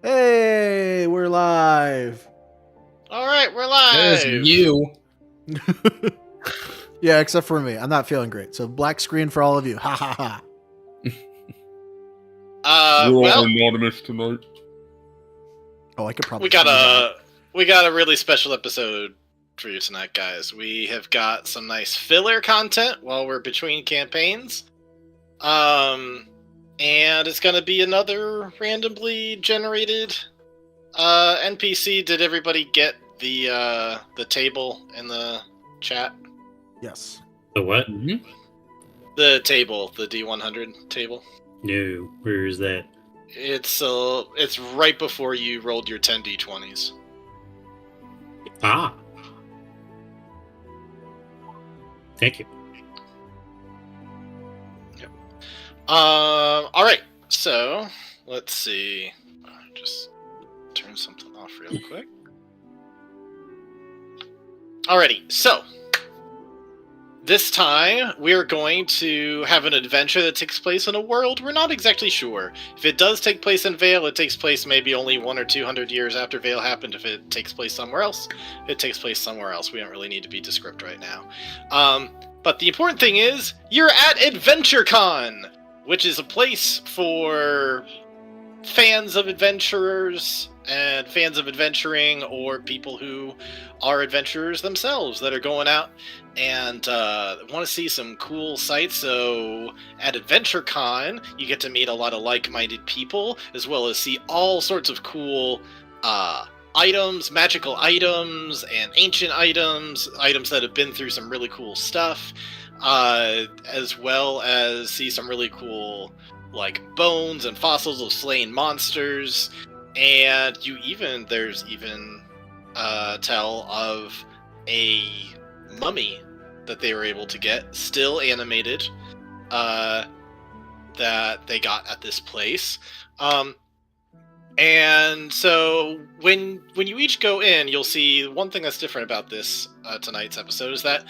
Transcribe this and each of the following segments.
Hey, we're live. All right, we're live. There's you. Yeah, except for me. I'm not feeling great. So black screen for all of you. Ha ha ha. We're all Well, anonymous tonight. Oh, I could probably. we got a really special episode for you tonight, guys. We have got some nice filler content while we're between campaigns. And it's gonna be another randomly generated NPC. Did everybody get the table in the chat? Yes. The what? Mm-hmm. The table, the D100 table. No, where is that? It's right before you rolled your 10 D20s. Ah. Thank you. All right. So let's see. Just turn something off real quick. Alrighty. So this time we're going to have an adventure that takes place in a world we're not exactly sure. If it does take place in Vale, it takes place maybe only 100 or 200 years after Vale happened. If it takes place somewhere else, it takes place somewhere else. We don't really need to be descript right now. But the important thing is you're at AdventureCon, which is a place for fans of adventurers and fans of adventuring, or people who are adventurers themselves that are going out and want to see some cool sights. So at AdventureCon, you get to meet a lot of like-minded people, as well as see all sorts of cool items, magical items, and ancient items that have been through some really cool stuff. As well as see some really cool, like, bones and fossils of slain monsters, and there's even tell of a mummy that they were able to get, still animated, that they got at this place. And so when you each go in, you'll see one thing that's different about this tonight's episode is that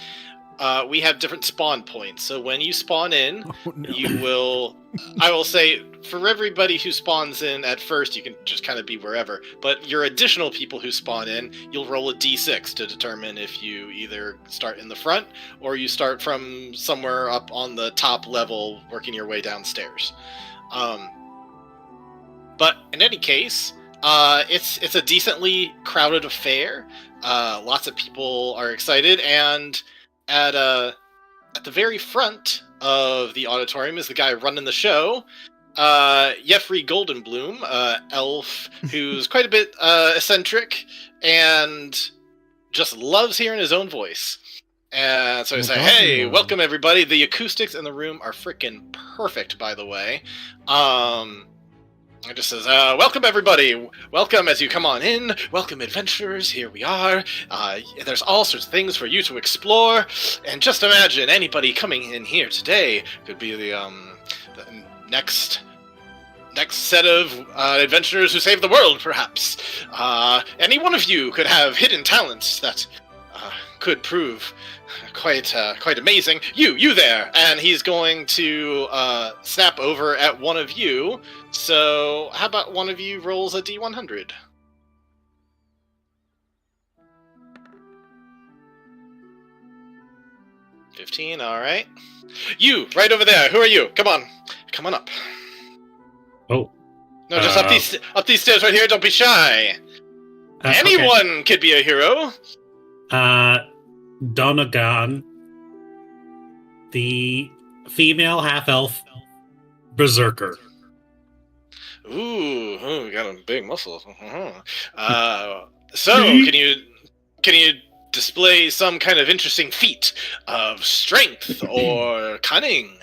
we have different spawn points. So when you spawn in, you will... I will say, for everybody who spawns in at first, you can just kind of be wherever. But your additional people who spawn in, you'll roll a d6 to determine if you either start in the front, or you start from somewhere up on the top level, working your way downstairs. But in any case, it's a decently crowded affair. Lots of people are excited, and at the very front of the auditorium is the guy running the show, Jeffrey Goldenbloom, elf who's quite a bit eccentric and just loves hearing his own voice. And so I say, hey, welcome everybody. The acoustics in the room are freaking perfect, by the way. It just says, welcome everybody. Welcome as you come on in. Welcome adventurers. Here we are. There's all sorts of things for you to explore. And just imagine anybody coming in here today could be the next set of adventurers who save the world, perhaps. Any one of you could have hidden talents that could prove quite amazing. You there, and he's going to snap over at one of you. So how about one of you rolls a D100? $15, all right. You right over there. Who are you? Come on up. Oh. No, just up these stairs right here. Don't be shy. Anyone could be a hero. Donegan, the female half-elf berserker. Ooh, we got a big muscle. So, can you display some kind of interesting feat of strength or cunning?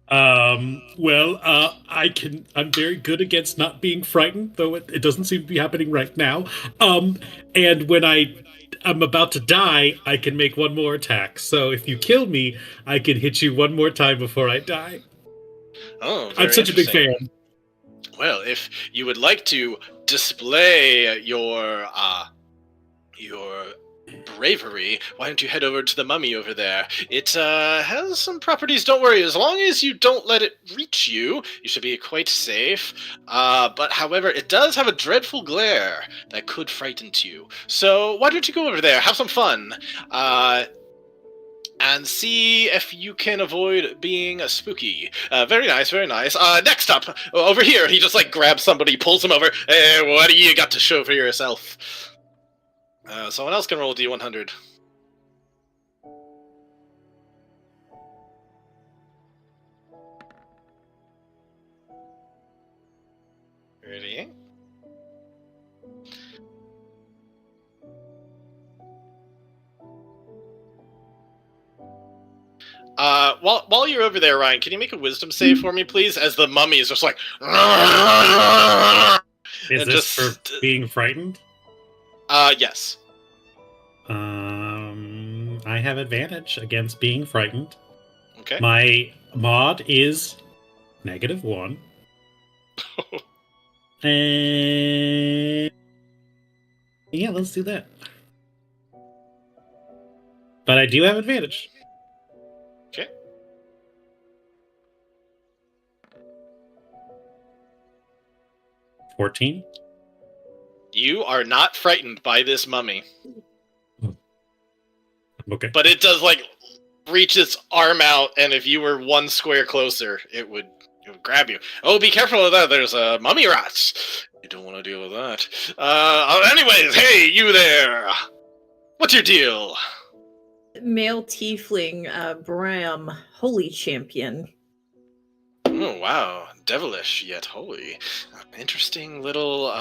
I'm very good against not being frightened, though it doesn't seem to be happening right now. And when I'm about to die, I can make one more attack. So if you kill me, I can hit you one more time before I die. Oh, I'm such a big fan. Well, if you would like to display your bravery, why don't you head over to the mummy over there? It has some properties, don't worry. As long as you don't let it reach you, you should be quite safe. But however, it does have a dreadful glare that could frighten you. So why don't you go over there, have some fun, and see if you can avoid being spooky. Very nice, very nice. Next up, over here, he just grabs somebody, pulls him over. Hey, what do you got to show for yourself? Someone else can roll a D100. Ready? While you're over there, Ryan, can you make a wisdom save for me, please? As the mummy is just like... Is this for being frightened? Yes. I have advantage against being frightened. Okay. My mod is -1. And yeah, let's do that. But I do have advantage. Okay. $14. You are not frightened by this mummy. Okay. But it does, reach its arm out, and if you were one square closer, it would grab you. Oh, be careful of that. There's mummy rats. You don't want to deal with that. Anyways, hey, you there. What's your deal? Male tiefling, Bram, holy champion. Oh, wow. Devilish, yet holy. Interesting little,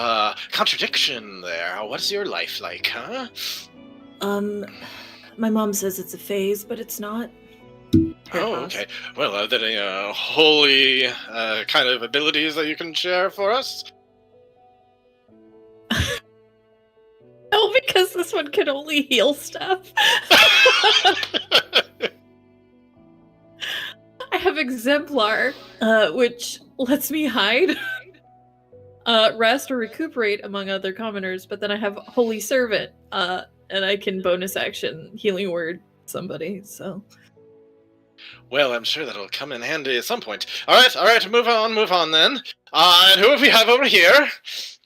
contradiction there. What's your life like, huh? My mom says it's a phase, but it's not. Oh, okay. Well, are there any, holy, kind of abilities that you can share for us? No, because this one can only heal stuff. I have Exemplar, which lets me hide, rest, or recuperate, among other commoners, but then I have Holy Servant, and I can bonus action Healing Word somebody, so... Well, I'm sure that'll come in handy at some point. Alright, move on then. And who have we have over here?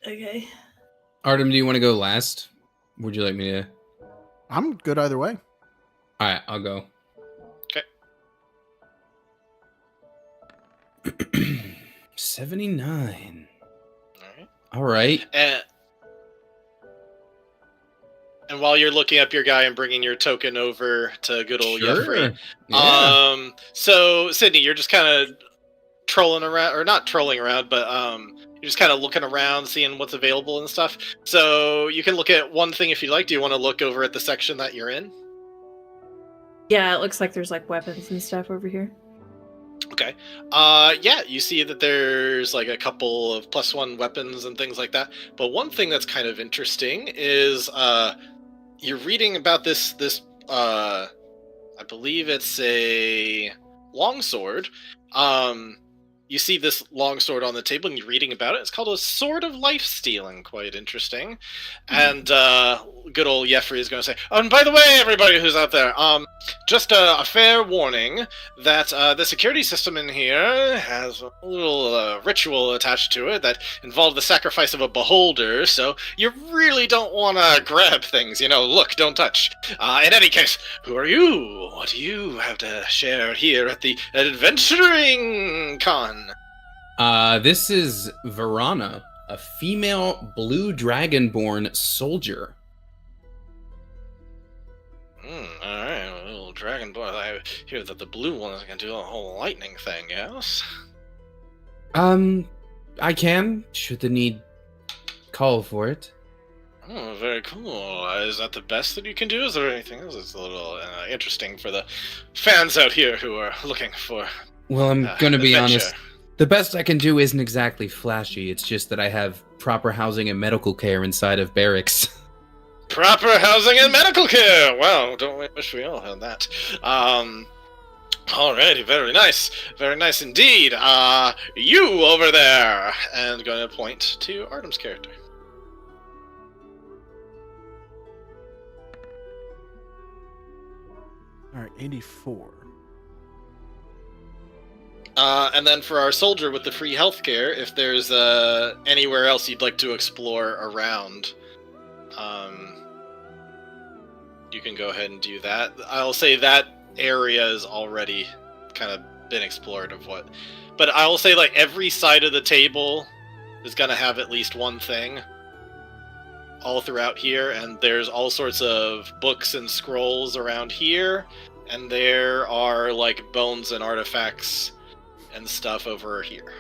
Okay. Artem, do you want to go last? Would you like me to? I'm good either way. Alright, I'll go. Okay. 79. Alright. Alright. And while you're looking up your guy and bringing your token over to good old Sure. Jeffrey. Yeah. So, Sydney, you're just kind of trolling around, or not trolling around, but you're just kind of looking around, seeing what's available and stuff. So you can look at one thing if you like. Do you want to look over at the section that you're in? Yeah, it looks like there's like weapons and stuff over here. Okay. Yeah, you see that there's like a couple of +1 weapons and things like that. But one thing that's kind of interesting is you're reading about this I believe it's a longsword. You see this longsword on the table and you're reading about it. It's called a Sword of Life Stealing. Quite interesting. And good old Jeffrey is going to say, oh, and by the way, everybody who's out there, just a fair warning that the security system in here has a little ritual attached to it that involved the sacrifice of a beholder, so you really don't want to grab things, look, don't touch. In any case, who are you? What do you have to share here at the Adventuring Con? This is Verana, a female blue dragonborn soldier. Alright, a little dragonborn. I hear that the blue ones can do a whole lightning thing, yes? I can, should the need call for it. Oh, very cool. Is that the best that you can do? Is there anything else that's a little interesting for the fans out here who are looking for Well, I'm gonna be adventure? honest. The best I can do isn't exactly flashy. It's just that I have proper housing and medical care inside of barracks. Proper housing and medical care! Wow, don't we wish we all had that. Alrighty, very nice. Very nice indeed. You over there! And going to point to Artem's character. All right, 84. And then for our soldier with the free healthcare, if there's anywhere else you'd like to explore around, you can go ahead and do that. I'll say that area is already kind of been explored but I will say like every side of the table is going to have at least one thing all throughout here, and there's all sorts of books and scrolls around here, and there are like bones and artifacts and stuff over here.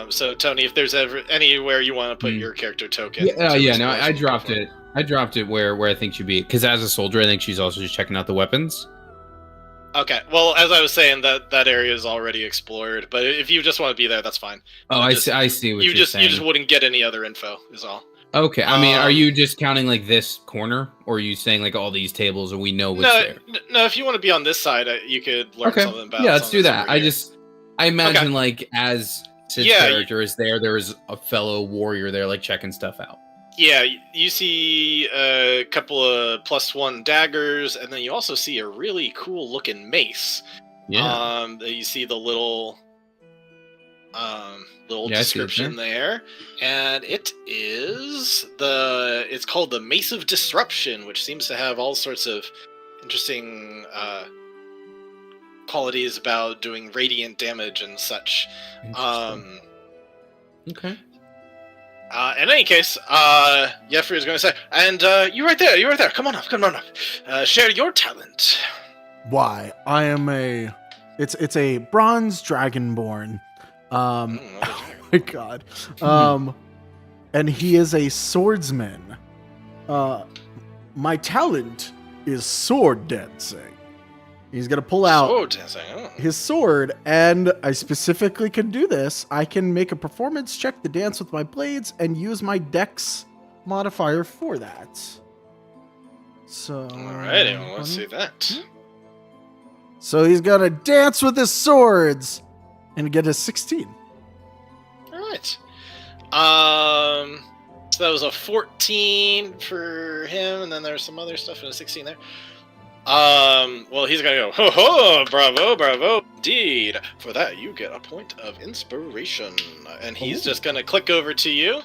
So Tony, if there's ever anywhere you want to put your character token, I dropped it. I dropped it where I think she'd be, because as a soldier, I think she's also just checking out the weapons. Okay, well, as I was saying, that area is already explored, but if you just want to be there, that's fine. Oh, I see what you're saying. You just wouldn't get any other info, is all. Okay, I mean, are you just counting like this corner, or are you saying like all these tables, and we know what's there? No, if you want to be on this side, you could learn something about. Yeah, let's do that. I imagine like as Sid's character is there is a fellow warrior there, like checking stuff out. Yeah, you see a couple of +1 daggers, and then you also see a really cool looking mace. Yeah. You see the little description there, and it's called the Mace of Disruption, which seems to have all sorts of interesting qualities about doing radiant damage and such. Okay. In any case, Jeffrey is going to say, and you right there, come on up. Share your talent. Why? I am it's a bronze dragonborn. Oh my god. And he is a swordsman. My talent is sword dancing. He's gonna pull out his sword, and I specifically can do this. I can make a performance check to dance with my blades and use my dex modifier for that. So alrighty, well, let's see that. So he's gonna dance with his swords and get a 16. Alright. So that was a 14 for him, and then there's some other stuff in a 16 there. Well, he's gonna go, ho ho, bravo, indeed. For that, you get a point of inspiration. And he's just gonna click over to you,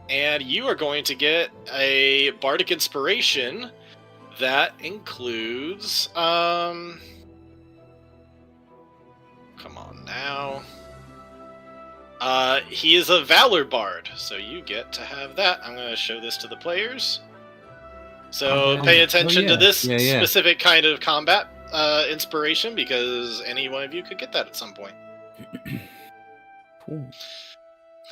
and you are going to get a bardic inspiration that includes, come on now. He is a Valor Bard, so you get to have that. I'm gonna show this to the players. So pay attention to this Yeah. specific kind of combat inspiration, because any one of you could get that at some point. Cool.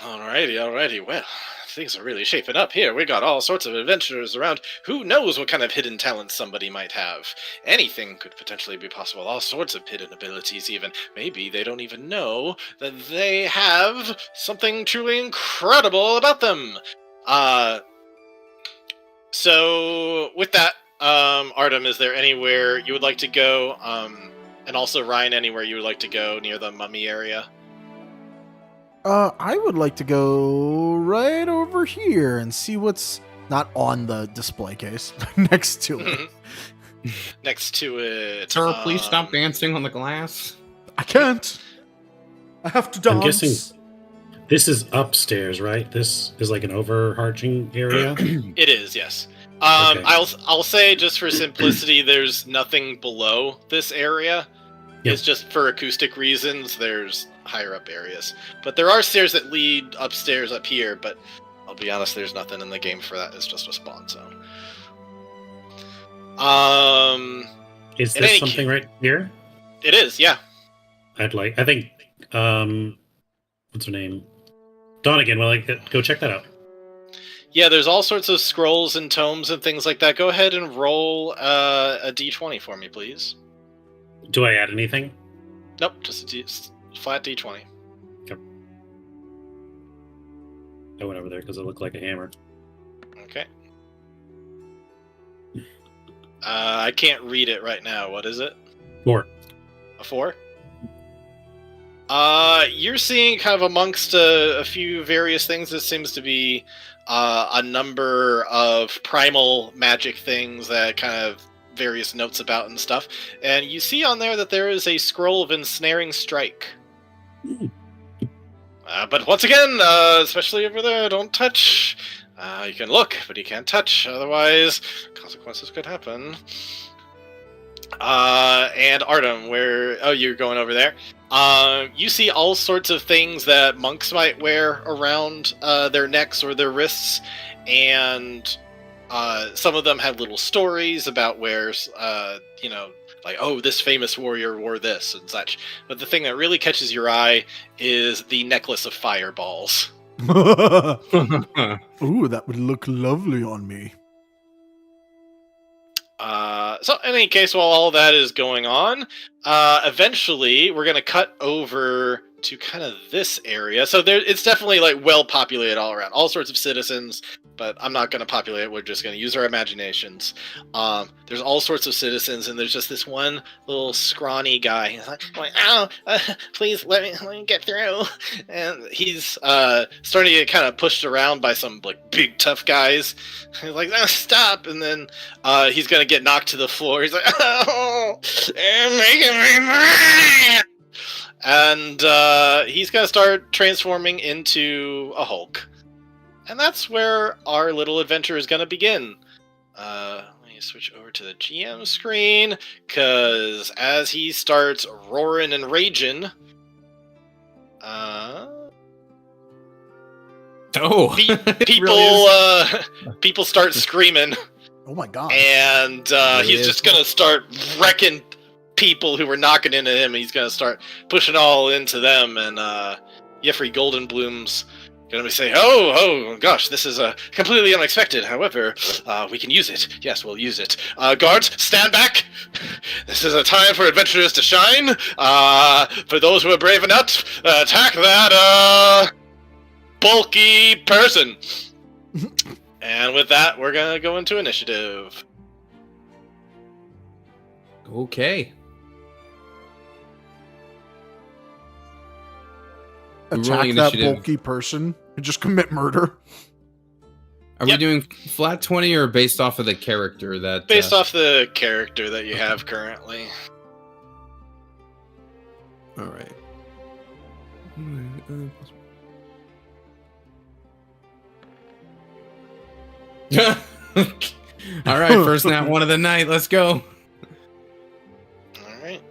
Alrighty. Well, things are really shaping up here. We got all sorts of adventurers around. Who knows what kind of hidden talents somebody might have? Anything could potentially be possible. All sorts of hidden abilities, even. Maybe they don't even know that they have something truly incredible about them. So with that, Artem, is there anywhere you would like to go? And also Ryan, anywhere you would like to go near the mummy area? I would like to go right over here and see what's not on the display case next to it. Next to it. Sir, please stop dancing on the glass. I can't. I have to dance. I'm guessing this is upstairs, right? This is like an overarching area. It is, yes. Okay. I'll say, just for simplicity, there's nothing below this area. Yep. It's just for acoustic reasons. There's higher up areas, but there are stairs that lead upstairs up here. But I'll be honest, there's nothing in the game for that. It's just a spawn zone. Is this something right here? It is, yeah. I think. What's her name? Donegan. Well, go check that out. Yeah, there's all sorts of scrolls and tomes and things like that. Go ahead and roll a d20 for me, please. Do I add anything? Nope, just a flat d20. Okay. I went over there because it looked like a hammer. Okay. I can't read it right now. What is it? 4. A 4? You're seeing kind of amongst a few various things, this seems to be a number of primal magic things that kind of various notes about and stuff. And you see on there that there is a scroll of ensnaring strike. But once again, especially over there, don't touch. You can look, but you can't touch, otherwise consequences could happen. And Artem, you're going over there. You see all sorts of things that monks might wear around their necks or their wrists, and some of them have little stories about where, like, oh, this famous warrior wore this and such. But the thing that really catches your eye is the necklace of fireballs. Ooh, that would look lovely on me. So in any case, while all that is going on, eventually we're going to cut over to kind of this area. So it's definitely like well populated all around, all sorts of citizens, but I'm not going to populate it. We're just going to use our imaginations. There's all sorts of citizens, and there's just this one little scrawny guy. He's like, "Ow, please let me get through." And he's starting to get kind of pushed around by some like big tough guys. He's like, "No, stop!" And then he's going to get knocked to the floor. He's like, "Oh, you're making me mad!" And he's going to start transforming into a Hulk. And that's where our little adventure is going to begin. Let me switch over to the GM screen, because as he starts roaring and raging, people start screaming. Oh my god. And he's just going to start wrecking people who were knocking into him, and he's going to start pushing all into them, and Jeffrey Goldenblum's going to say, oh gosh, this is completely unexpected. However, we can use it. Yes, we'll use it. Guards, stand back. This is a time for adventurers to shine. For those who are brave enough, attack that bulky person. And with that, we're going to go into initiative. Okay. Attack that bulky person and just commit murder. Are we doing flat 20 or based off of the character that... Based off the character that you have currently. Alright. Alright, first nat one of the night. Let's go. Alright.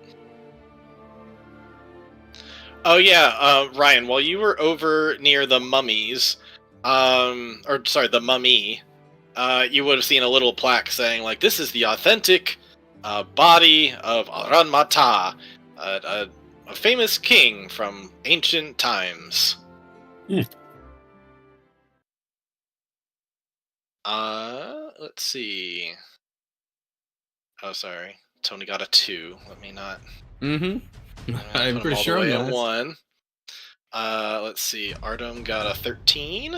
Oh yeah, Ryan, while you were over near the mummies, the mummy, you would have seen a little plaque saying, like, this is the authentic body of Aran Mata, a famous king from ancient times. Let's see. Oh, sorry. Tony got a 2. Let me not. I'm pretty sure I'm at 1. Let's see. Artem got a 13.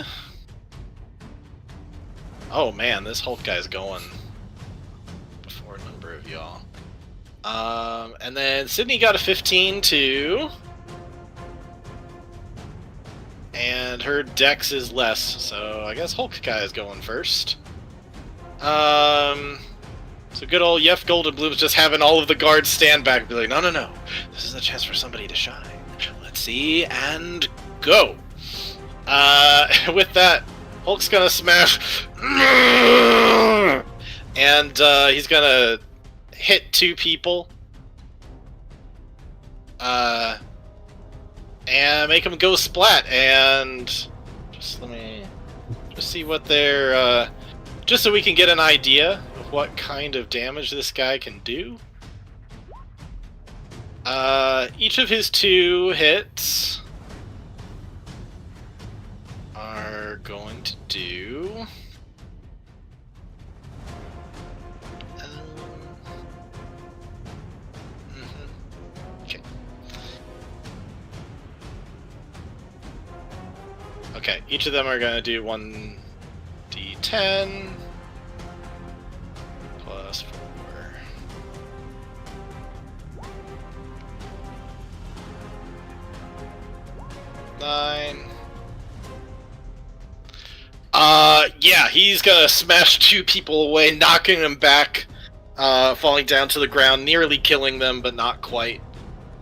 Oh man, this Hulk guy's going before a number of y'all. And then Sydney got a 15 too. And her dex is less, so I guess Hulk guy is going first. So good old Yef Goldenbloom's just having all of the guards stand back and be like, no, this is a chance for somebody to shine. Let's see, and go. With that, Hulk's gonna smash, and he's gonna hit 2 people, and make them go splat. And just let me just see what they're, just so we can get an idea of what kind of damage this guy can do. Each of his 2 hits are going to do... Okay. Okay, each of them are going to do 1d10 plus 4. 9. Yeah, he's gonna smash 2 people away, knocking them back, falling down to the ground, nearly killing them, but not quite.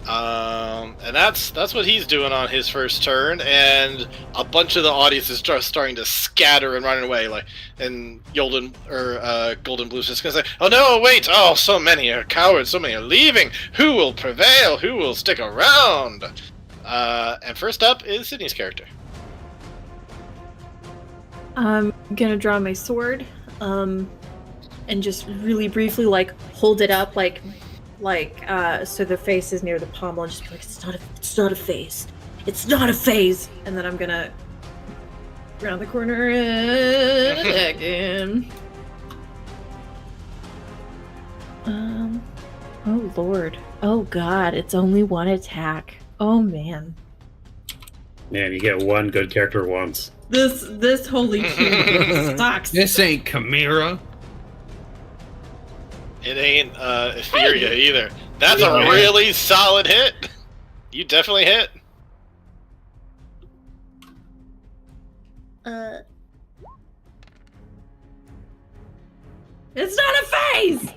And that's what he's doing on his first turn, and a bunch of the audience is just starting to scatter and running away, like, and Goldenbloom's just gonna say, oh no, wait, oh, so many are cowards, so many are leaving, who will prevail, who will stick around? And first up is Sydney's character. I'm gonna draw my sword, and just really briefly, like, hold it up, like, so the face is near the pommel, and just be like, it's not a phase. It's not a phase! And then I'm gonna round the corner and attack him. Oh lord. Oh god, it's only 1 attack. Oh man. Man, you get 1 good character once. This holy shit sucks. This ain't Chimera. It ain't Etheria either. That's a really solid hit. You definitely hit. It's not a phase!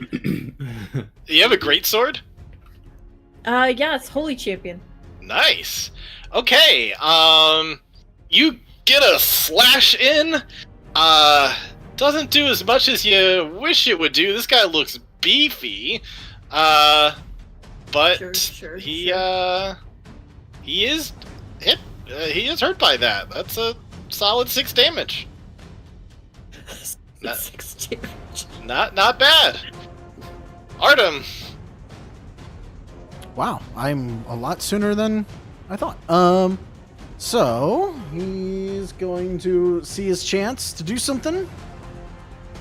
You have a great sword? Yeah, it's Holy Champion. Nice. Okay, you get a slash in. Doesn't do as much as you wish it would do. This guy looks beefy. But he is hit. He is hurt by that. That's a solid 6 damage. 6 damage. Not bad. Artem. Wow, I'm a lot sooner than I thought. So he's going to see his chance to do something.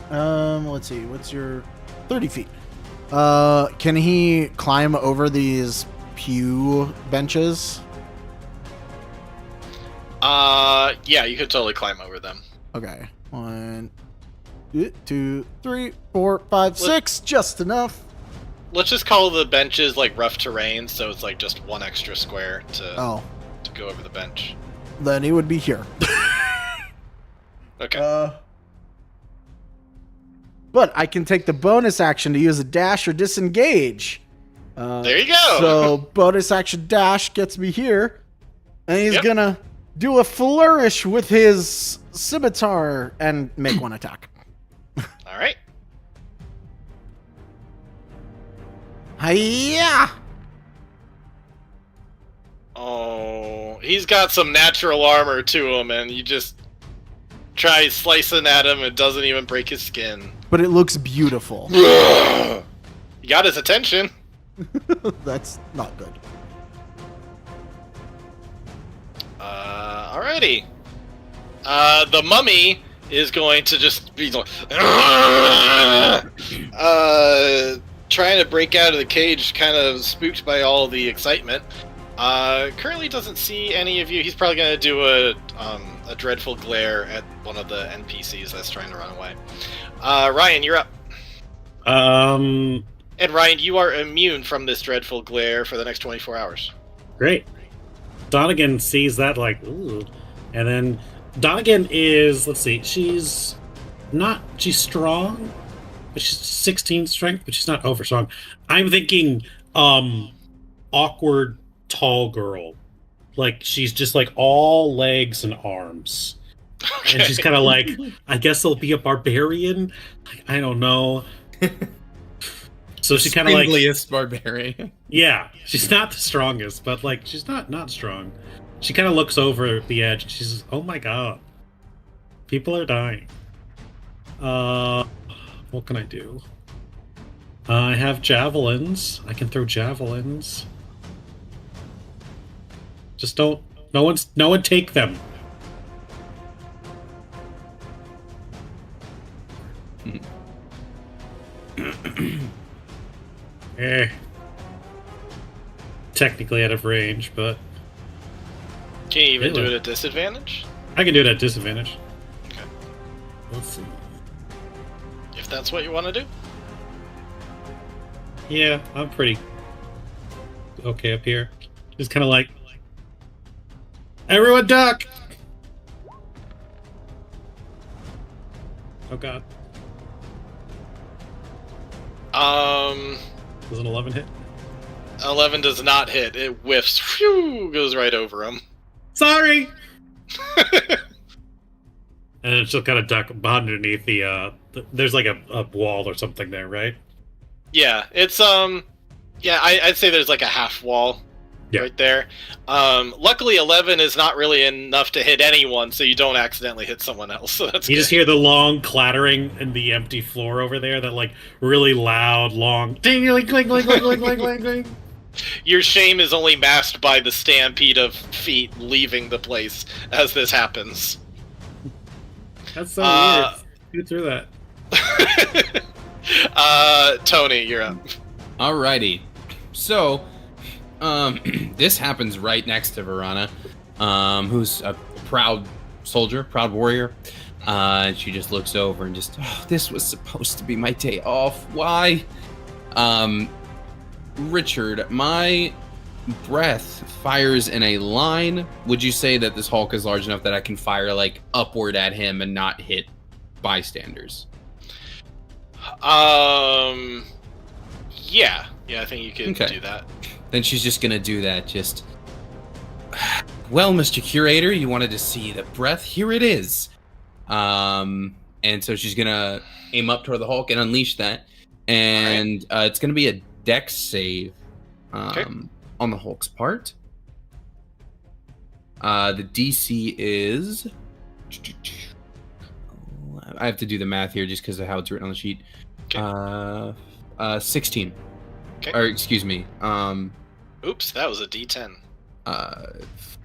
Let's see. What's your 30 feet? Can he climb over these pew benches? Yeah, you could totally climb over them. Okay. 1, 2, 3, 4, 5, 6. Just enough. Let's just call the benches like rough terrain, so it's like just 1 extra square to go over the bench. Then he would be here. Okay. But I can take the bonus action to use a dash or disengage. There you go. So bonus action dash gets me here, and he's gonna do a flourish with his scimitar and make 1 attack. All right. Hiya! Oh, he's got some natural armor to him, and you just tries slicing at him and doesn't even break his skin. But it looks beautiful. You got his attention. That's not good. Alrighty. The mummy is going to just be like, trying to break out of the cage, kind of spooked by all the excitement. Currently doesn't see any of you. He's probably going to do a dreadful glare at one of the NPCs that's trying to run away. Ryan, you're up. And Ryan, you are immune from this dreadful glare for the next 24 hours. Great. Donegan sees that like, ooh. And then Donegan is, let's see, she's strong, but she's 16 strength, but she's not over strong. I'm thinking awkward tall girl. Like she's just like all legs and arms. Okay. And she's kind of like, I guess I'll be a barbarian. Like, I don't know. So she kind of like barbarian. Yeah, she's not the strongest, but like she's not strong. She kind of looks over the edge and she says, "Oh my god, people are dying. What can I do? I have javelins. I can throw javelins. Just don't. No one take them." Technically out of range, but can you even do it at disadvantage? I can do it at disadvantage. Okay. Let's see. If that's what you want to do. Yeah, I'm pretty okay up here. Just kind of like, everyone duck! Oh god. Does an 11 hit? 11 does not hit. It whiffs. Phew, goes right over him. Sorry! And then she'll kind of duck underneath the there's like a wall or something there, right? Yeah, it's, yeah, I'd say there's like a half wall right there. Luckily 11 is not really enough to hit anyone, so you don't accidentally hit someone else, so that's You good. just hear the long clattering in the empty floor over there, that like really loud, long ding, clink, clink, clink, clink, clink, clink, clink. Your shame is only masked by the stampede of feet leaving the place as this happens. That's so weird. Who threw that? Tony, you're up. Alrighty. So, this happens right next to Verana, who's a proud soldier, proud warrior. And she just looks over and just, oh, this was supposed to be my day off. Why? Richard, my breath fires in a line. Would you say that this Hulk is large enough that I can fire like upward at him and not hit bystanders? Yeah, I think you could do that. Then she's just gonna do that. Just, well, Mr. Curator, you wanted to see the breath. Here it is. And so she's gonna aim up toward the Hulk and unleash that, and it's gonna be a Dex save on the Hulk's part. The DC is, I have to do the math here just because of how it's written on the sheet. 16. Okay. Or excuse me. Oops, that was a D10. Let's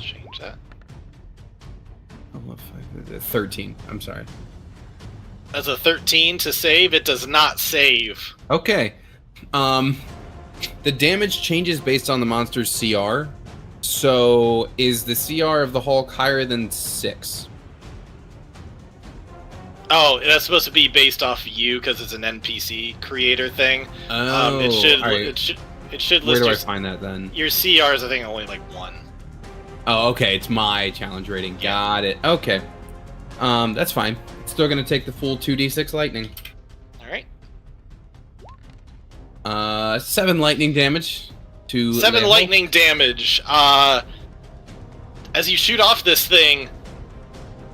change that. 13. I'm sorry. That's a 13 to save. It does not save. Okay. The damage changes based on the monster's CR. So is the CR of the Hulk higher than 6? Oh, that's supposed to be based off of you because it's an NPC creator thing. Oh, it should right. it should Where list do I find that then? Your CR is I think only like 1. Oh, okay. It's my challenge rating. Got it. Okay. That's fine. It's still gonna take the full 2d6 lightning. All right. 7 lightning damage to 7 Lambo. lightning damage. As you shoot off this thing,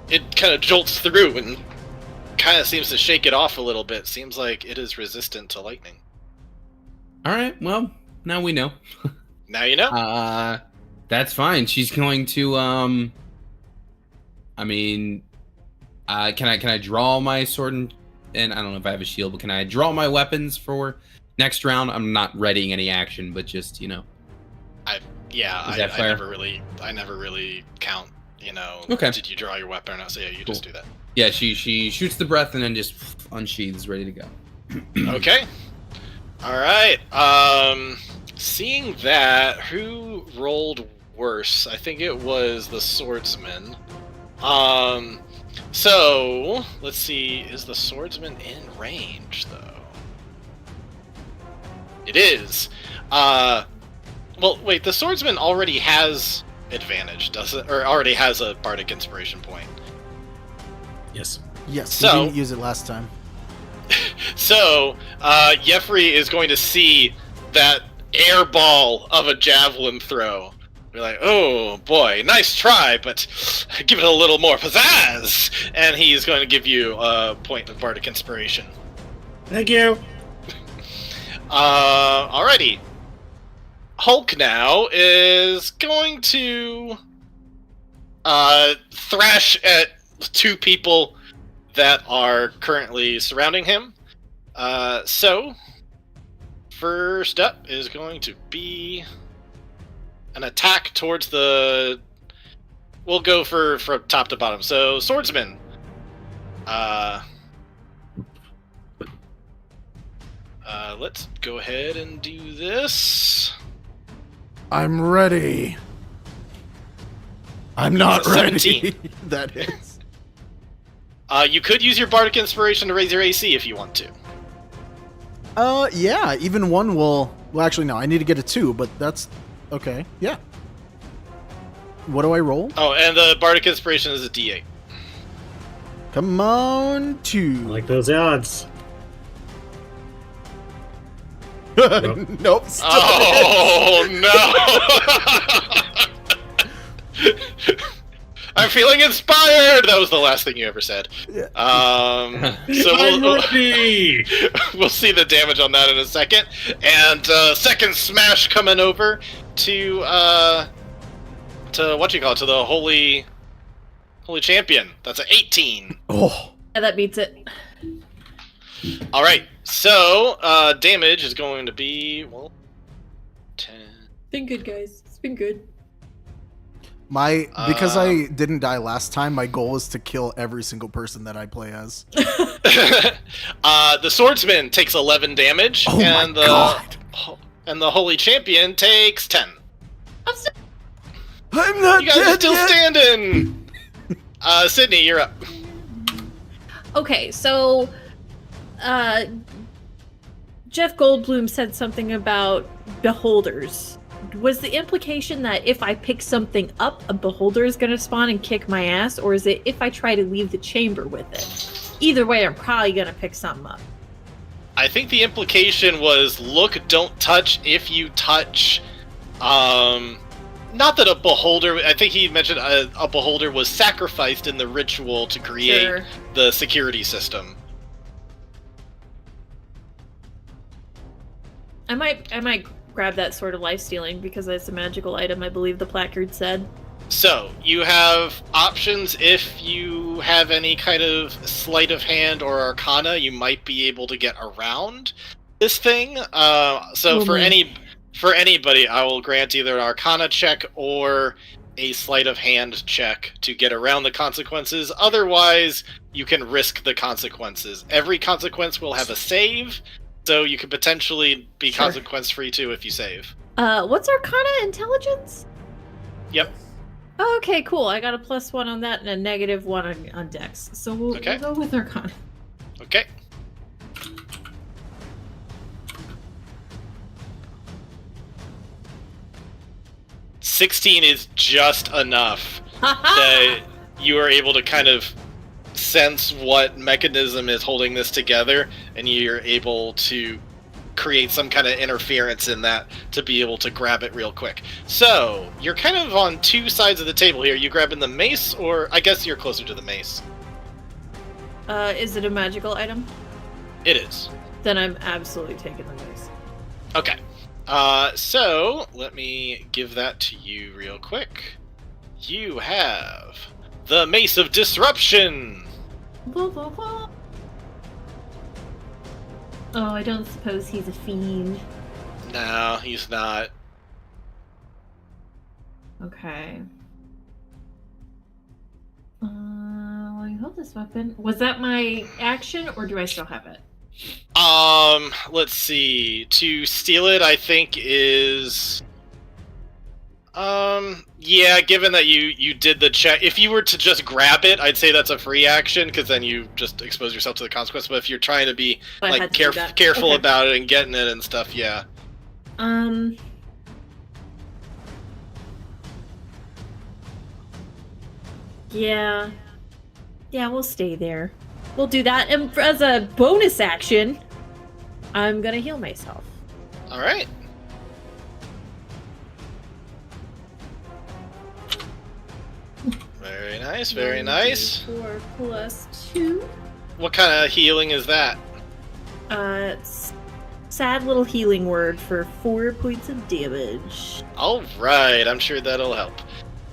it kind of jolts through and kind of seems to shake it off a little bit. Seems like it is resistant to lightning. All right. Well, now we know. Now you know. That's fine. She's going to I mean, can I draw my sword and I don't know if I have a shield, but can I draw my weapons for next round? I'm not readying any action, but just I never really count. Okay. Did you draw your weapon? I'll say you just do that. Yeah, she shoots the breath and then just unsheathes, ready to go. Okay. All right. Seeing that, who rolled worse? I think it was the swordsman. So let's see. Is the swordsman in range though? It is. Well, wait. The swordsman already has advantage, does it? Or already has a bardic inspiration point. Yes. Yes. So- You didn't use it last time. So, Jeffrey is going to see that air ball of a javelin throw. You're like, oh boy, nice try, but give it a little more pizzazz! And he's going to give you a point of bardic inspiration. Thank you. Alrighty. Hulk now is going to thrash at two people that are currently surrounding him. So, first up is going to be an attack towards the... We'll go from top to bottom. So, swordsman. Let's go ahead and do this. I'm ready. I'm not ready. 17. That hits. You could use your bardic inspiration to raise your AC if you want to. Yeah, even one will... Well, actually, no, I need to get a 2, but that's... Okay, yeah. What do I roll? Oh, and the bardic inspiration is a D8. Come on, 2. I like those odds. Nope. Still Oh, no! I'm feeling inspired! That was the last thing you ever said. Yeah. So I'm ready! we'll see the damage on that in a second. And second smash coming over to to the holy champion. That's an 18. Oh. Yeah, that beats it. All right. So damage is going to be 10. Been good, guys. It's been good. Because I didn't die last time, my goal is to kill every single person that I play as. The swordsman takes 11 damage, Oh and my god! and the holy champion takes 10. I'm not You guys are dead still yet. standing. Sydney, you're up. Okay, so Jeff Goldblum said something about beholders. Was the implication that if I pick something up, a beholder is going to spawn and kick my ass, or is it if I try to leave the chamber with it? Either way, I'm probably going to pick something up. I think the implication was look, don't touch. If you touch, not that a beholder. I think he mentioned a beholder was sacrificed in the ritual to create Sure. the security system. I might grab that sort of life stealing because it's a magical item, I believe the placard said. So, you have options. If you have any kind of sleight of hand or arcana, you might be able to get around this thing. So for anybody, I will grant either an arcana check or a sleight of hand check to get around the consequences. Otherwise, you can risk the consequences. Every consequence will have a save, so you could potentially be Sure. consequence-free too if you save. What's arcana intelligence? Yep. Okay, cool. I got a +1 on that and a -1 on Dex. So we'll go with arcana. Okay. $16 is just enough that you are able to kind of sense what mechanism is holding this together, and you're able to create some kind of interference in that to be able to grab it real quick. So, you're kind of on two sides of the table here. You grabbing the mace, or I guess you're closer to the mace. Is it a magical item? It is. Then I'm absolutely taking the mace. Okay. So, let me give that to you real quick. You have The Mace of Disruption! Blah, blah, blah. Oh, I don't suppose he's a fiend. No, he's not. Okay. Well, you hold this weapon. Was that my action, or do I still have it? Let's see. To steal it, I think is... yeah, given that you did the check, if you were to just grab it, I'd say that's a free action, because then you just expose yourself to the consequence, but if you're trying to be, like, careful okay. about it and getting it and stuff, yeah. Yeah. Yeah, we'll stay there. We'll do that, and as a bonus action, I'm gonna heal myself. Alright. Very nice, very nice. 4 plus 2. What kind of healing is that? It's sad little healing word for 4 points of damage. Alright, I'm sure that'll help.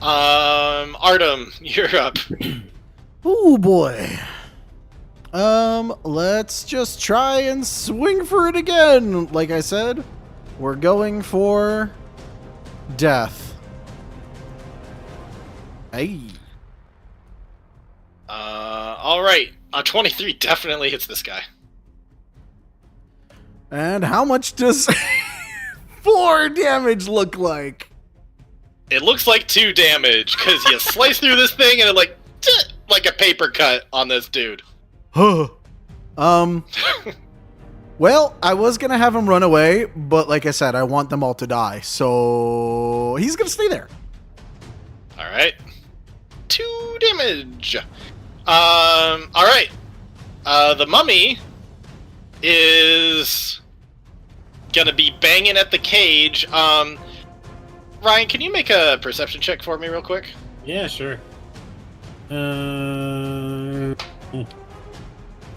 Artem, you're up. Oh boy. Let's just try and swing for it again. Like I said, we're going for death. Hey. Alright. 23 definitely hits this guy. And how much does 4 damage look like? It looks like 2 damage, because you slice through this thing and it like a paper cut on this dude. Well, I was gonna have him run away, but like I said, I want them all to die, so he's gonna stay there. Alright. 2 damage. Alright. The mummy is gonna be banging at the cage. Ryan, can you make a perception check for me real quick? Yeah, sure.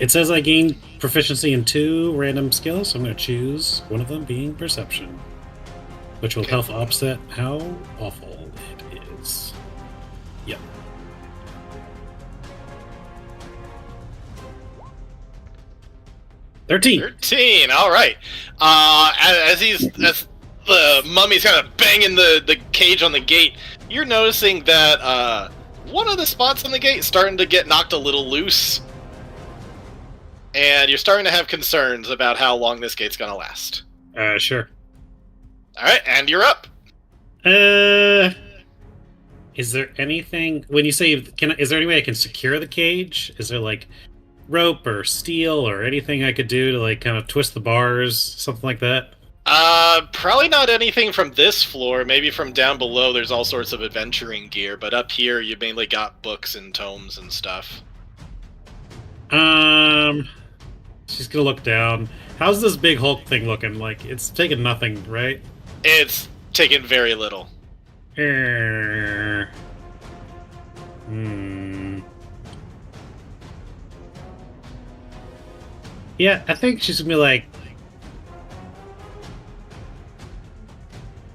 It says I gain proficiency in 2 random skills, so I'm going to choose one of them being perception, which will help offset how awful it is. Yep. $13. All right. As the mummy's kind of banging the cage on the gate, you're noticing that one of the spots on the gate is starting to get knocked a little loose. And you're starting to have concerns about how long this gate's gonna last. Sure. Alright, and you're up. Is there anything, when you say, is there any way I can secure the cage? Is there, like, rope or steel or anything I could do to, like, kind of twist the bars, something like that? Probably not anything from this floor. Maybe from down below there's all sorts of adventuring gear, but up here you mainly got books and tomes and stuff. She's gonna look down. How's this big Hulk thing looking? Like, it's taking nothing, right? It's taken very little. Yeah, I think she's gonna be like,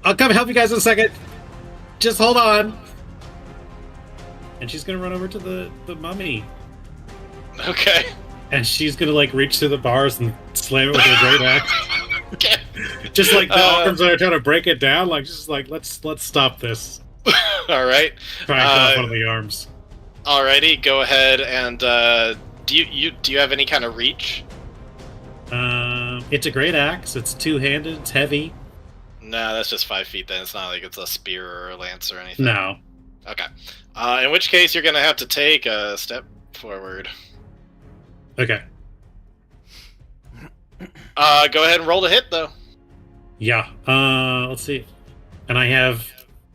I'll come help you guys in a second. Just hold on. And she's gonna run over to the mummy. Okay. And she's gonna, like, reach through the bars and slam it with her great axe. Okay. Just like the arms are trying to break it down, like, just like, let's stop this. Alright. Try and cut off one of the arms. Alrighty, go ahead and do you have any kind of reach? It's a great axe, it's 2-handed, it's heavy. Nah, that's just 5 feet then. It's not like it's a spear or a lance or anything. No. Okay. In which case you're gonna have to take a step forward. Okay. Go ahead and roll to hit, though. Yeah. Let's see. And I have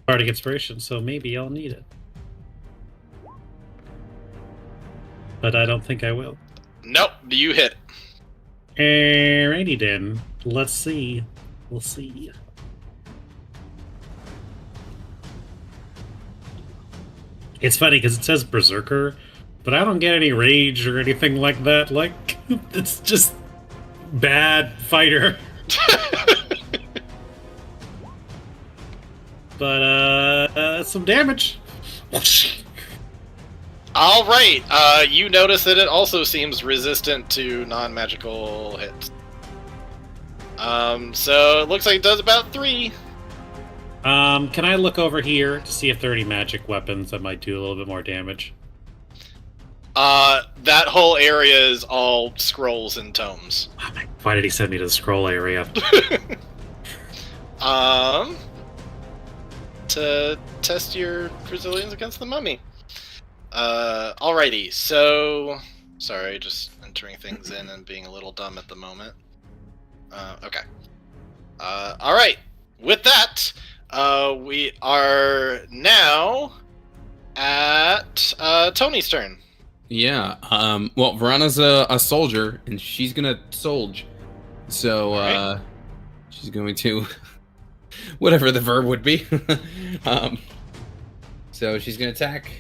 Bardic Inspiration, so maybe I'll need it. But I don't think I will. Nope, you hit. Alrighty then. Let's see. We'll see. It's funny because it says Berserker, but I don't get any rage or anything like that. Like, it's just bad fighter. But, some damage. All right. You notice that it also seems resistant to non-magical hits. So it looks like it does about 3. Can I look over here to see if there are any magic weapons that might do a little bit more damage? That whole area is all scrolls and tomes. Why did he send me to the scroll area? To test your resilience against the mummy. Alrighty, so... Sorry, just entering things in and being a little dumb at the moment. Okay. Alright, with that, we are now at Tony's turn. Yeah, well, Verana's a soldier, and she's gonna solge. So, Right. she's going to... whatever the verb would be. So she's gonna attack.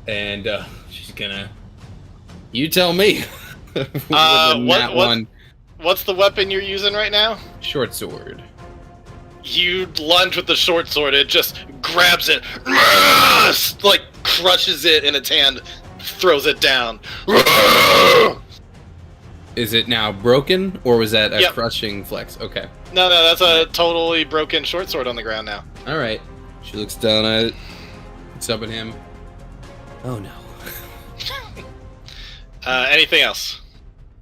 And, she's gonna... You tell me! What's the weapon you're using right now? Short sword. You lunge with the short sword, it just grabs it, like crushes it in its hand, throws it down. Is it now broken, or was that a Yep. crushing flex? Okay. No, that's a totally broken short sword on the ground now. Alright. She looks down at it, looks up at him. Oh no. Anything else?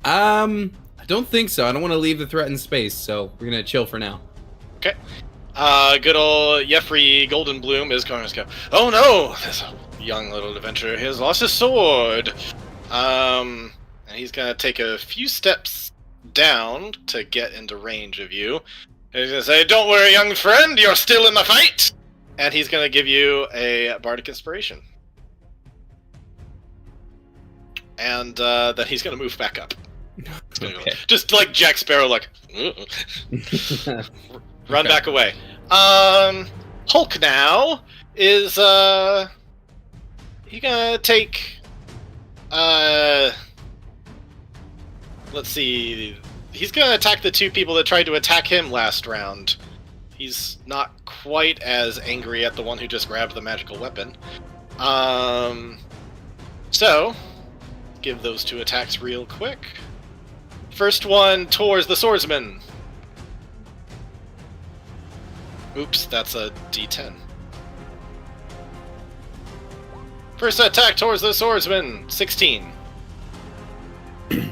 I don't think so. I don't want to leave the threatened space, so we're gonna chill for now. Okay. Good old Jeffrey Goldenbloom is going to go, oh no, there's a young little adventurer here has lost his sword. And he's going to take a few steps down to get into range of you. And he's going to say, don't worry, young friend, you're still in the fight. And he's going to give you a Bardic Inspiration. And then he's going to move back up. Okay. Just like Jack Sparrow, like, run back away. Hulk now is, he gonna take, let's see, he's gonna attack the 2 people that tried to attack him last round. He's not quite as angry at the one who just grabbed the magical weapon. So, give those 2 attacks real quick. First one towards the swordsman. Oops, that's a D10. First attack towards the swordsman, 16. Is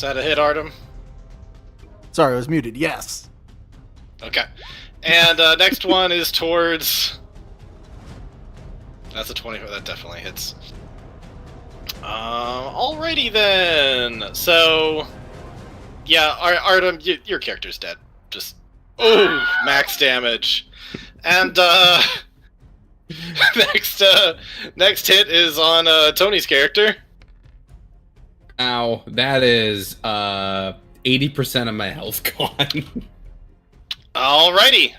that a hit, Artem? Sorry, I was muted. Yes. Okay. And next one is towards... That's a 24, that definitely hits. Alrighty then. So, yeah, Artem, your character's dead. Just... Oh, max damage. And next hit is on Tony's character. Ow, that is 80% of my health gone. Alrighty,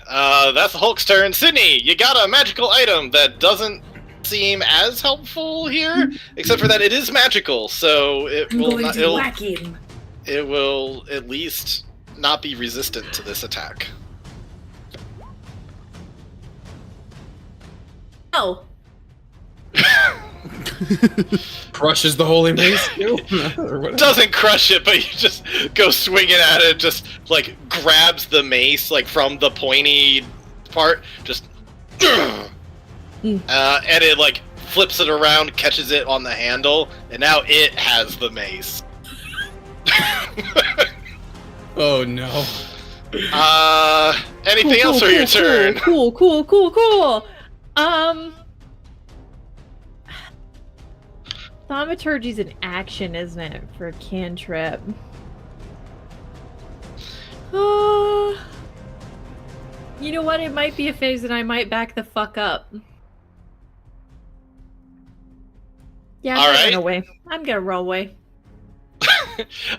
that's the Hulk's turn. Sydney, you got a magical item that doesn't seem as helpful here, except for that it is magical, so it will not. Whack him. It will at least not be resistant to this attack. Oh. Crushes the holy mace too? Or whatever. Doesn't crush it, but you just go swinging at it, just like grabs the mace like from the pointy part, just and it like flips it around, catches it on the handle, and now it has the mace. Oh no. Anything else for your turn? Cool. Thaumaturgy's an action, isn't it, for a cantrip? You know what? It might be a phase and I might back the fuck up. Yeah, I'm gonna run away. I'm gonna roll away.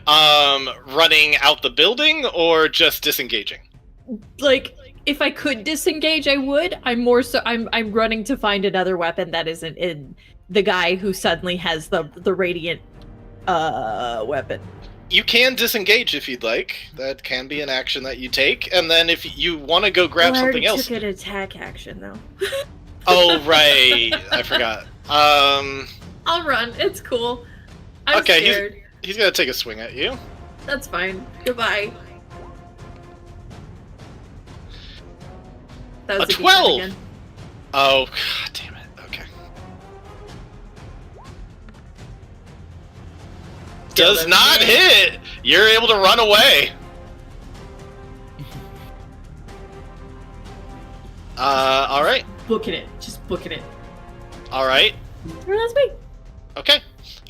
Running out the building or just disengaging? Like, if I could disengage, I would. I'm running to find another weapon that isn't in the guy who suddenly has the radiant weapon. You can disengage if you'd like. That can be an action that you take. And then if you want to go grab something else... I took an attack action, though. Oh, right. I forgot. I'll run. It's cool. I'm okay, scared. he's gonna take a swing at you. That's fine. Goodbye. That was A 12! again. Oh, God damn it. Okay. Does not hit! You're able to run away. Alright. Booking it. Just booking it. Alright. That's me. Okay.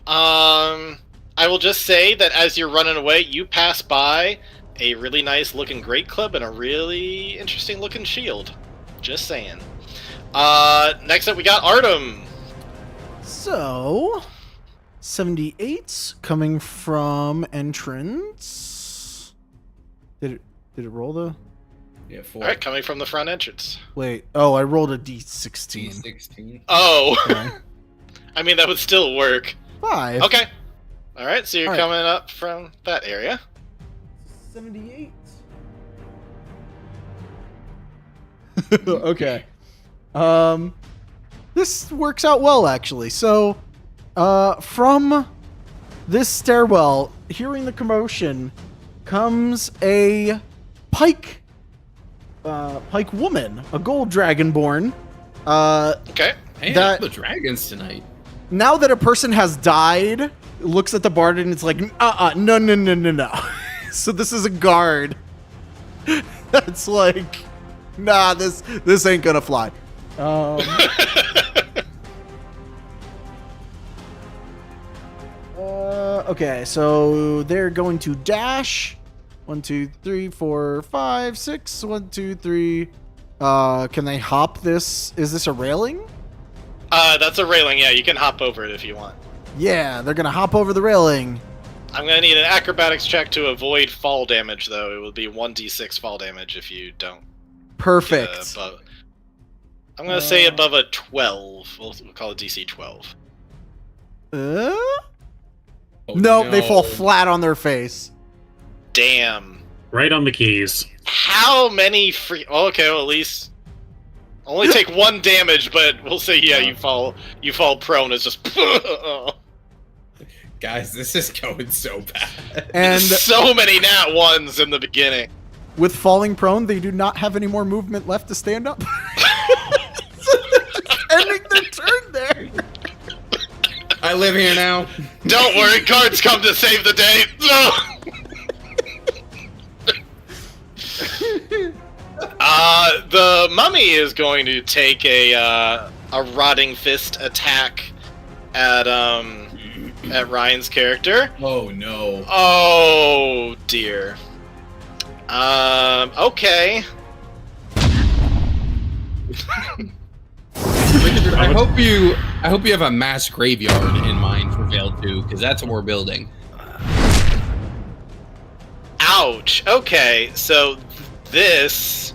I will just say that as you're running away, you pass by a really nice looking great club and a really interesting looking shield. Just saying. Next up we got Artem. So, 78 coming from entrance. Did it roll the? Yeah, 4. Alright, coming from the front entrance. Wait. Oh, I rolled a D16. 16. Oh. Okay. I mean, that would still work. 5. Okay. Alright, so you're All right. coming up from that area. 78. Okay. This works out well, actually. So, from this stairwell, hearing the commotion, comes a pike woman, a gold dragonborn. Okay. Hey, That- the dragons tonight. Now that a person has died, looks at the bard and it's like, no. So this is a guard. That's like, nah, this ain't gonna fly. Okay, so they're going to dash. 1, 2, 3, 4, 5, 6. 1, 2, 3. Can they hop this? Is this a railing? That's a railing, yeah, you can hop over it if you want. Yeah, they're gonna hop over the railing. I'm gonna need an acrobatics check to avoid fall damage, though. It will be 1d6 fall damage if you don't. Perfect. I'm gonna say above a 12. We'll call it DC 12. Oh, No, they fall flat on their face. Damn. Right on the keys. How many free... Okay, well, at least... Only take 1 damage, but we'll say, yeah, you fall prone. It's just... Guys, this is going so bad. And so many nat 1s in the beginning. with falling prone, they do not have any more movement left to stand up. So they're just ending their turn there. I live here now. Don't worry, cards come to save the day. The mummy is going to take a rotting fist attack at Ryan's character. Oh no. Oh dear. Okay. I hope you have a mass graveyard in mind for Veil 2, because that's what we're building. Ouch. Okay, so this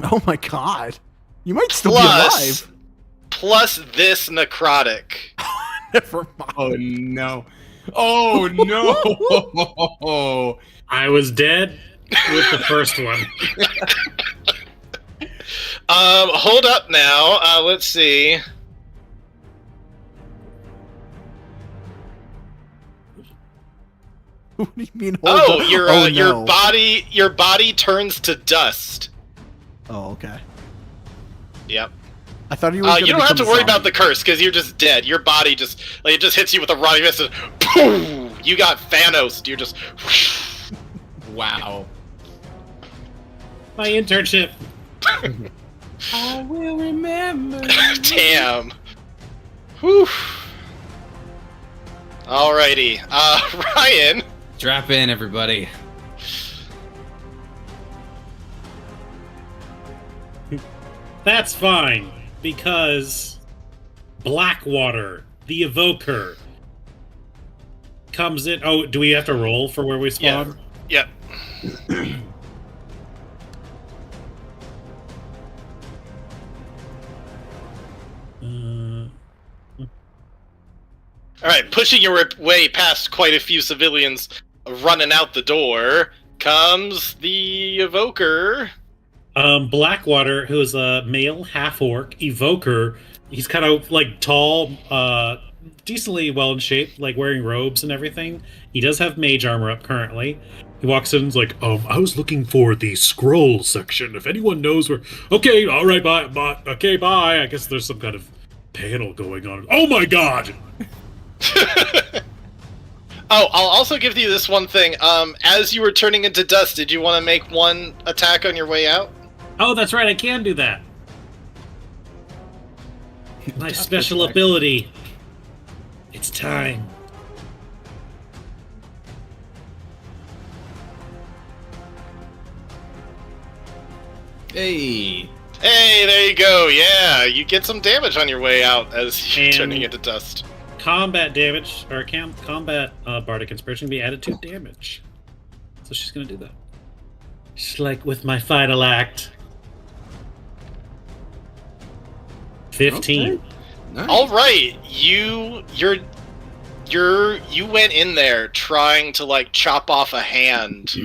Oh my god. You might still plus be alive. plus this necrotic. Never mind. Oh no. Oh no. I was dead with the first one. Hold up now. Let's see. What do you mean? Hold up? Your body turns to dust. Oh, okay. Yep. I thought you were. You don't have to worry about the curse because you're just dead. Your body just it just hits you with a rotting fist. Boom! You got Thanos. You're just. Wow. My internship. I will remember. Damn. Whew. Alrighty. Ryan. Drop in, everybody. That's fine, because Blackwater, the Evoker, comes in. Oh, do we have to roll for where we spawn? Yep. Alright, pushing your way past quite a few civilians running out the door comes the Evoker. Blackwater, who is a male half-orc evoker. He's kind of like tall, decently well in shape, like wearing robes and everything. He does have mage armor up currently. He walks in and is like, I was looking for the scroll section. If anyone knows where... Okay, all right, bye. Okay, bye. I guess there's some kind of panel going on. Oh my god! Oh, I'll also give you this one thing. As you were turning into dust, did you want to make one attack on your way out? Oh, that's right, I can do that. My special ability. It's time. Hey, there you go. Yeah, you get some damage on your way out as you're turning into dust. Combat damage, or combat bardic inspiration can be added to damage. So she's gonna do that. Just like with my final act. 15. Okay. Nice. All right, you went in there trying to like chop off a hand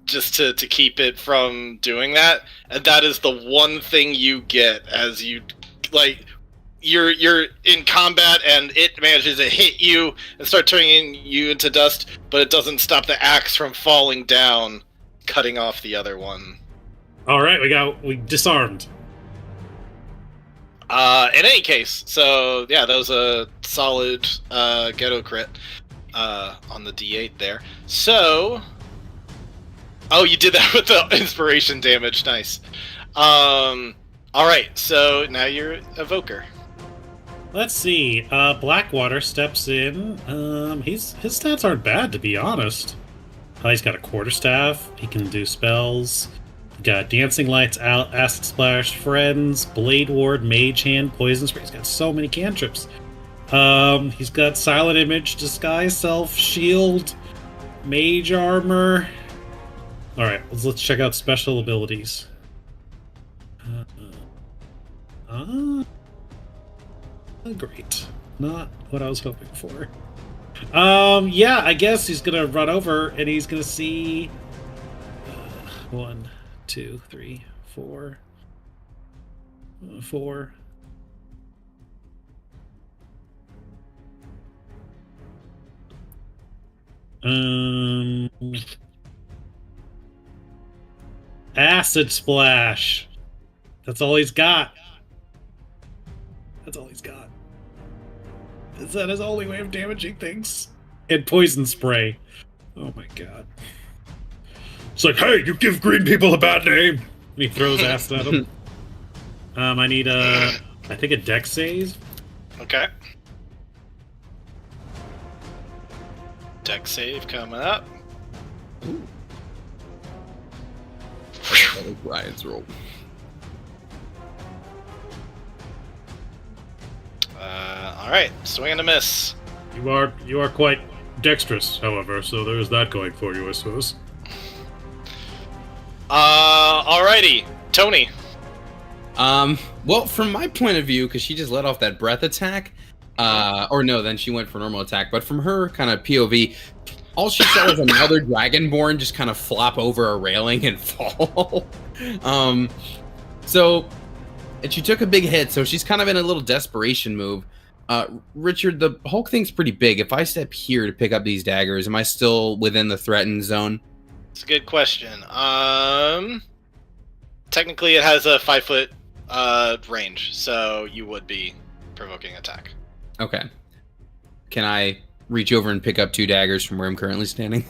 just to keep it from doing that, and that is the one thing you get as you like you're in combat and it manages to hit you and start turning you into dust, but it doesn't stop the axe from falling down, cutting off the other one. All right, we disarmed. In any case, so yeah, that was a solid ghetto crit on the D8 there. So, oh, you did that with the inspiration damage. Nice. All right, so now you're evoker. Let's see. Blackwater steps in. His stats aren't bad, to be honest. He's got a quarterstaff. He can do spells. Got Dancing Lights Out, Acid Splash, Friends, Blade Ward, Mage Hand, Poison Spray. He's got so many cantrips. He's got Silent Image, Disguise Self, Shield, Mage Armor. Alright, let's check out special abilities. Great. Not what I was hoping for. Yeah, I guess he's gonna run over and he's gonna see 1, 2, 3, 4. 4. Acid Splash. That's all he's got. That's all he's got. Is that his only way of damaging things? And Poison Spray. Oh my god. It's like, hey, you give green people a bad name! And he throws acid at him. I need I think a dex save. Okay. Dex save coming up. Ooh. That was Ryan's roll. All right, swing and a miss. You are quite dexterous, however, so there's that going for you, I suppose. Alrighty, Tony. Well, from my point of view, because she just let off that breath attack, or no, then she went for normal attack. But from her kind of POV, all she saw was another dragonborn just kind of flop over a railing and fall. So, and she took a big hit, so she's kind of in a little desperation move. Richard, the Hulk thing's pretty big. If I step here to pick up these daggers, am I still within the threatened zone? It's a good question. Technically, it has a 5-foot range, so you would be provoking attack. Okay. Can I reach over and pick up 2 daggers from where I'm currently standing?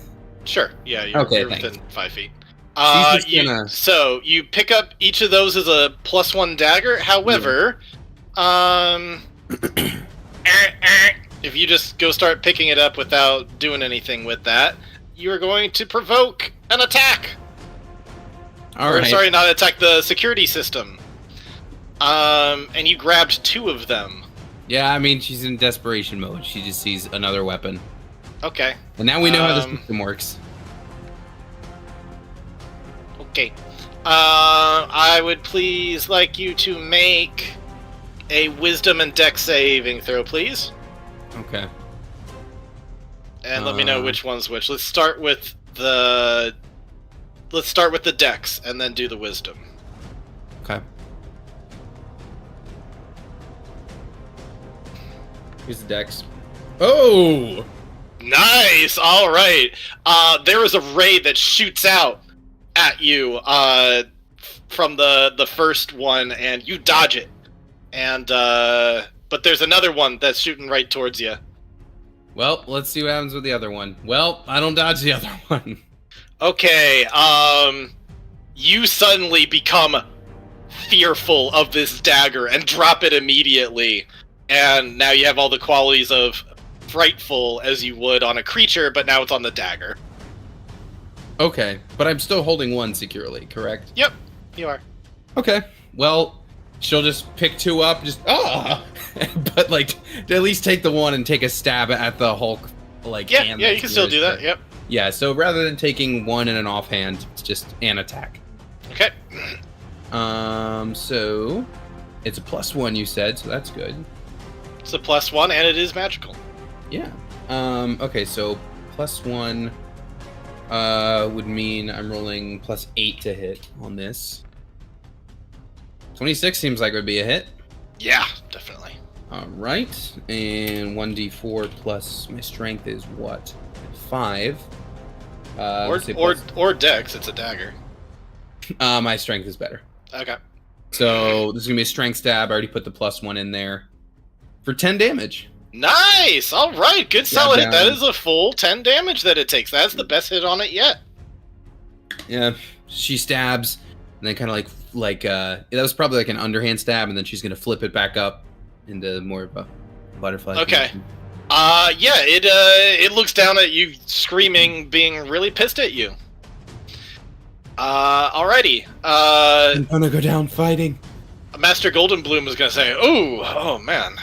Sure. Yeah. You're thanks. within 5 feet. So you pick up each of those as a +1 dagger. However, if you just go start picking it up without doing anything with that, you are going to provoke an attack. All right. Sorry, not attack, the security system. And you grabbed 2 of them. Yeah, I mean, she's in desperation mode. She just sees another weapon. Okay. And now we know how the system works. Okay. I would please like you to make a wisdom and dex saving throw, please. Okay. And let me know which one's which. Let's start with the let's start with the dex and then do the wisdom. Okay. Here's the dex. Oh! Nice! Alright. There is a ray that shoots out at you from the first one, and you dodge it. And, but there's another one that's shooting right towards you. Well, let's see what happens with the other one. Well, I don't dodge the other one. Okay, you suddenly become fearful of this dagger and drop it immediately. And now you have all the qualities of frightful as you would on a creature, but now it's on the dagger. Okay, but I'm still holding one securely, correct? Yep, you are. Okay, well, she'll just pick two up, but like, at least take the one and take a stab at the Hulk, like, Yeah, hand you that's can still do that, nearest her. yep. Yeah, so rather than taking one in an offhand, it's just an attack. Okay. So it's a +1, you said, so that's good. It's a +1, and it is magical. Yeah. Okay, so +1 would mean I'm rolling +8 to hit on this. 26 seems like it would be a hit. Yeah, definitely. Alright, and 1d4 plus my strength is what? 5. Or dex, it's a dagger. My strength is better. Okay. So this is gonna be a strength stab. I already put the +1 in there for 10 damage. Nice! Alright, good solid hit. That down. is a full 10 damage that it takes. That's the best hit on it yet. Yeah, she stabs, and then kind of like that was probably like an underhand stab, and then she's gonna flip it back up into more of a butterfly. Okay. position. Yeah, it looks down at you, screaming, being really pissed at you. Alrighty. I'm gonna go down fighting. Master Goldenbloom is gonna say, oh man,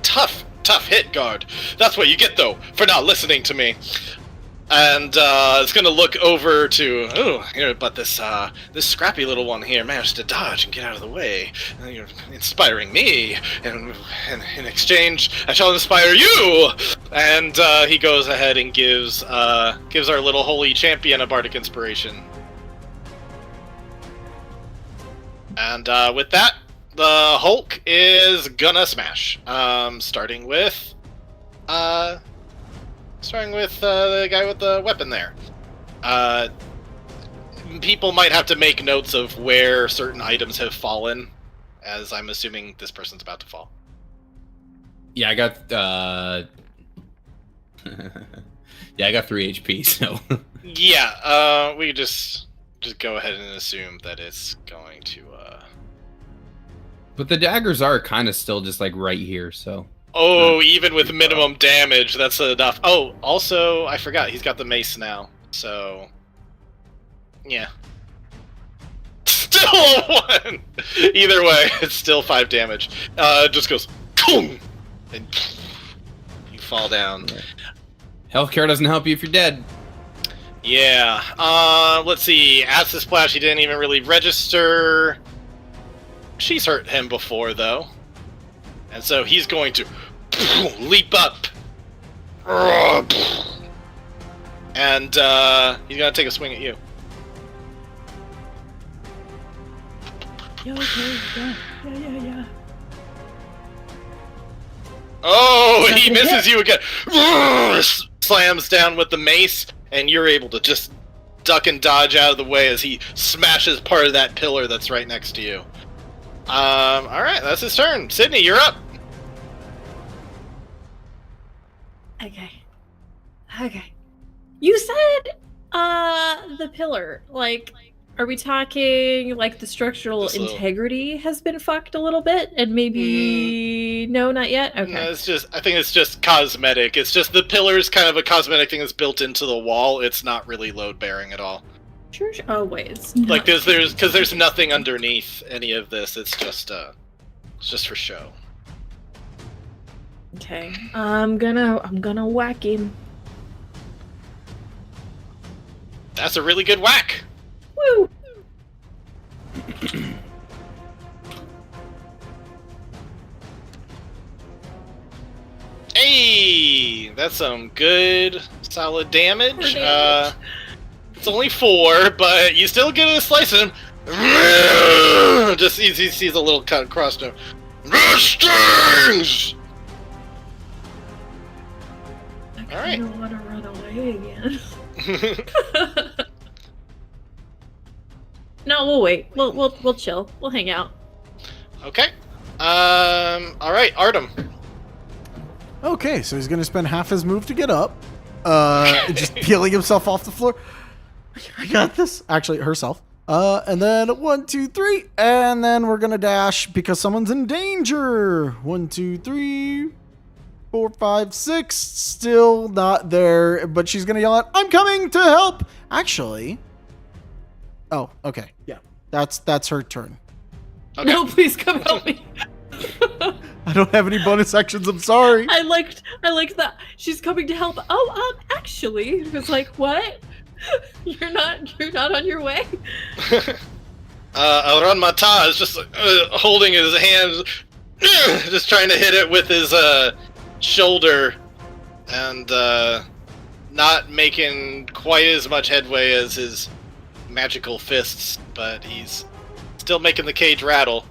tough hit, guard. That's what you get, though, for not listening to me. And, it's gonna look over to, but this scrappy little one here managed to dodge and get out of the way. You're inspiring me, and in exchange, I shall inspire you! And, he goes ahead and gives our little holy champion a bardic inspiration. And, with that, the Hulk is gonna smash. Starting with the guy with the weapon there. People might have to make notes of where certain items have fallen, as I'm assuming this person's about to fall. Yeah, I got I got 3 HP, so Yeah, we just go ahead and assume that it's going to But the daggers are kind of still just like right here, so. Oh, even with minimum damage, that's enough. Oh, also, I forgot, he's got the mace now, so... Yeah. Still a 1! Either way, it's still 5 damage. It just goes... Boom! And you fall down. Healthcare doesn't help you if you're dead. Yeah, let's see. Acid Splash, he didn't even really register. She's hurt him before, though. And so he's going to leap up. And he's going to take a swing at you. Yeah, okay, yeah. Oh, he Second misses hit. you again. Slams down with the mace, and you're able to just duck and dodge out of the way as he smashes part of that pillar that's right next to you. Alright, that's his turn. Sydney, you're up. Okay. You said, the pillar. Like, are we talking, like, the structural This little- integrity has been fucked a little bit? And maybe... No, not yet? Okay. No, I think it's just cosmetic. It's just the pillar's kind of a cosmetic thing that's built into the wall. It's not really load-bearing at all. Sure. Oh, wait. It's not. Like, there's nothing underneath any of this. It's just for show. Okay. I'm gonna whack him. That's a really good whack. Woo! Hey, that's some good solid damage. It's only 4, but you still get a slice of him. Just he sees a little cut across him. Stings! All right. I don't want to run away again. No, we'll wait. We'll chill. We'll hang out. Okay. All right, Artem. Okay, so he's gonna spend half his move to get up, just peeling himself off the floor. I got this. Actually, herself. And then 1, 2, 3, and then we're gonna dash because someone's in danger. 1, 2, 3, 4, 5, 6. Still not there, but she's gonna yell out, "I'm coming to help!" Actually. Oh, okay. Yeah. That's her turn. Okay. No, please come help me. I don't have any bonus actions, I'm sorry. I liked that. She's coming to help. Oh, actually, it was like, what? You're not on your way? Aran Mata is just holding his hands, just trying to hit it with his shoulder, and not making quite as much headway as his magical fists, but he's still making the cage rattle.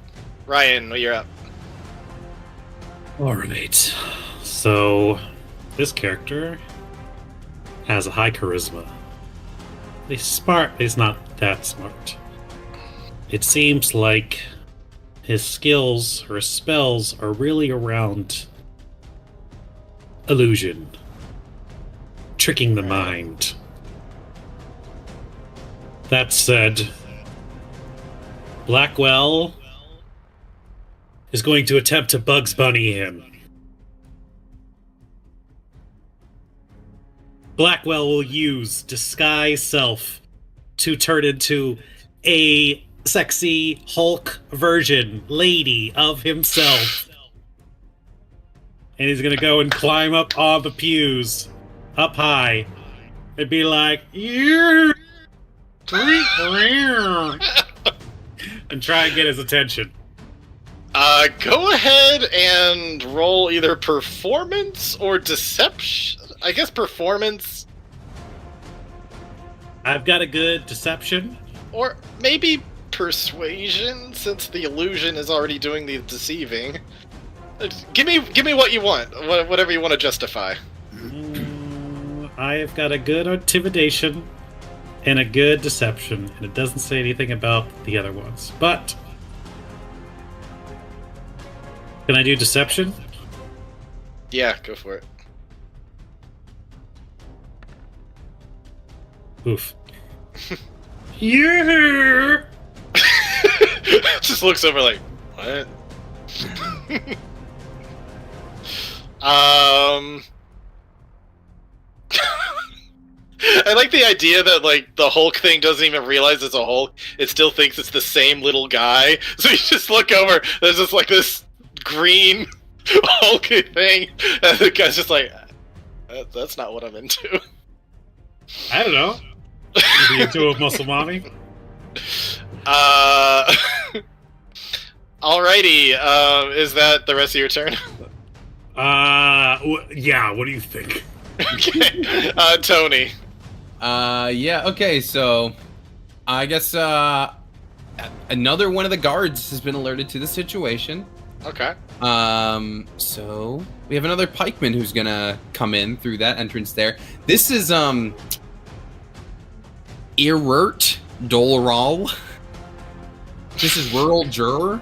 Ryan, you're up. Alright. So, this character has a high charisma. He's smart, but he's not that smart. It seems like his skills or his spells are really around illusion, tricking the mind. That said, Blackwell is going to attempt to Bugs Bunny him. Blackwell will use Disguise Self to turn into a sexy Hulk version lady of himself. And he's gonna go and climb up on the pews, up high, and be like, "Yeah!" and try and get his attention. Go ahead and roll either performance or deception. I guess performance. I've got a good deception. Or maybe persuasion, since the illusion is already doing the deceiving. Give me what you want. Whatever you want to justify. I've got a good intimidation and a good deception, and it doesn't say anything about the other ones. But can I do deception? Yeah, go for it. Oof. Yeah. Just looks over like, what? I like the idea that, like, the Hulk thing doesn't even realize it's a Hulk. It still thinks it's the same little guy. So you just look over, there's just, like, this green Hulky thing, and the guy's just like, that's not what I'm into. I don't know. Is he into a muscle mommy? Alrighty, is that the rest of your turn? Yeah, what do you think? Okay, Tony. Yeah, okay, so I guess another one of the guards has been alerted to the situation. Okay. So we have another pikeman who's gonna come in through that entrance there. This is Erurt Dolral. This is rural juror.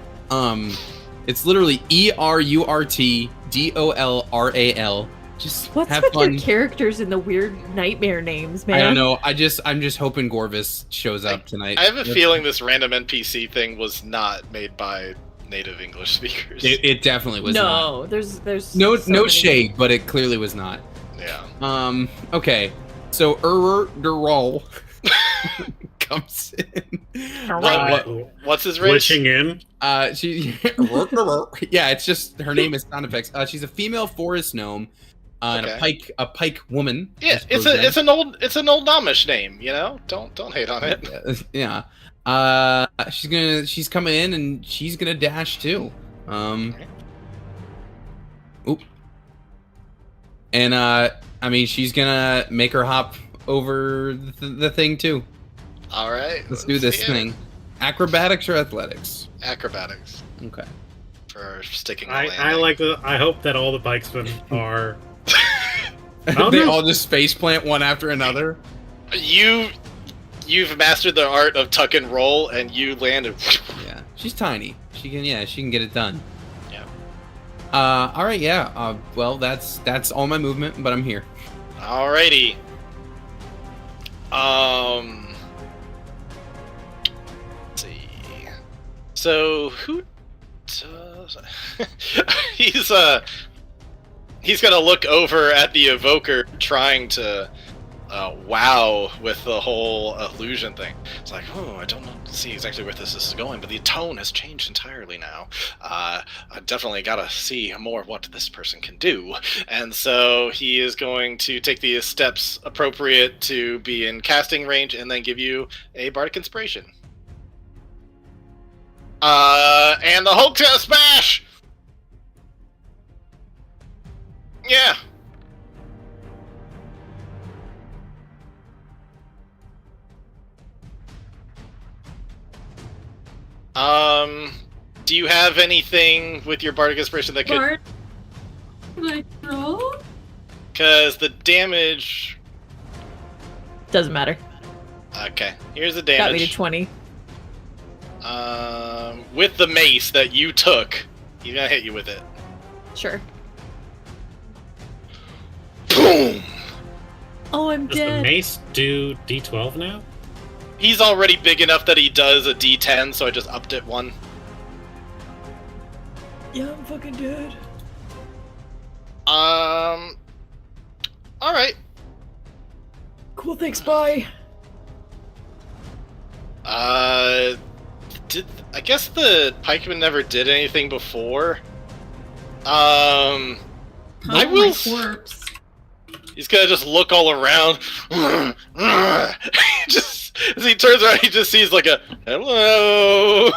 It's literally ERURTDOLRAL. Just what's have with fun. your characters and the weird nightmare names, man? I don't know. I'm just hoping Gorvis shows up tonight. I have a feeling this random NPC thing was not made by native English speakers. It definitely was not. No, there's no so many. shade, but it clearly was not. Yeah. Okay. So Derol comes in. What's his race? Glitching in. Yeah, it's just her name is sound effects. She's a female forest gnome, and a pike woman. Yeah, it's an old Amish name, you know. Don't hate on it. Yeah. She's coming in and she's gonna dash too. Oop. And I mean, she's gonna make her hop over the thing too. All right. Let's do this thing. Acrobatics or athletics? Acrobatics. Okay. For sticking the I like the. I hope that all the bikemen are. They all just face plant one after another. You've mastered the art of tuck and roll, and you landed. Yeah, she's tiny. She can get it done. Yeah. All right. Yeah. Well, that's all my movement, but I'm here. Alrighty. Let's see. So who does? He's gonna look over at the evoker, trying to wow with the whole illusion thing. It's like, oh, I don't see exactly where this is going, but the tone has changed entirely now. I definitely gotta see more of what this person can do. And so he is going to take the steps appropriate to be in casting range and then give you a bardic inspiration. And the Hulk's gonna smash! Yeah. Do you have anything with your bardic inspiration that could? Because the damage Doesn't matter. Okay, here's the damage. Got me to 20. With the mace that you took, he's gonna hit you with it. Sure. Boom! Oh, I'm Does the dead. mace do D12 now? He's already big enough that he does a D10, so I just upped it one. Yeah, I'm fucking dead. Alright. Cool, thanks, bye. I guess the pikeman never did anything before. I will. Corpse. He's gonna just look all around. Just as he turns around, he just sees like a hello,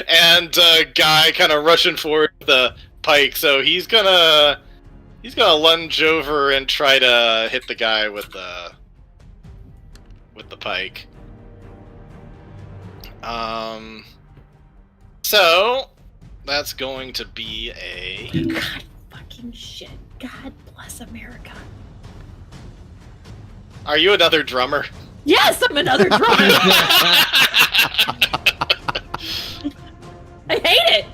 and a guy kind of rushing forward with the pike. So he's gonna lunge over and try to hit the guy with the pike. So that's going to be a. God fucking shit. God bless America. Are you another drummer? Yes, I'm another drummer. I hate it.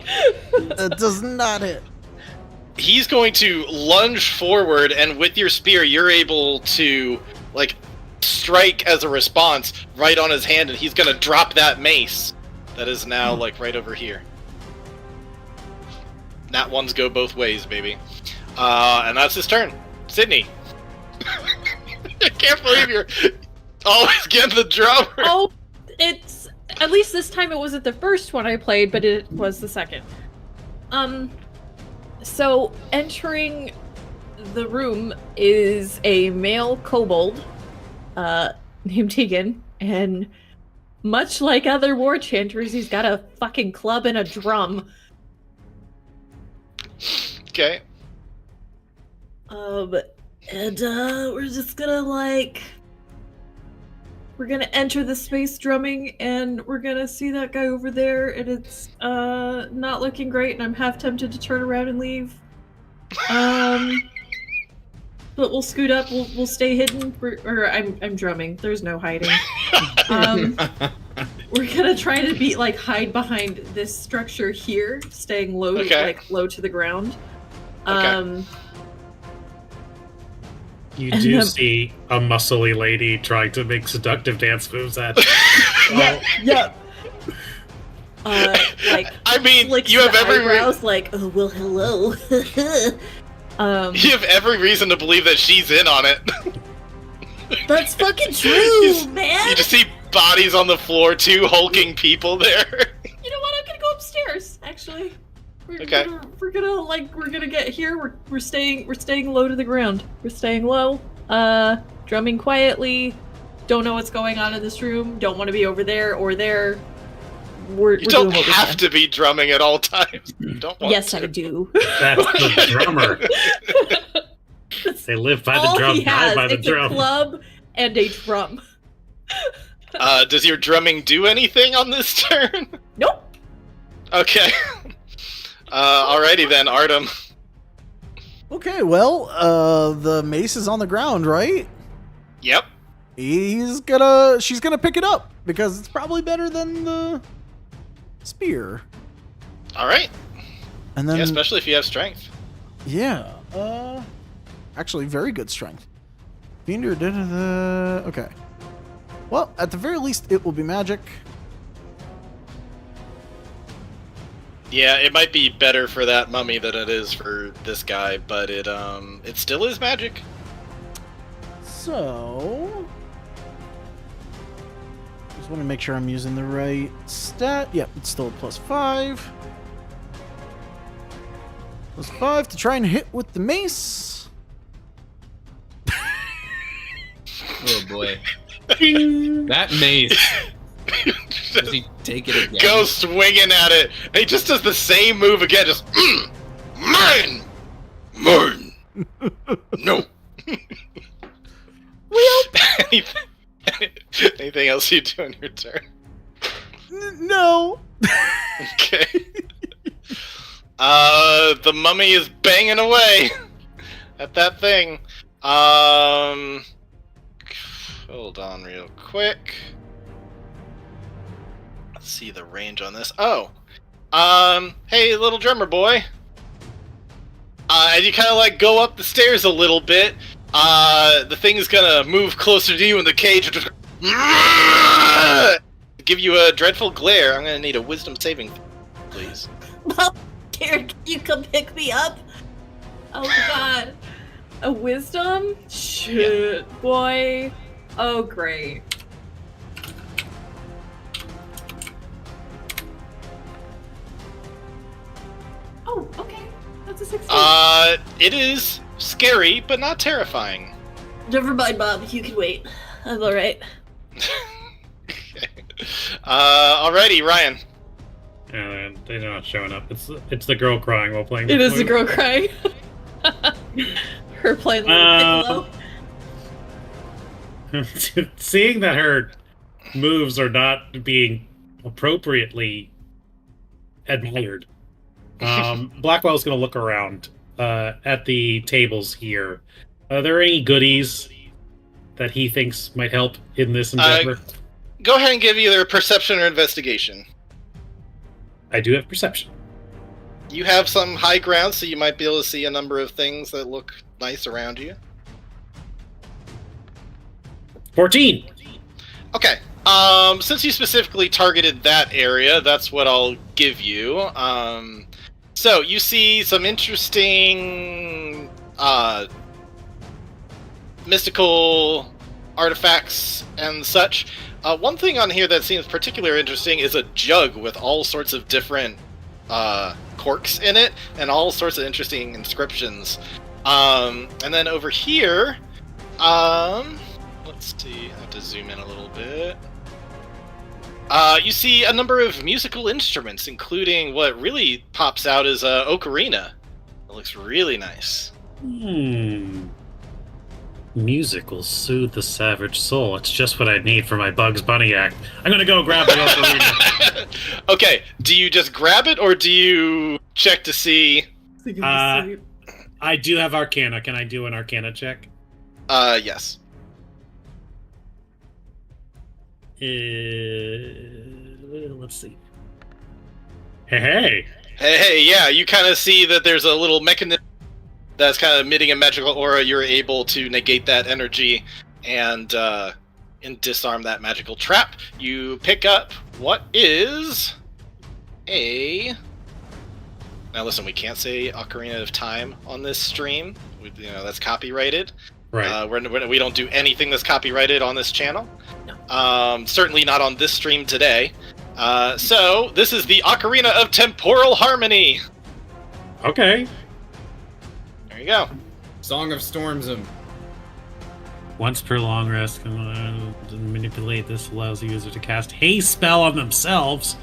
That does not hit. He's going to lunge forward, and with your spear, you're able to like strike as a response right on his hand, and he's gonna drop that mace that is now like right over here. That ones go both ways, baby. And that's his turn. Sydney. I can't believe you're always getting the drummer. Oh, it's at least this time it wasn't the first one I played, but it was the second. So entering the room is a male kobold, named Tegan, and much like other war chanters, he's got a fucking club and a drum. Okay. We're just gonna we're gonna enter the space drumming, and we're gonna see that guy over there, and it's not looking great, and I'm half tempted to turn around and leave. But we'll scoot up. We'll stay hidden. I'm drumming. There's no hiding. We're gonna try to hide behind this structure here, staying low, low to the ground. Okay. You do see a muscly lady trying to make seductive dance moves at. Yep. I mean, you have every oh well, hello. You have every reason to believe that she's in on it. That's fucking true, man. You just see bodies on the floor, two hulking people there. You know what? I'm gonna go upstairs. Actually, we're gonna get here. We're staying low to the ground. We're staying low. Drumming quietly. Don't know what's going on in this room. Don't want to be over there or there. You don't have to be drumming at all times. You don't want yes, to. I do. That's the drummer. They live by the all drum, he die has. by the It's drum. a club and a drum. Does your drumming do anything on this turn? Nope. Okay. Alrighty then, Artem. Okay, well, the mace is on the ground, right? Yep. She's gonna pick it up because it's probably better than the spear. Alright. And then Yeah, especially if you have strength. yeah, actually very good strength. Fiender, okay. Well, at the very least, it will be magic. Yeah, it might be better for that mummy than it is for this guy, but it still is magic. So, just want to make sure I'm using the right stat. Yep, it's still a +5. +5 to try and hit with the mace. Oh boy. That mace. Does he take it again? Go swinging at it. And he just does the same move again. Just mine. No. Anything else you do on your turn? No. Okay. The mummy is banging away at that thing. Hold on real quick. Let's see the range on this. Oh. Hey, little drummer boy. As you kind of like go up the stairs a little bit, the thing's gonna move closer to you in the cage and just give you a dreadful glare. I'm gonna need a wisdom saving, please. Well, Karen, can you come pick me up? Oh god. A wisdom? Shit, boy. Oh, great. Oh, okay. That's a 16. It is scary, but not terrifying. Never mind, Bob. You can wait. I'm alright. Okay. Alrighty, Ryan. Yeah, they're not showing up. It's the girl crying while playing. It is the girl crying. Her playing Piccolo. Seeing that her moves are not being appropriately admired, Blackwell's going to look around at the tables here. Are there any goodies that he thinks might help in this endeavor? Go ahead and give either perception or investigation. I do have perception. You have some high ground, so you might be able to see a number of things that look nice around you. 14! Okay. Since you specifically targeted that area, that's what I'll give you. So you see some interesting mystical artifacts and such. One thing on here that seems particularly interesting is a jug with all sorts of different corks in it and all sorts of interesting inscriptions. And then over here, let's see, I have to zoom in a little bit. You see a number of musical instruments, including what really pops out is ocarina. It looks really nice. Music will soothe the savage soul. It's just what I need for my Bugs Bunny act. I'm gonna go grab the ocarina. Okay, do you just grab it, or do you check to see? I do have Arcana. Can I do an Arcana check? Yes. Let's see. Hey! Hey, yeah, you kind of see that there's a little mechanism that's kind of emitting a magical aura. You're able to negate that energy and disarm that magical trap. You pick up what is a... Now listen, we can't say Ocarina of Time on this stream. That's copyrighted. Right. We don't do anything that's copyrighted on this channel. No. Certainly not on this stream today. So, this is the Ocarina of Temporal Harmony. Okay. There you go. Song of Storms him. Once per long rest, manipulate. This allows the user to cast haste spell on themselves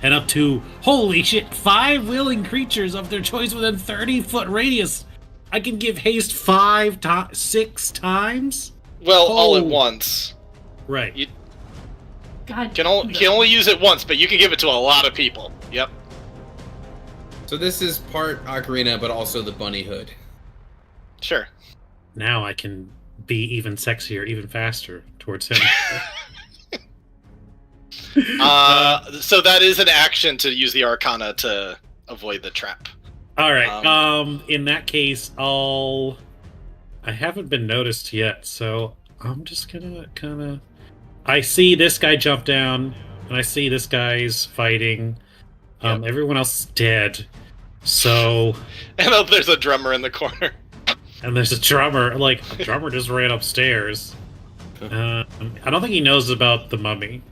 and up to, holy shit, 5 willing creatures of their choice within 30-foot radius I can give haste 6 times? Well, all at once. Right. You God. can only use it once, but you can give it to a lot of people. Yep. So this is part ocarina, but also the bunny hood. Sure. Now I can be even sexier, even faster towards him. So that is an action to use the Arcana to avoid the trap. All right. In that case, I haven't been noticed yet, so I'm just gonna kind of. I see this guy jump down, and I see this guy's fighting. Yep. Everyone else is dead. So. And there's a drummer in the corner. And there's a drummer. Like, a drummer just ran upstairs. I don't think he knows about the mummy.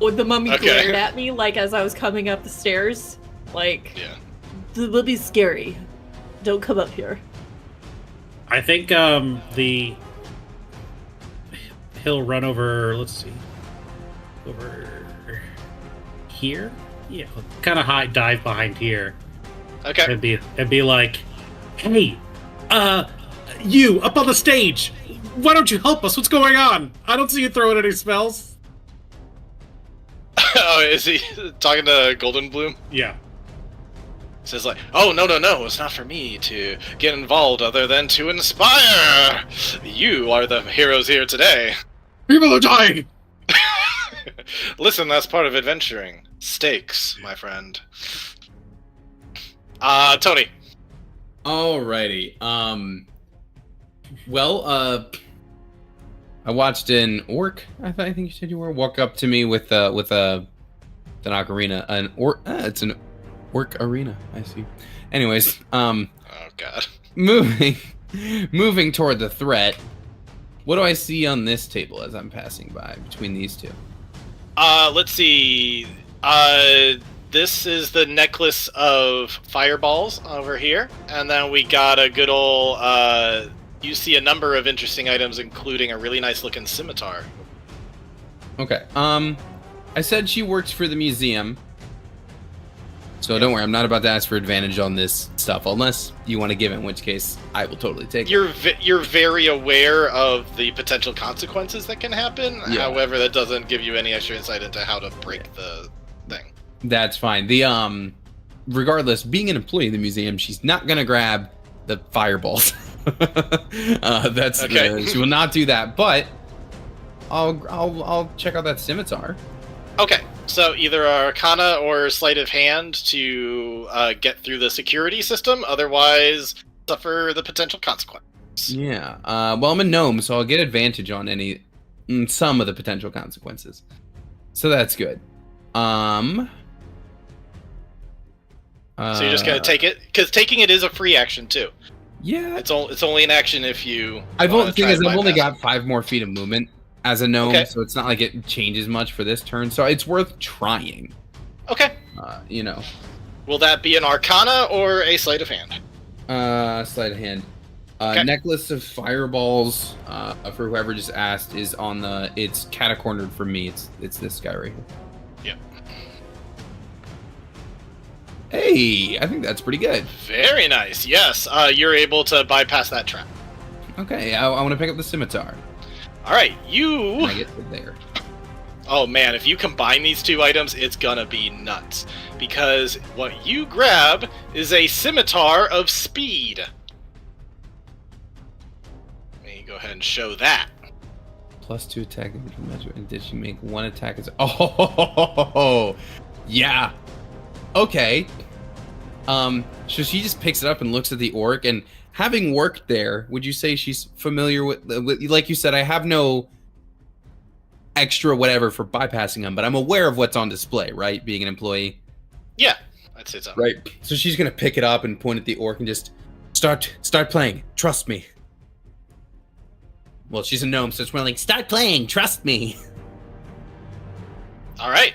Or the mummy glared at me, like, as I was coming up the stairs. Like, yeah. The mummy's scary. Don't come up here. I think, he'll run over, let's see, over here? Yeah, kind of dive behind here. Okay. And be like, hey, you, up on the stage! Why don't you help us? What's going on? I don't see you throwing any spells. Oh, is he talking to Golden Bloom? Yeah. He says like, oh, no, it's not for me to get involved other than to inspire. You are the heroes here today. People are dying! Listen, that's part of adventuring. Stakes, my friend. Tony. Alrighty. I watched an orc. I think you said you were walk up to me with an ocarina. It's an orc arena. I see. Anyways, oh god. Moving toward the threat. What do I see on this table as I'm passing by between these two? Let's see. This is the necklace of fireballs over here, and then we got a good old. You see a number of interesting items, including a really nice looking scimitar. Okay. I said she works for the museum. So don't worry, I'm not about to ask for advantage on this stuff, unless you want to give it, in which case I will totally take it. You're very aware of the potential consequences that can happen. Yeah. However, that doesn't give you any extra insight into how to break the thing. That's fine. The regardless, being an employee of the museum, she's not gonna grab the fireballs. That's okay. She will not do that. But I'll check out that scimitar. Okay. So either Arcana or Sleight of Hand to get through the security system, otherwise suffer the potential consequence. Yeah. Well, I'm a gnome, so I'll get advantage on some of the potential consequences. So that's good. So you're just gonna take it, because taking it is a free action too. Yeah. It's only an action if you. I've only got 5 more feet of movement as a gnome, so it's not like it changes much for this turn. So it's worth trying. Okay. Will that be an Arcana or a Sleight of Hand? Sleight of Hand. Necklace of fireballs. For whoever just asked, is on the. It's catacornered for me. It's this guy right here. Yep. Hey, I think that's pretty good. Very nice. Yes, you're able to bypass that trap. Okay, I want to pick up the scimitar. All right, you. I get it there. Oh man, if you combine these two items, it's gonna be nuts. Because what you grab is a scimitar of speed. Let me go ahead and show that. +2 attack measure, and did she make 1 attack? Oh, yeah. Okay. So she just picks it up and looks at the orc, and having worked there, would you say she's familiar with like you said, I have no extra whatever for bypassing them, but I'm aware of what's on display, right? Being an employee. Yeah, I'd say so. Right. So she's gonna pick it up and point at the orc and just start playing. Trust me. Well, she's a gnome, so it's more like, start playing. Trust me. All right.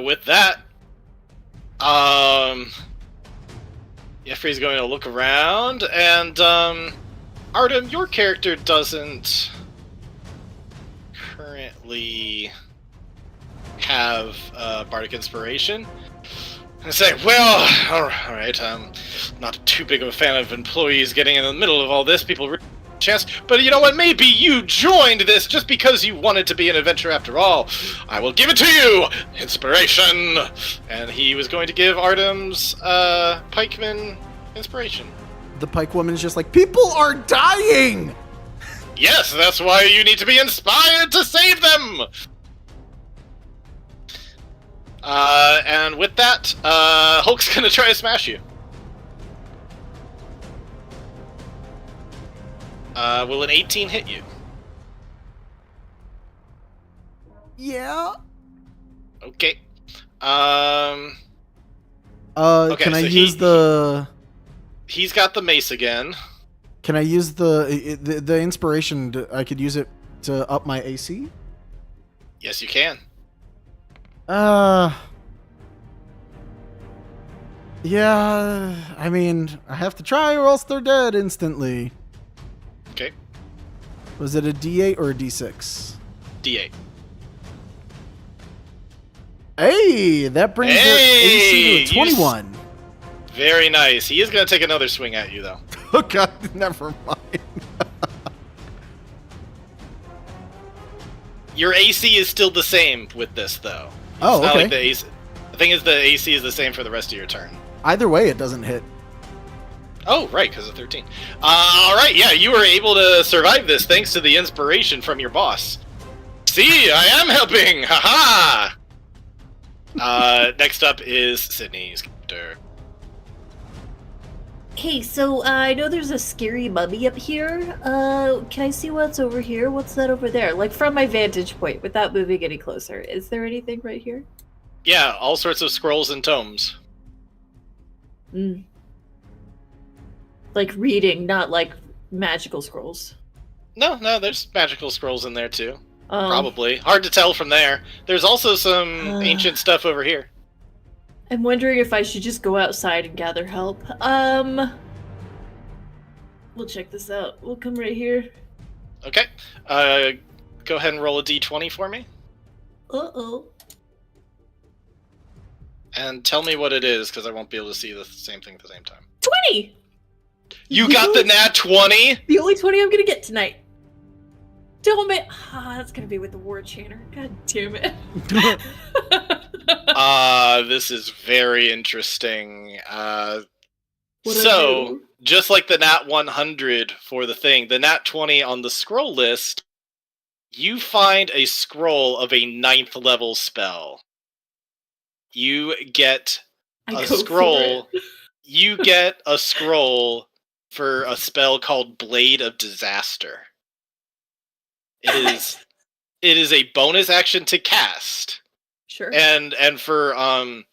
With that, Jeffrey's going to look around, and Artem, your character doesn't currently have Bardic Inspiration, I say, well, all right, I'm not too big of a fan of employees getting in the middle of all this. People really chance, but you know what? Maybe you joined this just because you wanted to be an adventurer after all. I will give it to you! Inspiration! And he was going to give Artem's pikeman inspiration. The pike woman's just like, people are dying! Yes, that's why you need to be inspired to save them! And with that, Hulk's gonna try to smash you. Will an 18 hit you? Yeah. Okay. Can I so use the... He's got the mace again. Can I use the inspiration? I could use it to up my AC? Yes, you can. Yeah, I mean, I have to try or else they're dead instantly. Okay. Was it a D8 or a D6? D8. Hey, that brings their AC to a 21. Very nice. He is going to take another swing at you, though. Oh god, never mind. Your AC is still the same with this, though. Oh, it's not okay. like the AC. The thing is, the AC is the same for the rest of your turn. Either way, it doesn't hit. Oh, right, because of 13. Alright, yeah, you were able to survive this thanks to the inspiration from your boss. See, I am helping! Haha! Next up is Sydney's character. Hey, so I know there's a scary mummy up here. Can I see what's over here? What's that over there? Like from my vantage point, without moving any closer. Is there anything right here? Yeah, all sorts of scrolls and tomes. Mm. Like reading, not like magical scrolls. No, there's magical scrolls in there too. Probably. Hard to tell from there. There's also some ancient stuff over here. I'm wondering if I should just go outside and gather help. We'll check this out. We'll come right here. Okay. Go ahead and roll a d20 for me. Uh-oh. And tell me what it is, because I won't be able to see the same thing at the same time. 20! You got the nat 20? The only 20 I'm gonna get tonight. Damn it! That's gonna be with the war chanter. God damn it. This is very interesting. What So, just like the nat 100 for the thing, the nat 20 on the scroll list, you find a scroll of a 9th level spell. You get a scroll. You get a scroll for a spell called Blade of Disaster. It is a bonus action to cast. Sure. And for I'm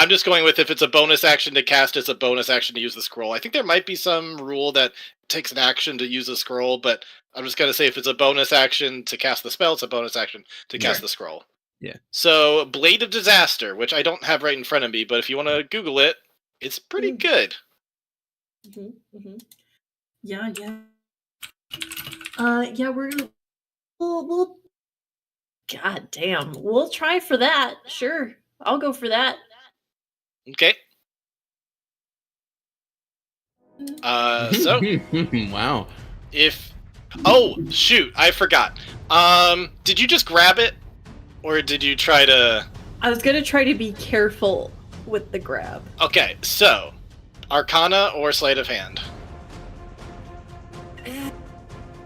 just going with if it's a bonus action to cast, it's a bonus action to use the scroll. I think there might be some rule that takes an action to use a scroll, but I'm just gonna say if it's a bonus action to cast the spell, it's a bonus action to cast the scroll. Yeah. So Blade of Disaster, which I don't have right in front of me, but if you want to Google it, it's pretty good. Yeah. Yeah, we'll God damn. We'll try for that. Sure. I'll go for that. Okay. So wow. Oh, shoot, I forgot. Did you just grab it? Or did you try to... I was gonna try to be careful with the grab. Okay, so, Arcana or Sleight of Hand?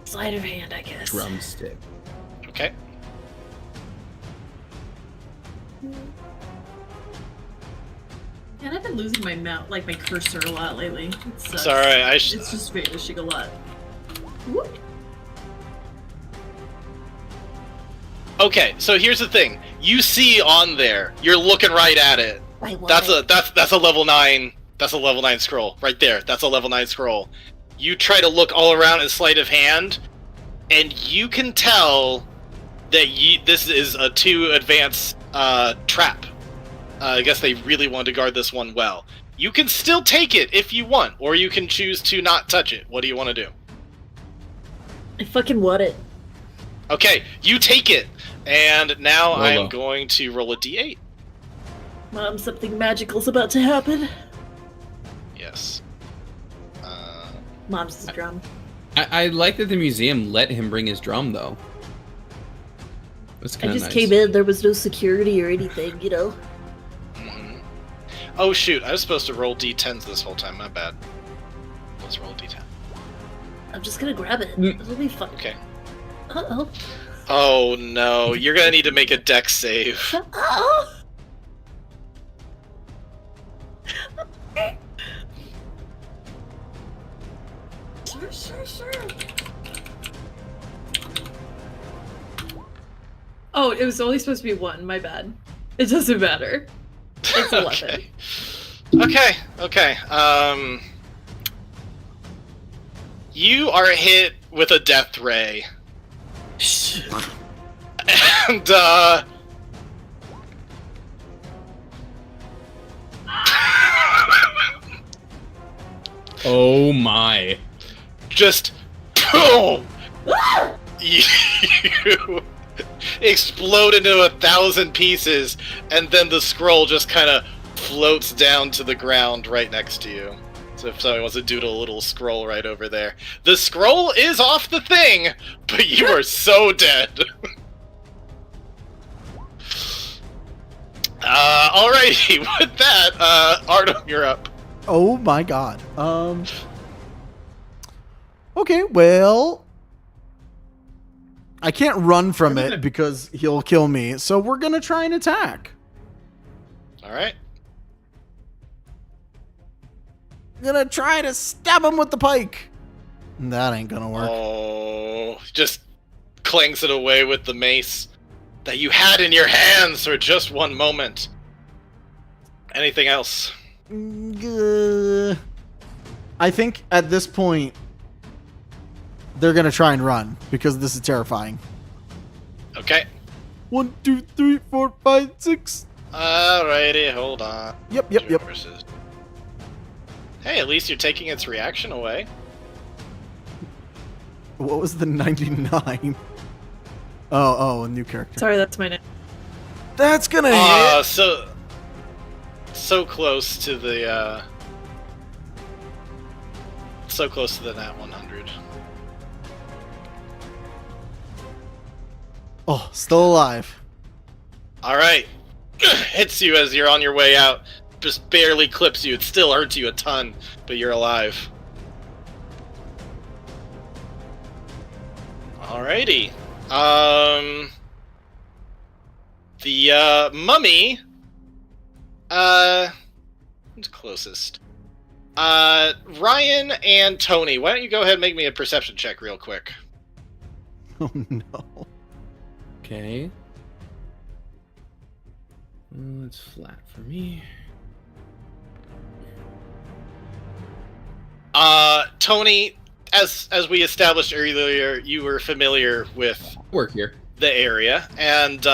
Sleight of hand, I guess. Drumstick. Okay. Man, I've been losing my my cursor a lot lately. It's alright, it's just vanishing a lot. Whoop. Okay, so here's the thing. You see on there, you're looking right at it. That's a level 9. That's a level 9 scroll right there. That's a level 9 scroll. You try to look all around in sleight of hand, and you can tell that this is a too advanced trap. I guess they really want to guard this one well. You can still take it if you want, or you can choose to not touch it. What do you want to do? I fucking want it. Okay, you take it, and now Rolo. I'm going to roll a d8. Mom, something magical's about to happen. Yes. Mom's the drum. I like that the museum let him bring his drum, though. That's I kind of just nice. came in, there was no security or anything, you know? Mm-hmm. Oh shoot, I was supposed to roll d10s this whole time, my bad. Let's roll a d10. I'm just gonna grab it. It'll be fun. Okay. Uh-oh. Oh no, you're gonna need to make a dex save. Uh-oh! Sure. Oh, it was only supposed to be 1, my bad. It doesn't matter. It's 11. Okay. You are hit with a death ray. And, Oh my. just boom! You explode into 1,000 pieces, and then the scroll just kind of floats down to the ground right next to you. So if somebody wants to doodle a little scroll right over there. The scroll is off the thing, but you are so dead. Alrighty, with that, Artem, you're up. Oh my god. Okay, well, I can't run from it because he'll kill me. So we're gonna try and attack. Alright. Gonna try to stab him with the pike. That ain't gonna work. Oh, just clings it away with the mace that you had in your hands for just one moment. Anything else? I think at this point they're gonna try and run because this is terrifying. Okay. 1, 2, 3, 4, 5, 6. Alrighty, hold on. Yep. Hey, at least you're taking its reaction away. What was the 99? Oh, a new character. Sorry, that's my name. That's gonna hit. So close to the nat 100. Oh, still alive. All right, hits you as you're on your way out. Just barely clips you. It still hurts you a ton, but you're alive. Alrighty. The mummy. Who's closest? Ryan and Tony. Why don't you go ahead and make me a perception check real quick? Oh no. Okay. It's flat for me. Tony, as we established earlier, you were familiar with Work here. the area, and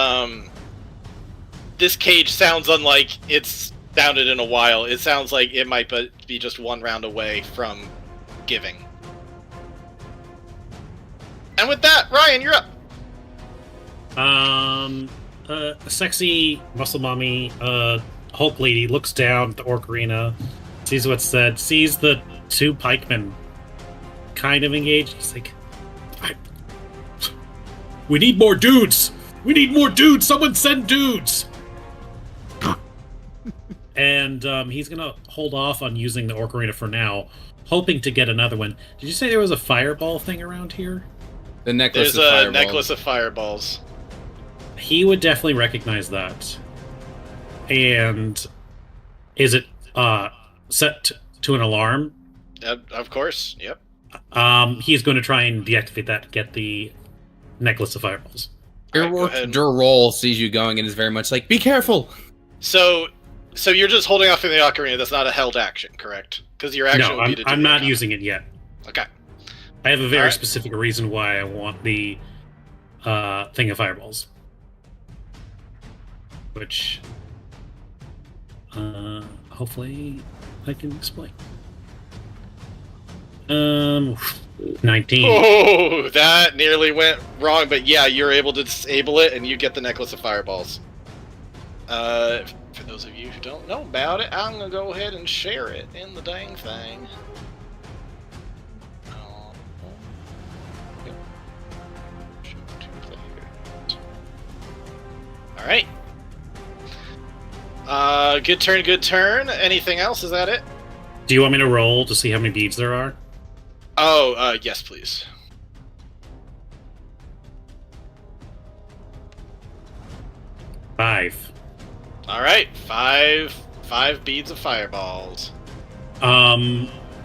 this cage sounds unlike it's sounded in a while. It sounds like it might be just one round away from giving. And with that, Ryan, you're up. A sexy muscle mommy, Hulk lady looks down at the ocarina, sees what's said, sees the 2 pikemen kind of engaged. He's like, we need more dudes! We need more dudes! Someone send dudes! And he's gonna hold off on using the ocarina for now, hoping to get another one. Did you say there was a fireball thing around here? The necklace There's of a fireballs. necklace of fireballs. He would definitely recognize that. And is it set to an alarm? Of course, yep. He's going to try and deactivate that and get the necklace of fireballs. Your roll sees you going and is very much like, be careful! So you're just holding off in the ocarina. That's not a held action, correct? Because your action No, would be to do I'm not your using it yet. Okay. I have a very Alright. specific reason why I want the thing of fireballs. Which, hopefully I can explain. 19. Oh, that nearly went wrong, but yeah, you're able to disable it, and you get the necklace of fireballs. For those of you who don't know about it, I'm gonna go ahead and share it in the dang thing. Alright. Good turn, good turn. Anything else? Is that it? Do you want me to roll to see how many beads there are? Oh, yes, please. 5. Alright, five beads of fireballs.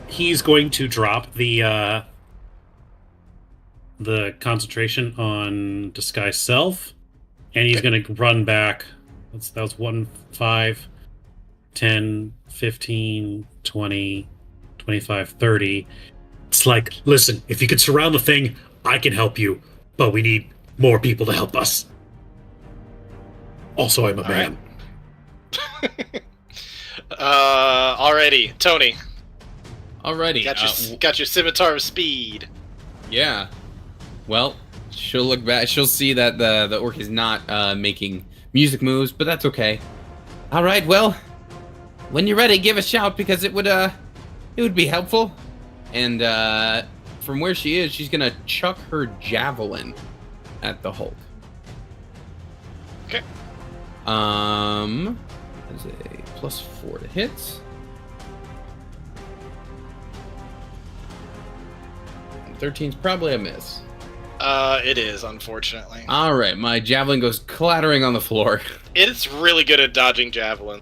He's going to drop the concentration on disguise self, and he's going to run back. That was 1, 5, 10, 15, 20, 25, 30. It's like, listen, if you could surround the thing, I can help you, but we need more people to help us. Also, I'm a man. Right. Alrighty, Tony. Alrighty. Got your scimitar of speed. Yeah. Well, she'll look back. She'll see that the orc is not making music moves, but that's okay. All right. Well, when you're ready, give a shout because it would be helpful. And from where she is, she's gonna chuck her javelin at the Hulk. Okay. That's a +4 to hit. And 13's probably a miss. It is, unfortunately. All right, my javelin goes clattering on the floor. It's really good at dodging javelin.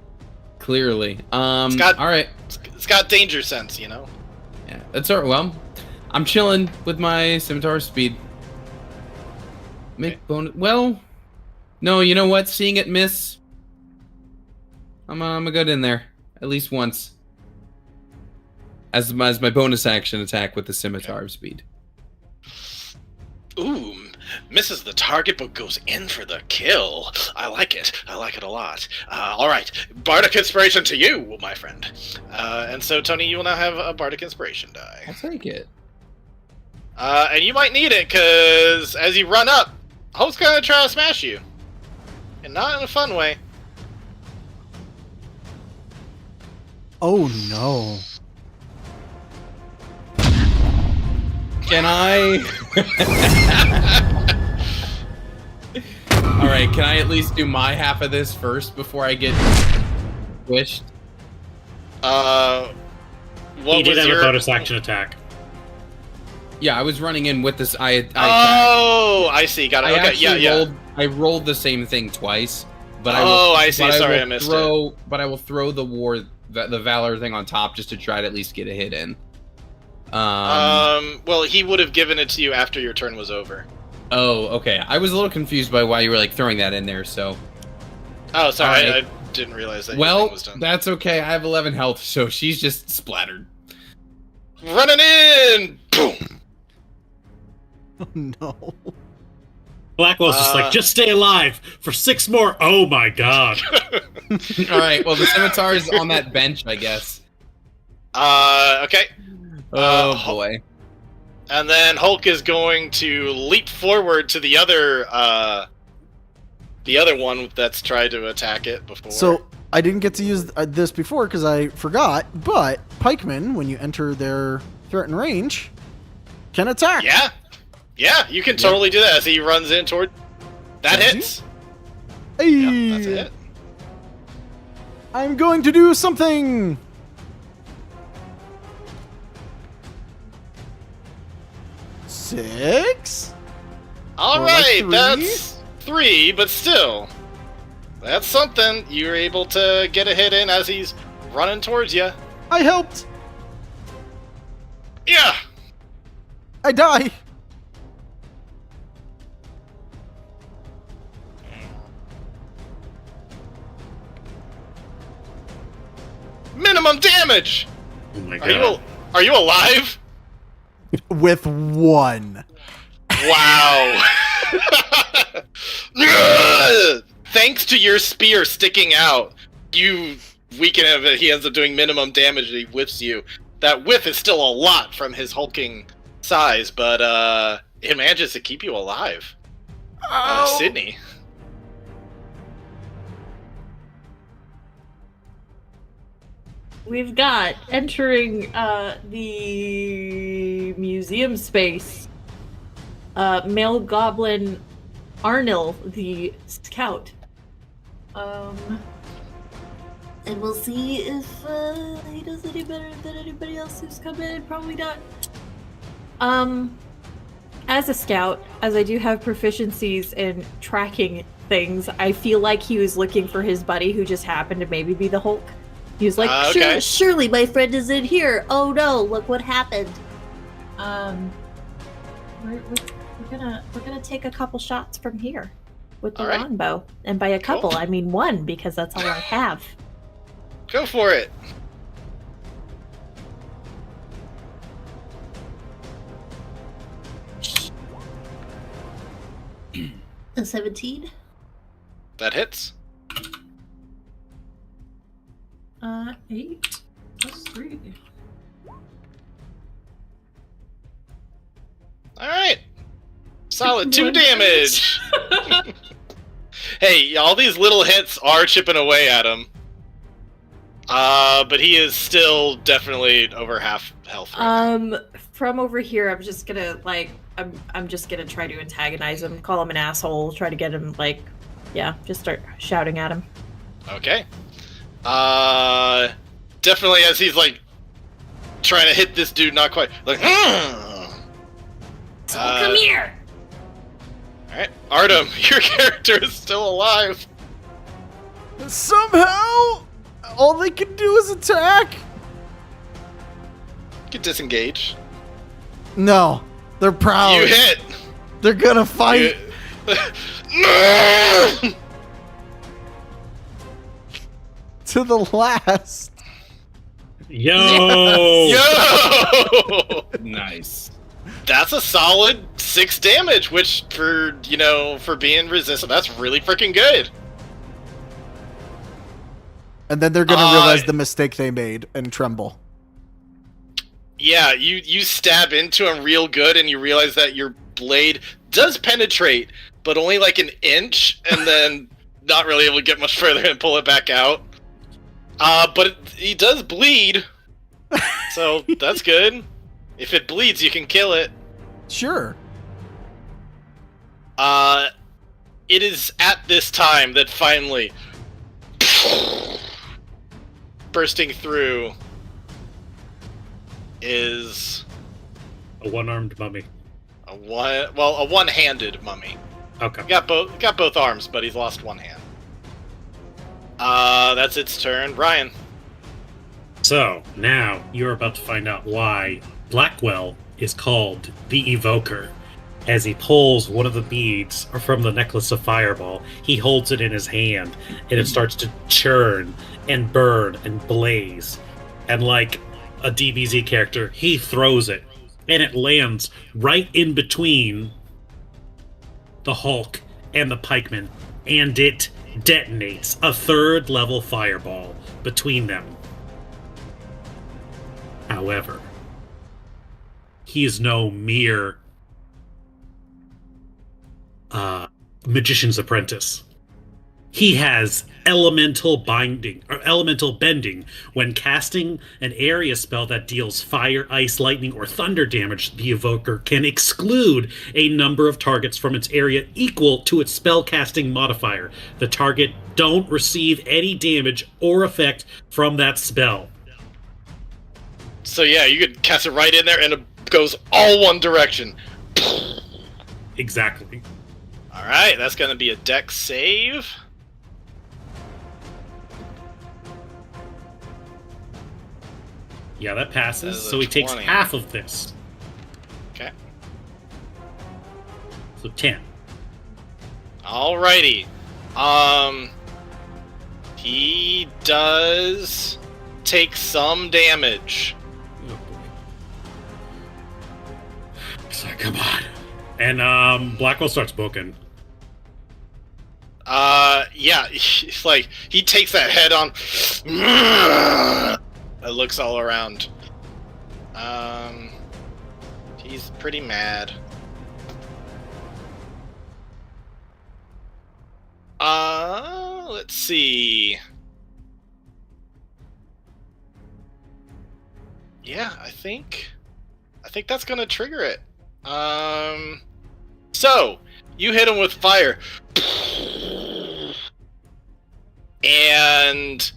Clearly. All right. It's got danger sense, you know. Yeah, that's all right. Well, I'm chilling with my scimitar speed. Make bonus. Well, no, you know what? Seeing it miss, I'm gonna go in there at least once as my bonus action attack with the scimitar speed. Ooh, misses the target but goes in for the kill. I like it. I like it a lot. All right, Bardic Inspiration to you, my friend. And so, Tony, you will now have a Bardic Inspiration die. I'll take it. And you might need it, because as you run up, Hulk's gonna try to smash you. And not in a fun way. Oh, no. Can I? All right, can I at least do my half of this first before I get squished? He did have a bonus action attack. Yeah, I was running in with this. I see. Got it. Okay, I rolled the same thing twice, but I see. Sorry, I missed it. But I will throw the valor thing on top just to try to at least get a hit in. Well, he would have given it to you after your turn was over. Oh, okay. I was a little confused by why you were like throwing that in there. So. Oh, sorry. Right. I didn't realize that. Well, your thing was done. That's okay. I have 11 health, so she's just splattered. Running in. Boom. Oh, no. Blackwell's just like, just stay alive for 6 more. Oh my god. All right. Well, the scimitar is on that bench, I guess. Okay. Oh boy. And then Hulk is going to leap forward to the other one that's tried to attack it before. So I didn't get to use this before because I forgot. But pikemen, when you enter their threatened range, can attack. Yeah, you can totally do that as he runs in toward. That hits. Hey. Yeah, that's it. I'm going to do something. Six. All Or right, like that's 3, but still, that's something. You're able to get a hit in as he's running towards you. I helped. Yeah. I die. Minimum damage. Oh my god. Are you alive? With 1. Wow. Thanks to your spear sticking out, you weaken him. He ends up doing minimum damage and he whiffs you. That whiff is still a lot from his hulking size, but it manages to keep you alive. Sydney. we've got entering the museum space. Male goblin Arnil, the scout. And we'll see if he does any better than anybody else who's come in. Probably not. As a scout, as I do have proficiencies in tracking things, I feel like he was looking for his buddy who just happened to maybe be the Hulk. He was like, okay. surely my friend is in here. Oh no, look what happened. We're gonna take a couple shots from here with the longbow. And by a couple, I mean one, because that's all I have. Go for it. A 17? That hits. 8 plus 3. Alright. Solid 2 damage. Hey, all these little hits are chipping away at him. But he is still definitely over half health. Right from over here, I'm just gonna I'm just gonna try to antagonize him, call him an asshole, try to get him just start shouting at him. Okay. Definitely as he's trying to hit this dude, not quite So come here. Alright, Artem, your character is still alive. Somehow, all they can do is attack. You can disengage. No, they're proud. You hit. They're gonna fight. To the last. Yo! Yo! Nice. That's a solid 6 damage, which for being resistant, that's really freaking good. And then they're gonna realize the mistake they made and tremble. Yeah, you stab into him real good, and you realize that your blade does penetrate, but only an inch, and then not really able to get much further and pull it back out. But he does bleed, so that's good. If it bleeds, you can kill it. Sure. It is at this time that finally, bursting through, is a one-armed mummy. A one-handed mummy. Okay. Got both arms, but he's lost one hand. That's its turn. Brian. So, now you're about to find out why Blackwell is called the Evoker. As he pulls one of the beads from the necklace of Fireball, he holds it in his hand, and it starts to churn and burn and blaze. And like a DBZ character, he throws it, and it lands right in between the Hulk and the pikeman, and it detonates a 3rd level fireball between them. However, he is no mere magician's apprentice. He has elemental bending when casting an area spell that deals fire, ice, lightning, or thunder damage. The Evoker can exclude a number of targets from its area equal to its spell casting modifier. The target don't receive any damage or effect from that spell. So yeah, you could cast it right in there and it goes all one direction. Exactly. Alright, that's gonna be a dex save. Yeah, that passes, so he takes half of this. Okay. So 10. Alrighty. He does take some damage. Oh boy. So come on. And Blackwell starts booking. Yeah, it's he takes that head on. It looks all around. He's pretty mad. Let's see. Yeah, I think that's gonna trigger it. So you hit him with fire, and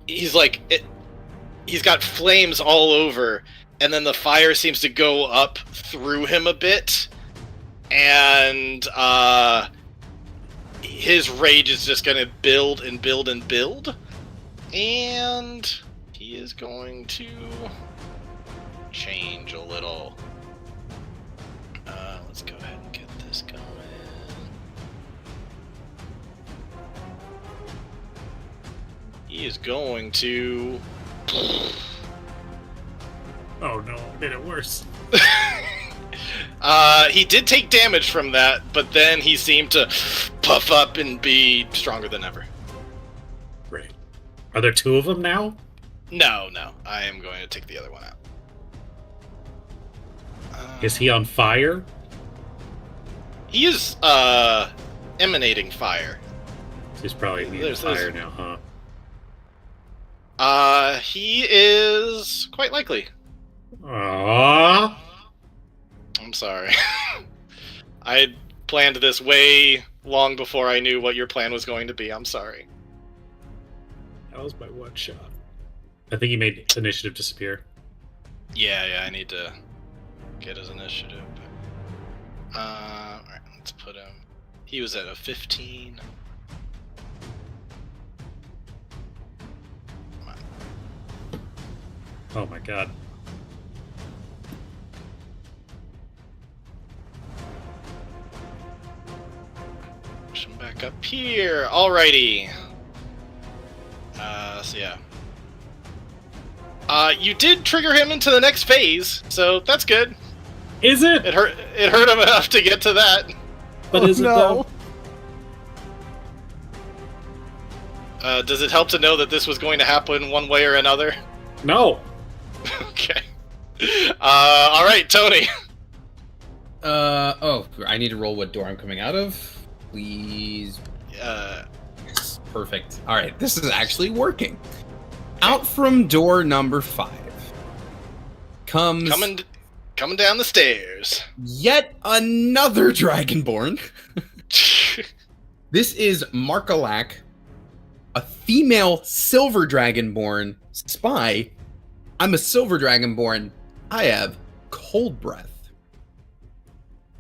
he's like, he's got flames all over, and then the fire seems to go up through him a bit, and his rage is just gonna build and build and build, and he is going to change a little. Let's go ahead and get this going. He is going to... Oh no, made it worse. He did take damage from that, but then he seemed to puff up and be stronger than ever. Right. Are there two of them now? No. I am going to take the other one out. Is he on fire? He is, emanating fire. He's probably on fire now, huh? He is quite likely. Aww. I'm sorry. I planned this way long before I knew what your plan was going to be. I'm sorry. That was my one shot. I think he made initiative disappear. Yeah, I need to get his initiative. Alright, let's put him... He was at a 15. Come on. Oh my god. Push him back up here. Alrighty. So yeah. You did trigger him into the next phase, so that's good. Is it? It hurt him enough to get to that. But is it though? Does it help to know that this was going to happen one way or another? No. Okay. Alright, Tony. Oh, I need to roll what door I'm coming out of. Please. Yes, perfect. All right, this is actually working. Out from door number 5 comes coming down the stairs. Yet another Dragonborn. This is Markalak, a female Silver Dragonborn spy. I'm a Silver Dragonborn. I have cold breath.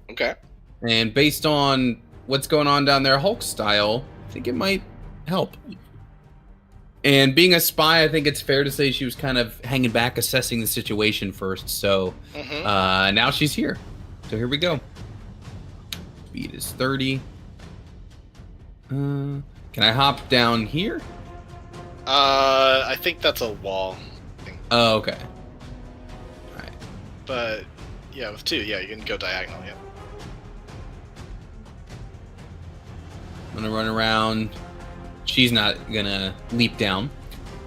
Okay. And based on what's going on down there Hulk style, I think it might help. And being a spy, I think it's fair to say she was kind of hanging back, assessing the situation first. So now she's here. So here we go. Speed is 30. Can I hop down here? I think that's a wall. Oh, okay. All right. But yeah, with 2, yeah, you can go diagonal. Yeah. I'm gonna run around. She's not gonna leap down.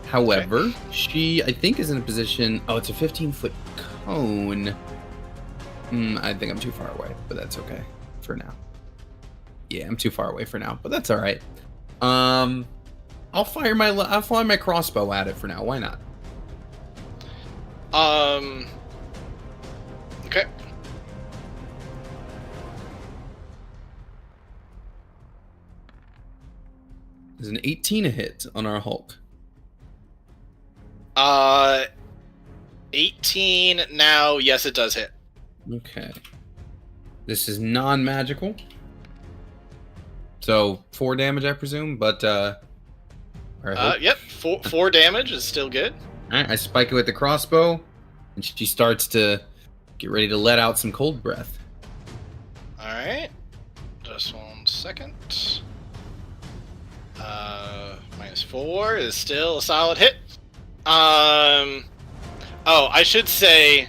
However, she, I think, is in a position... Oh, it's a 15-foot cone. I think I'm too far away, but that's okay for now. Yeah, I'm too far away for now, but that's all right. I'll fly my crossbow at it for now. Why not? Okay. There's an 18 a hit on our Hulk. 18 now. Yes, it does hit. Okay. This is non-magical. So 4 damage, I presume, but yep, 4 damage is still good. Alright, I spike it with the crossbow, and she starts to get ready to let out some cold breath. Alright. Just 1 second. -4 is still a solid hit. Oh, I should say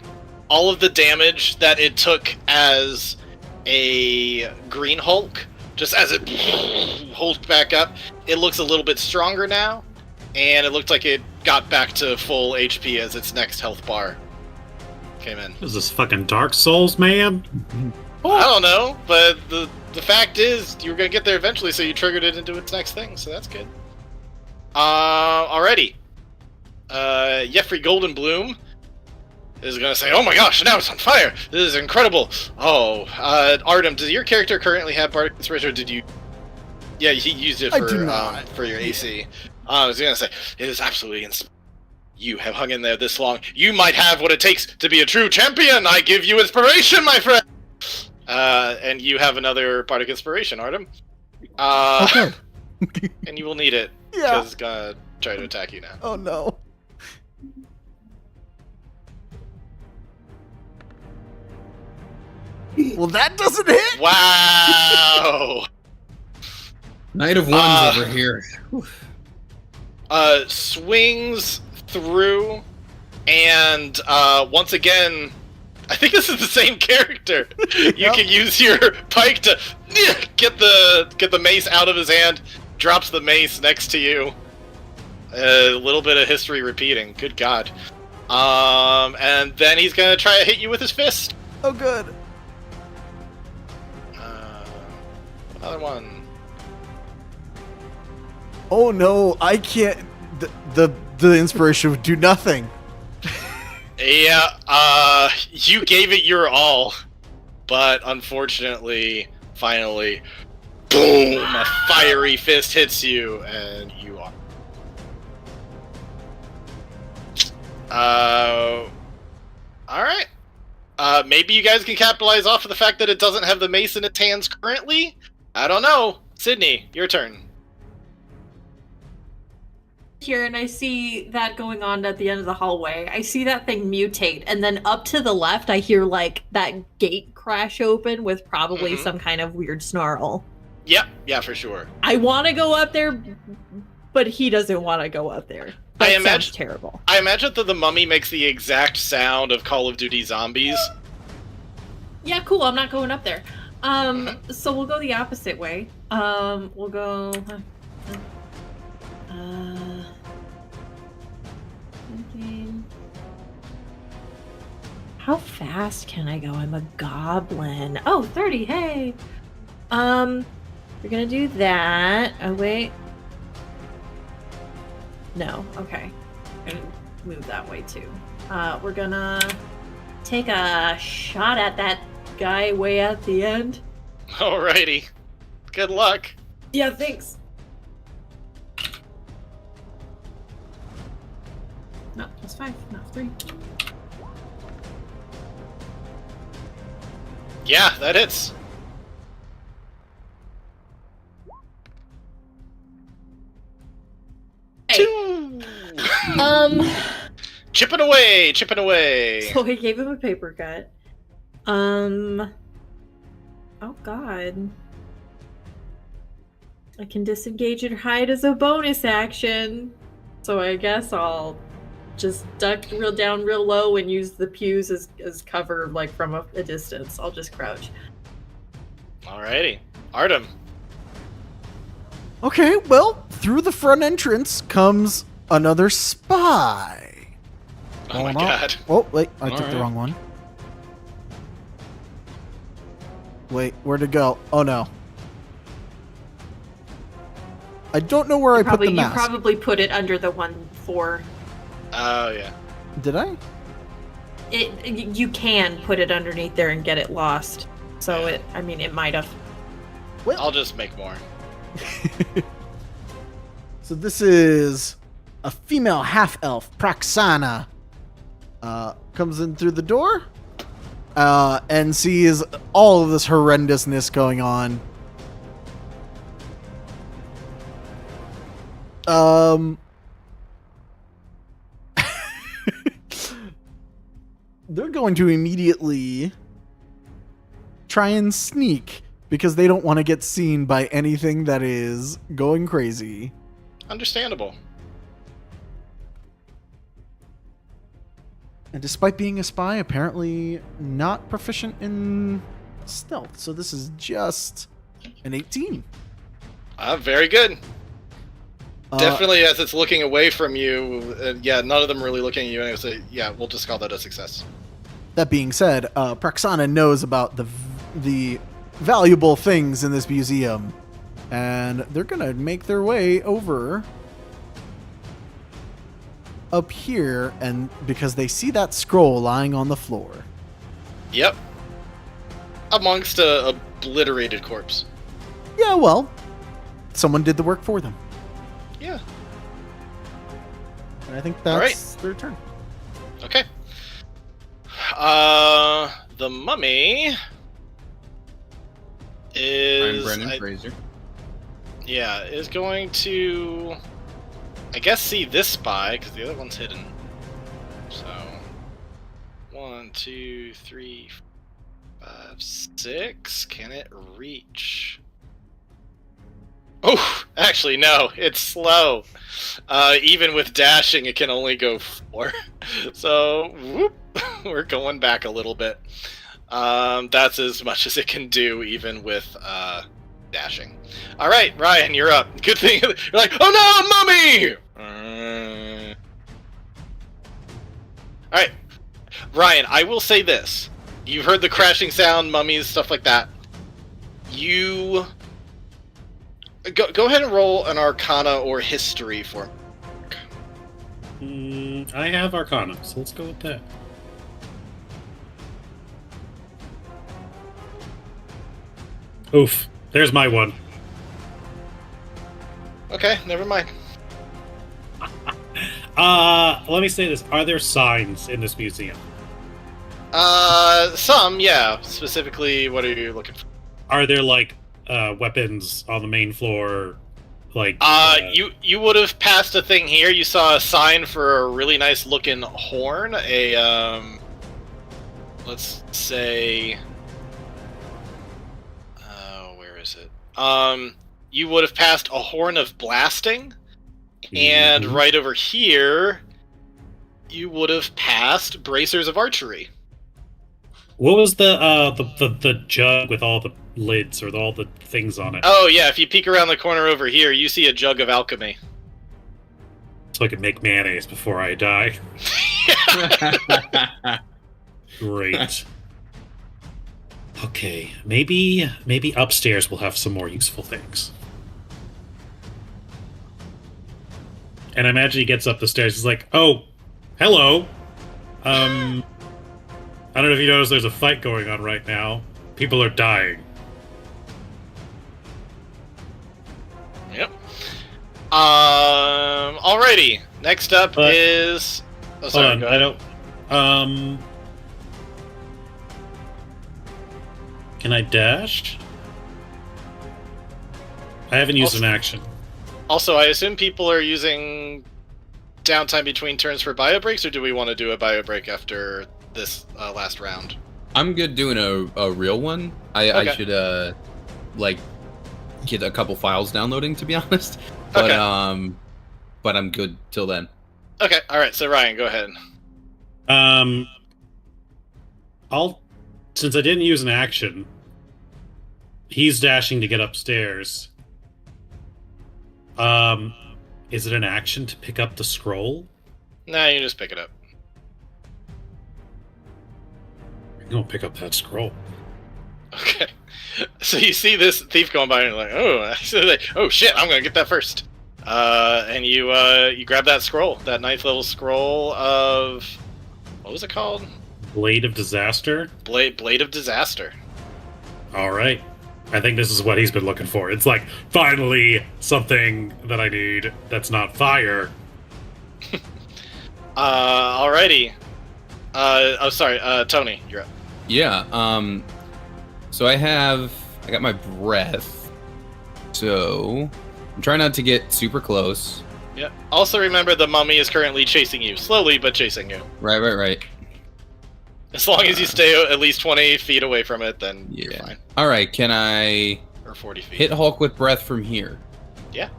all of the damage that it took as a green Hulk, just as it hulked back up, it looks a little bit stronger now, and it looked like it got back to full HP as its next health bar came in. Is this fucking Dark Souls, man? I don't know, but the fact is, you were gonna get there eventually, so you triggered it into its next thing, so that's good. Alrighty. Jeffrey Goldenbloom is going to say, "Oh my gosh, now it's on fire! This is incredible!" Oh, Artem, does your character currently have Bardic Inspiration, or did you... Yeah, he used it for your AC. I was going to say, it is absolutely inspiring. You have hung in there this long. You might have what it takes to be a true champion! I give you inspiration, my friend! And you have another Bardic Inspiration, Artem. Okay. And you will need it, because it's going to try to attack you now. Oh no. Well, that doesn't hit! Wow! Knight of Wands over here. Swings through, and once again, I think this is the same character. You can use your pike to get the mace out of his hand. Drops the mace next to you. A little bit of history repeating. Good God. And then he's gonna try to hit you with his fist. Oh, good. Another one. Oh no, I can't. The inspiration would do nothing. Yeah, you gave it your all, but unfortunately, finally, boom! A fiery fist hits you, and you are. All right. Maybe you guys can capitalize off of the fact that it doesn't have the mace in its hands currently. I don't know. Sydney, your turn. Here, and I see that going on at the end of the hallway. I see that thing mutate, and then up to the left, I hear like that gate crash open with probably some kind of weird snarl. Yep, yeah, for sure. I want to go up there, but he doesn't want to go up there. That sounds terrible. I imagine that the mummy makes the exact sound of Call of Duty Zombies. Yeah, cool. I'm not going up there. So we'll go the opposite way. We'll go. How fast can I go? I'm a goblin. Oh, 30. Hey. We're gonna do that. Oh wait. No. Okay. I'm gonna move that way too. We're gonna take a shot at that guy way at the end. Alrighty. Good luck. Yeah, thanks. No, that's 5, not 3. Yeah, that hits. Hey. Chipping away, chipping away. So I gave him a paper cut. Oh god. I can disengage and hide as a bonus action. So I guess I'll just duck down real low and use the pews as cover, like from a distance. I'll just crouch. Alrighty. Artem. Okay, well, through the front entrance comes another spy. Oh my god. Oh, wait, I took the wrong one. Wait, where'd it go? Oh no. I don't know where I put the mask. You probably put it under the 1-4. Oh, yeah. Did I? You can put it underneath there and get it lost. So it might have. Well, I'll just make more. So this is a female half-elf, Praxana. Comes in through the door and sees all of this horrendousness going on. They're going to immediately try and sneak because they don't want to get seen by anything that is going crazy. Understandable. And despite being a spy, apparently not proficient in stealth. So this is just an 18. Very good. Definitely, as it's looking away from you, none of them really looking at you anyway, so yeah, we'll just call that a success. That being said, Praxana knows about the valuable things in this museum, and they're gonna make their way over up here, and because they see that scroll lying on the floor. Yep. Amongst a obliterated corpse. Yeah, well, someone did the work for them. Yeah. And I think that's their turn. Okay. The mummy is... I'm Brennan Fraser. Yeah, is going to... I guess see this spy, because the other one's hidden. So... 1, 2, 3, 5, 6. Can it reach? Oh, actually, no. It's slow. Even with dashing, it can only go 4. So, whoop, we're going back a little bit. That's as much as it can do, even with dashing. All right, Ryan, you're up. Good thing you're like, oh no, mummy! All right, Ryan, I will say this. You've heard the crashing sound, mummies, stuff like that. You... Go ahead and roll an Arcana or History for me. I have Arcana, so let's go with that. Oof. There's my one. Okay, never mind. Let me say this. Are there signs in this museum? Some, yeah. Specifically, what are you looking for? Are there, like, weapons on the main floor? Like, you would have passed a thing here. You saw a sign for a really nice looking horn. Let's say... where is it? You would have passed a horn of blasting. And right over here, you would have passed bracers of archery. What was the jug with all the lids or all the things on it? Oh yeah, if you peek around the corner over here, you see a jug of alchemy. So I can make mayonnaise before I die. Great. Okay, maybe upstairs we'll have some more useful things. And I imagine he gets up the stairs. He's like, "Oh, hello. I don't know if you noticed. There's a fight going on right now. People are dying." Yep. Alrighty. Next up is. Oh, sorry. Hold on. I don't. Can I dash? I haven't used an action. Also, I assume people are using downtime between turns for bio breaks, or do we want to do a bio break after this last round? I'm good doing a real one. I should like get a couple files downloading, to be honest. But but I'm good till then. Okay, all right. So Ryan, go ahead. Since I didn't use an action, he's dashing to get upstairs. Is it an action to pick up the scroll? Nah, you just pick it up. You don't pick up that scroll. Okay. So you see this thief going by, and you're like, oh shit, I'm gonna get that first. And you grab that scroll, that 9th level scroll of, what was it called? Blade of Disaster? Blade of Disaster. Alright. I think this is what he's been looking for. It's like, finally, something that I need that's not fire. Alrighty. Sorry, Tony, you're up. Yeah, so I got my breath. So I'm trying not to get super close. Yeah. Also remember the mummy is currently chasing you. Slowly, but chasing you. Right. As long as you stay at least 20 feet away from it, then you're fine. Alright, can I... Or 40 feet. Hit Hulk with breath from here? Yeah.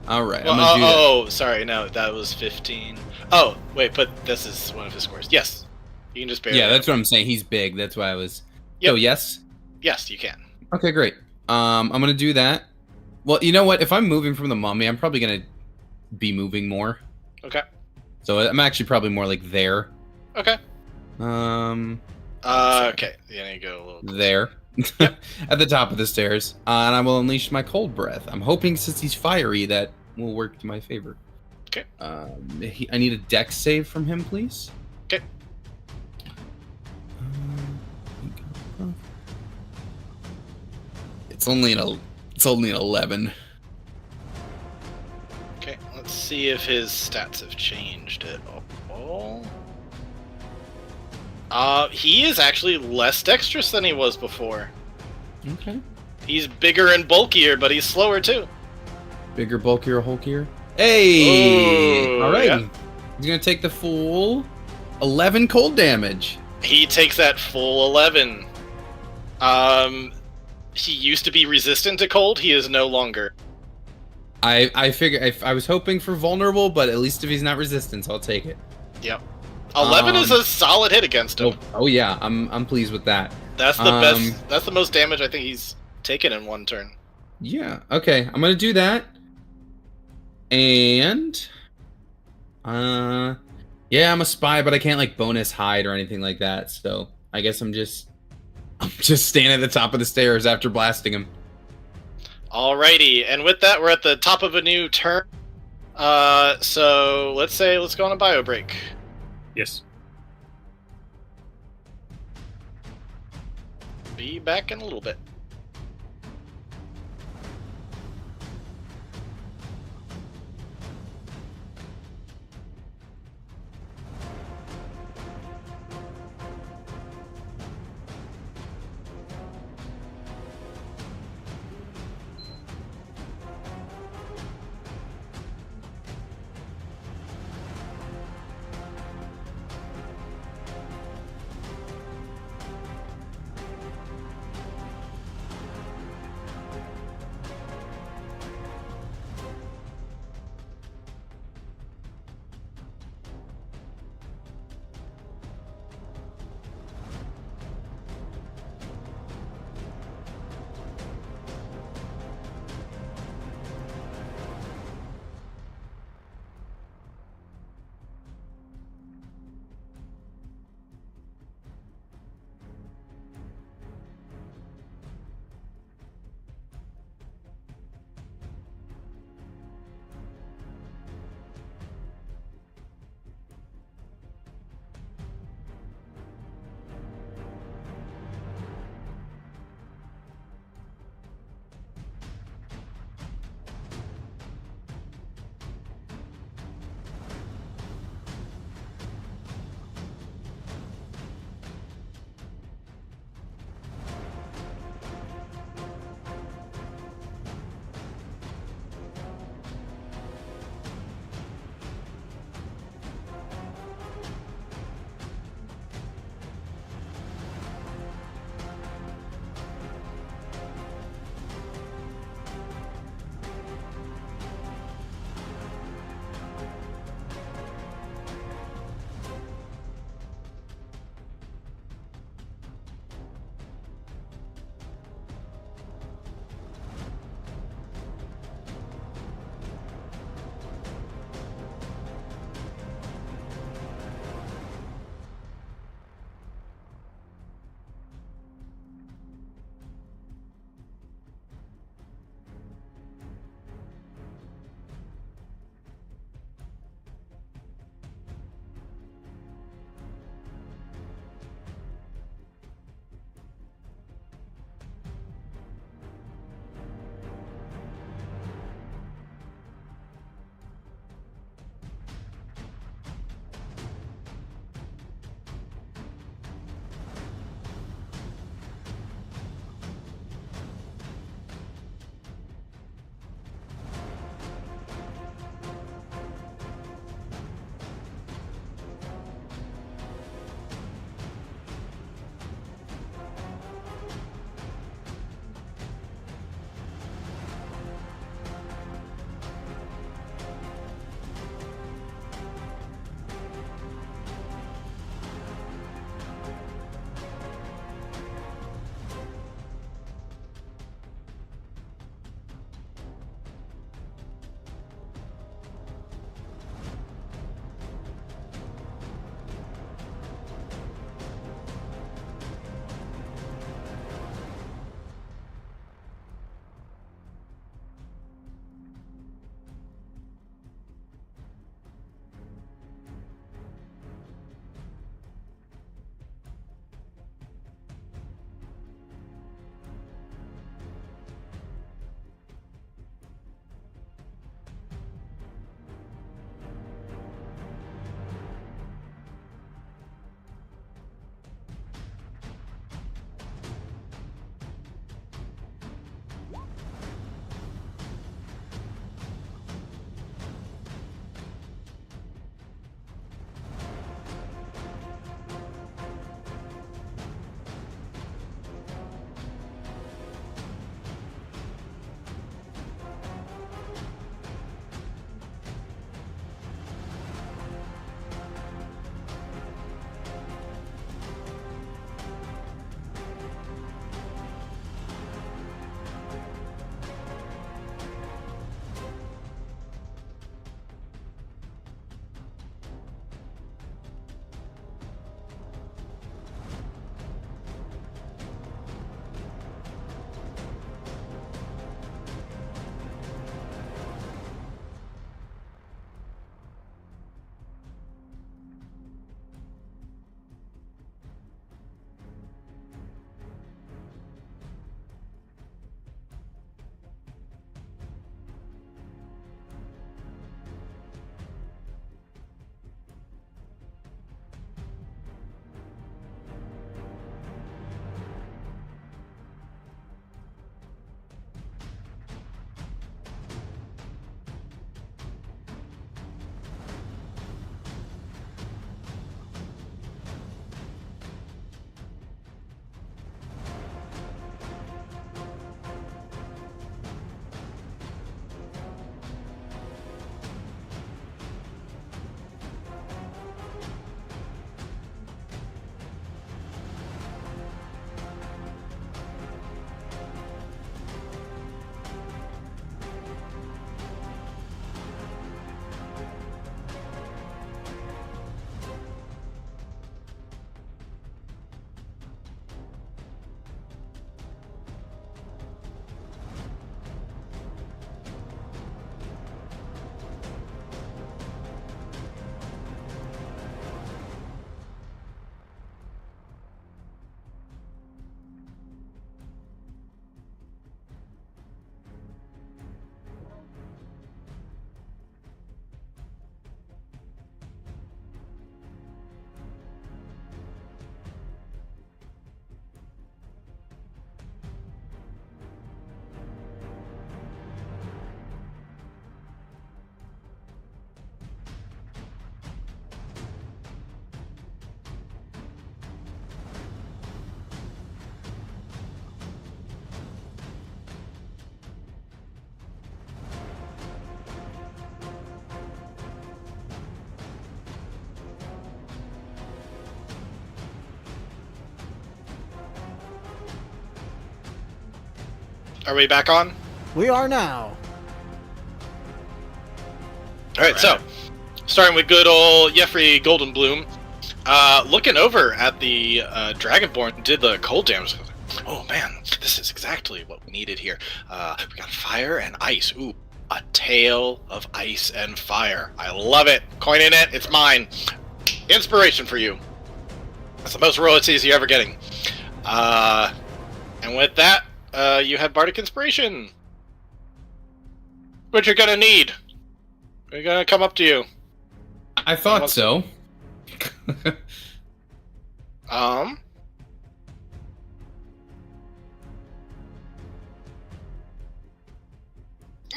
Alright, well, I'm gonna do that. Oh, sorry, no, that was 15. Oh, wait, but this is one of his scores. Yes. You can just barely... Yeah, that's what I'm saying. He's big. That's why I was... Yep. Oh, yes? Yes, you can. Okay, great. I'm gonna do that. Well, you know what? If I'm moving from the mummy, I'm probably gonna be moving more. Okay. So I'm actually probably more like there. Okay. Okay. Yeah, you go a little closer. There. Yep. At the top of the stairs. And I will unleash my cold breath. I'm hoping since he's fiery that will work to my favor. Okay. I need a dex save from him, please. Okay. It's only an 11. Okay, let's see if his stats have changed at all. He is actually less dexterous than he was before. Okay. He's bigger and bulkier, but he's slower too. Bigger, bulkier, hulkier. Hey! Ooh, Alright. yeah. He's gonna take the full 11 cold damage. He takes that full 11. He used to be resistant to cold. He is no longer. I figure I was hoping for vulnerable, but at least if he's not resistant, I'll take it. Yep. 11 is a solid hit against him. Oh yeah, I'm pleased with that. That's the best. That's the most damage I think he's taken in one turn. Yeah. Okay, I'm gonna do that. And yeah, I'm a spy, but I can't like bonus hide or anything like that. So I guess I'm just standing at the top of the stairs after blasting him. Alrighty, and with that, we're at the top of a new turn. So let's go on a bio break. Yes. Be back in a little bit. Are we back on? We are now. All right, so starting with good old Jeffrey Goldenbloom, looking over at the Dragonborn, did the cold damage. Oh man, this is exactly what we needed here. We got fire and ice. Ooh, a tale of ice and fire. I love it. Coining it, it's mine. Inspiration for you. That's the most royalties you're ever getting. And with that, you have Bardic Inspiration, which you're gonna need. We're gonna come up to you. I thought so.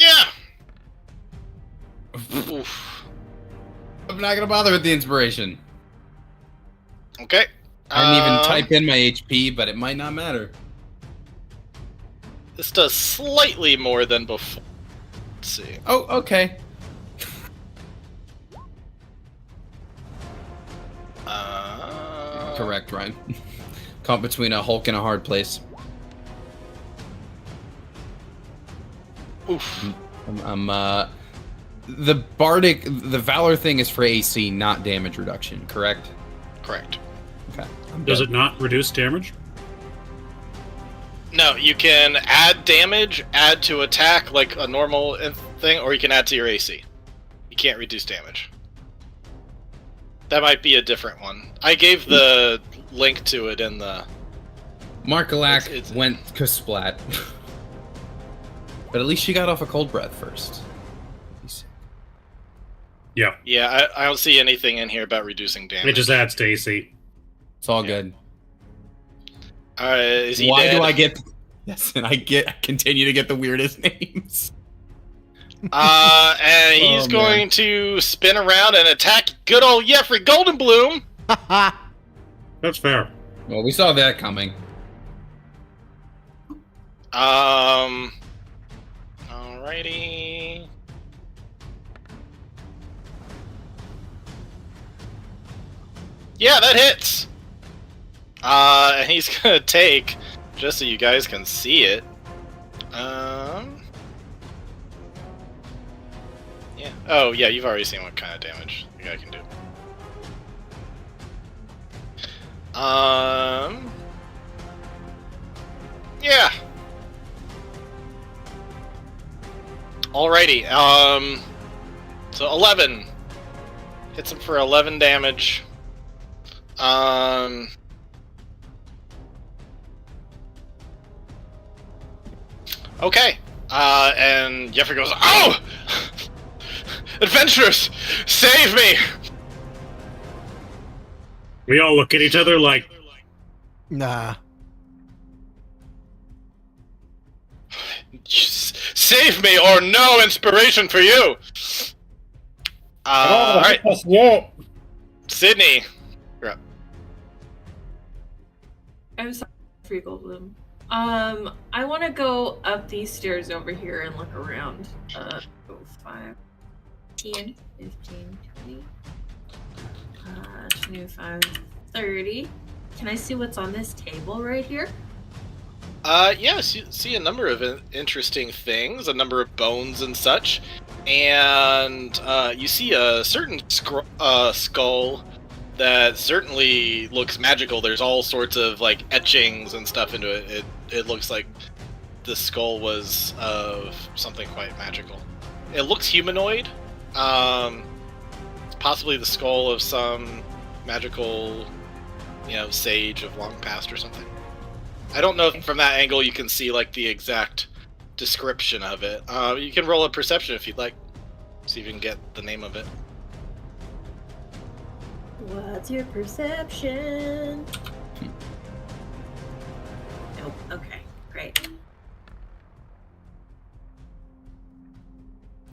Yeah. Oof. I'm not gonna bother with the inspiration. Okay. I didn't even type in my HP, but it might not matter. This does slightly more than before. Let's see. Oh, okay. Correct, Ryan. Caught between a Hulk and a hard place. Oof. The Bardic, the Valor thing is for AC, not damage reduction, correct? Correct. Okay. Does it not reduce damage? No, you can add damage, add to attack like a normal thing, or you can add to your AC. You can't reduce damage. That might be a different one. I gave the link to it in the... Markalak went kasplat. But at least she got off a cold breath first. Yeah. Yeah, I don't see anything in here about reducing damage. It just adds to AC. It's all good. Is he Why dead? do I get... Yes, and I continue to get the weirdest names. And he's going to spin around and attack good old Jeffrey Goldenbloom. That's fair. Well, we saw that coming. Alrighty. Yeah, that hits. And he's gonna take, just so you guys can see it. Yeah. Oh, yeah, you've already seen what kind of damage the guy can do. Yeah. Alrighty. So 11 hits him for 11 damage. Okay. And Jeffrey goes, "Oh! Adventurers, save me!" We all look at each other like, Nah. Save me or no inspiration for you! Alright. Sydney. You're up. I'm sorry, Free Goldblum. I want to go up these stairs over here and look around. 5, 10, 15, 20, 25, 30. Can I see what's on this table right here? Yes, you see a number of interesting things, a number of bones and such, and you see a certain skull that certainly looks magical. There's all sorts of like etchings and stuff into it. It looks like the skull was of something quite magical. It looks humanoid, possibly the skull of some magical, sage of long past or something. I don't know if from that angle you can see like the exact description of it. You can roll a perception if you'd like. See if you can get the name of it. What's your perception? Nope. Okay, great.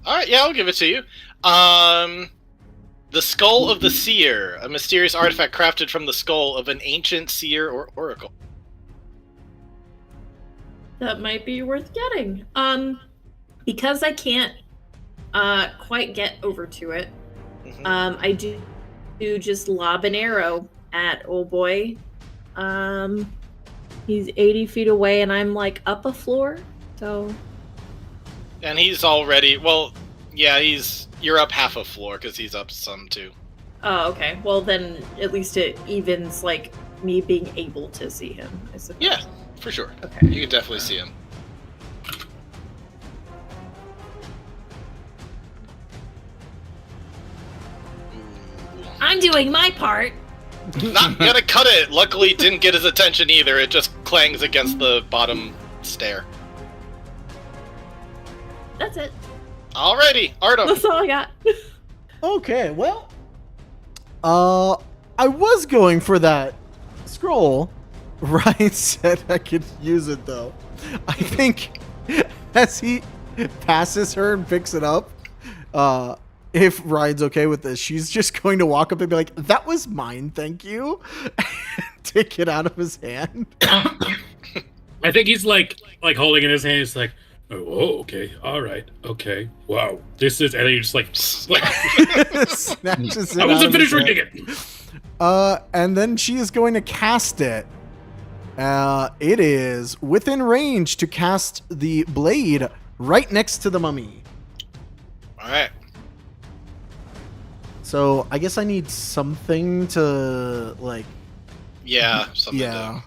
Alright, yeah, I'll give it to you. The Skull of the Seer, a mysterious artifact crafted from the skull of an ancient seer or oracle. That might be worth getting. Because I can't quite get over to it, I do just lob an arrow at old boy. He's 80 feet away and I'm like up a floor. So. And he's already, well, yeah, you're up half a floor because he's up some too. Oh, okay. Well, then at least it evens, like, me being able to see him, I suppose. Yeah, for sure. Okay. You can definitely see him. I'm doing my part. Not gonna cut it. Luckily, didn't get his attention either. It just clangs against the bottom stair. That's it. Alrighty, Artem. That's all I got. Okay, well, I was going for that scroll. Ryan said I could use it though. I think as he passes her and picks it up, if Ryan's okay with this, she's just going to walk up and be like, "That was mine, thank you," and take it out of his hand. I think he's like holding it in his hand. He's like, "Oh, okay, all right, okay, wow, this is," and then you just like snatches it. I wasn't finished reading it. And then she is going to cast it. It is within range to cast the blade right next to the mummy. All right. So I guess I need something to like. Yeah, something. Yeah.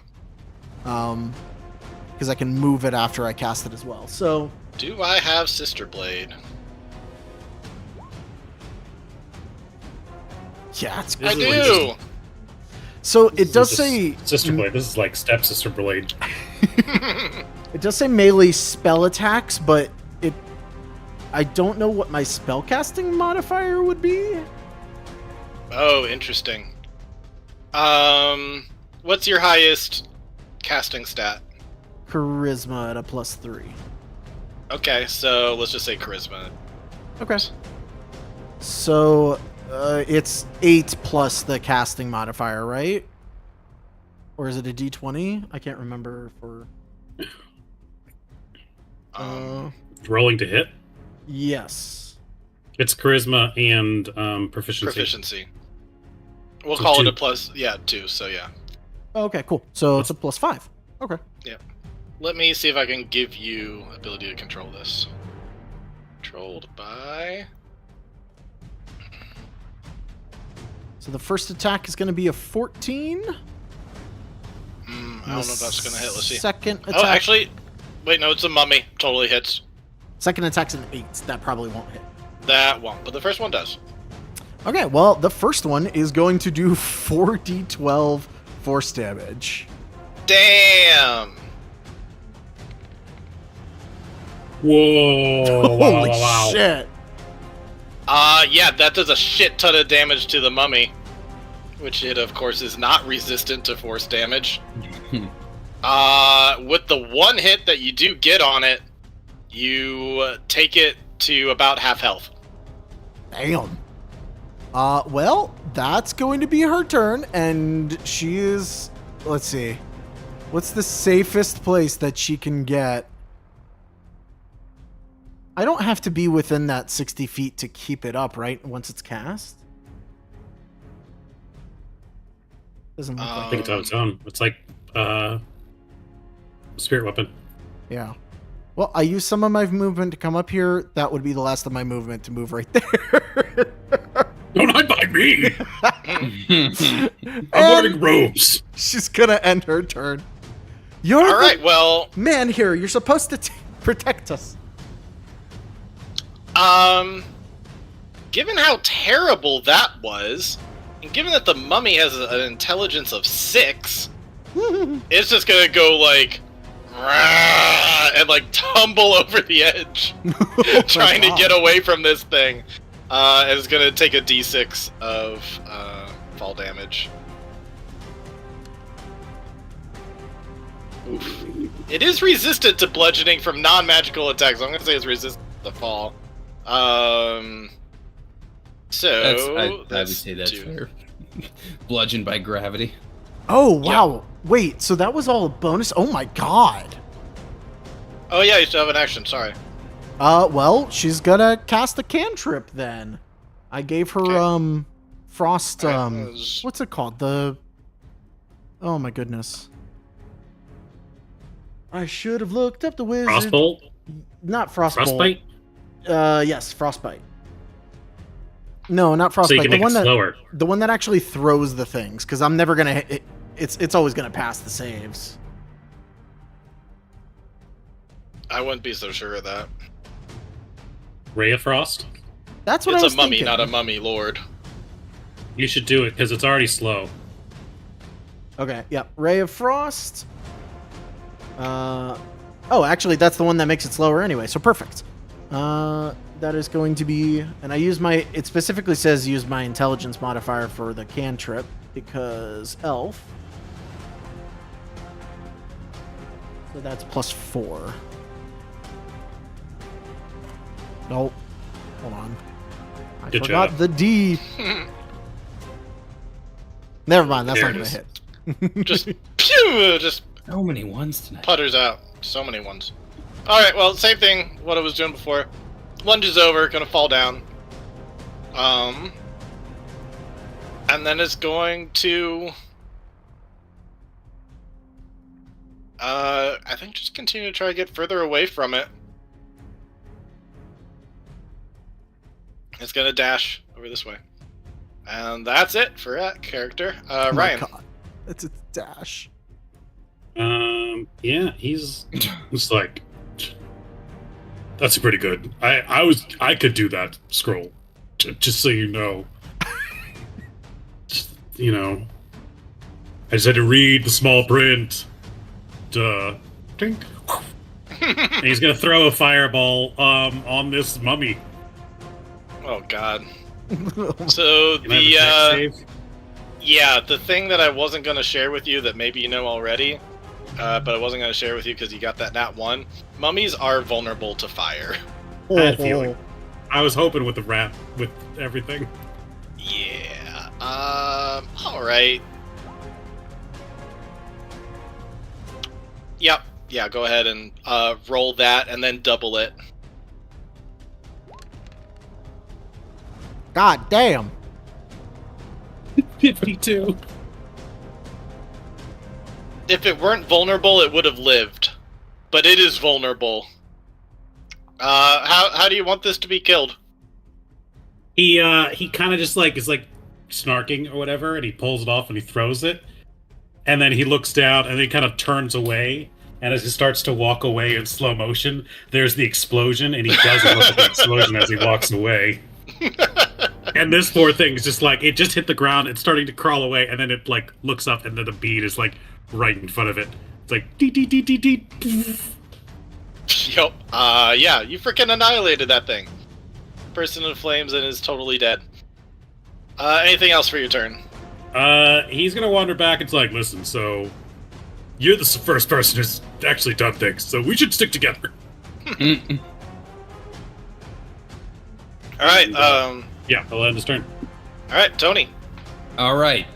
Because I can move it after I cast it as well. So. Do I have Sister Blade? Yeah, it's. I do. So it does say Sister Blade. This is like Stepsister Blade. It does say melee spell attacks, but I don't know what my spellcasting modifier would be. Oh, interesting. What's your highest casting stat? Charisma at a +3. Okay, so let's just say charisma. Okay. So it's 8 plus the casting modifier, right? Or is it a D20? I can't remember for. Rolling to hit. Yes. It's charisma and proficiency. Proficiency. We'll call it a plus. Yeah, 2. So yeah. Okay, cool. So it's a +5. Okay. Yeah. Let me see if I can give you ability to control this. Controlled by. So the first attack is going to be a 14. I don't know if that's going to hit. Let's see. Second attack. Oh, actually, wait, no, it's a mummy. Totally hits. Second attack's an 8. That probably won't hit. That won't, but the first one does. Okay, well, the first one is going to do 4d12 force damage. Damn! Whoa! Holy wow. shit! Yeah, that does a shit ton of damage to the mummy. Which it, of course, is not resistant to force damage. With the one hit that you do get on it, you take it to about half health. Damn. Well, that's going to be her turn, and she is... Let's see. What's the safest place that she can get? I don't have to be within that 60 feet to keep it up, right? Once it's cast? Doesn't look like I think it's on its own. It's like spirit weapon. Yeah. Well, I used some of my movement to come up here. That would be the last of my movement to move right there. Don't hide behind me! I'm wearing robes. She's gonna end her turn. You're All right, well, man here. You're supposed to protect us. Given how terrible that was, and given that the mummy has an intelligence of 6, it's just gonna go like, "Rah," and like tumble over the edge, trying to get away from this thing. And it's gonna take a d6 of fall damage. Oof. It is resistant to bludgeoning from non-magical attacks. I'm gonna say it's resistant to fall. So I would say that's fair. Bludgeoned by gravity. Oh wow! Yep. Wait, so that was all a bonus? Oh my god! Oh yeah, you still have an action. Sorry. Well, she's gonna cast a cantrip then. I gave her frost. What's it called? Oh my goodness. I should have looked up the wizard. Frostbolt? Not Frostbolt. Frostbite? Yes, Frostbite. No, not Frostbite. So you can make it slower. The one that actually throws the things, because I'm never gonna hit. It's always gonna pass the saves. I wouldn't be so sure of that. Ray of Frost? That's what I was It's a mummy, thinking. not a mummy lord. You should do it, because it's already slow. Okay, yeah. Ray of Frost. Oh, actually, that's the one that makes it slower anyway, so perfect. That is going to be... And I use my... It specifically says use my intelligence modifier for the cantrip, because elf. So that's +4. Nope. Hold on. I Good forgot job. the D. Never mind, that's There not it going to is. hit. Just pew, just So many ones tonight. putters out. So many ones. Alright, well, same thing, what I was doing before. Lunges over, gonna fall down. And then it's going to... I think just continue to try to get further away from it. It's gonna dash over this way. And that's it for that character. Oh my Ryan. God. It's a dash. Yeah, he's like, that's pretty good. I could do that scroll, just so you know. Just, you know, I just had to read the small print. Duh. Ding. And he's gonna throw a fireball on this mummy. Oh god. So Can I have a dex save? yeah, the thing that I wasn't gonna share with you that maybe you know already, but I wasn't gonna share with you because you got that nat 1. Mummies are vulnerable to fire. Bad feeling. I was hoping with the wrap, with everything. Yeah. Alright. Yep. Yeah, go ahead and roll that and then double it. God damn. 52. If it weren't vulnerable, it would have lived. But it is vulnerable. How do you want this to be killed? He kind of just like is like snarking or whatever, and he pulls it off and he throws it, and then he looks down and then he kind of turns away. And as he starts to walk away in slow motion, there's the explosion, and he doesn't look at the explosion as he walks away. And this poor thing is just like, it just hit the ground, it's starting to crawl away, and then it like looks up, and then the bead is like right in front of it. It's like dee dee dee dee dee. Yup. Yeah, you freaking annihilated that thing. Person in flames and is totally dead. Anything else for your turn? He's gonna wander back. It's like, listen, so you're the first person who's actually done things, so we should stick together. Alright, Yeah, I'll end his turn. alright, Tony. All right.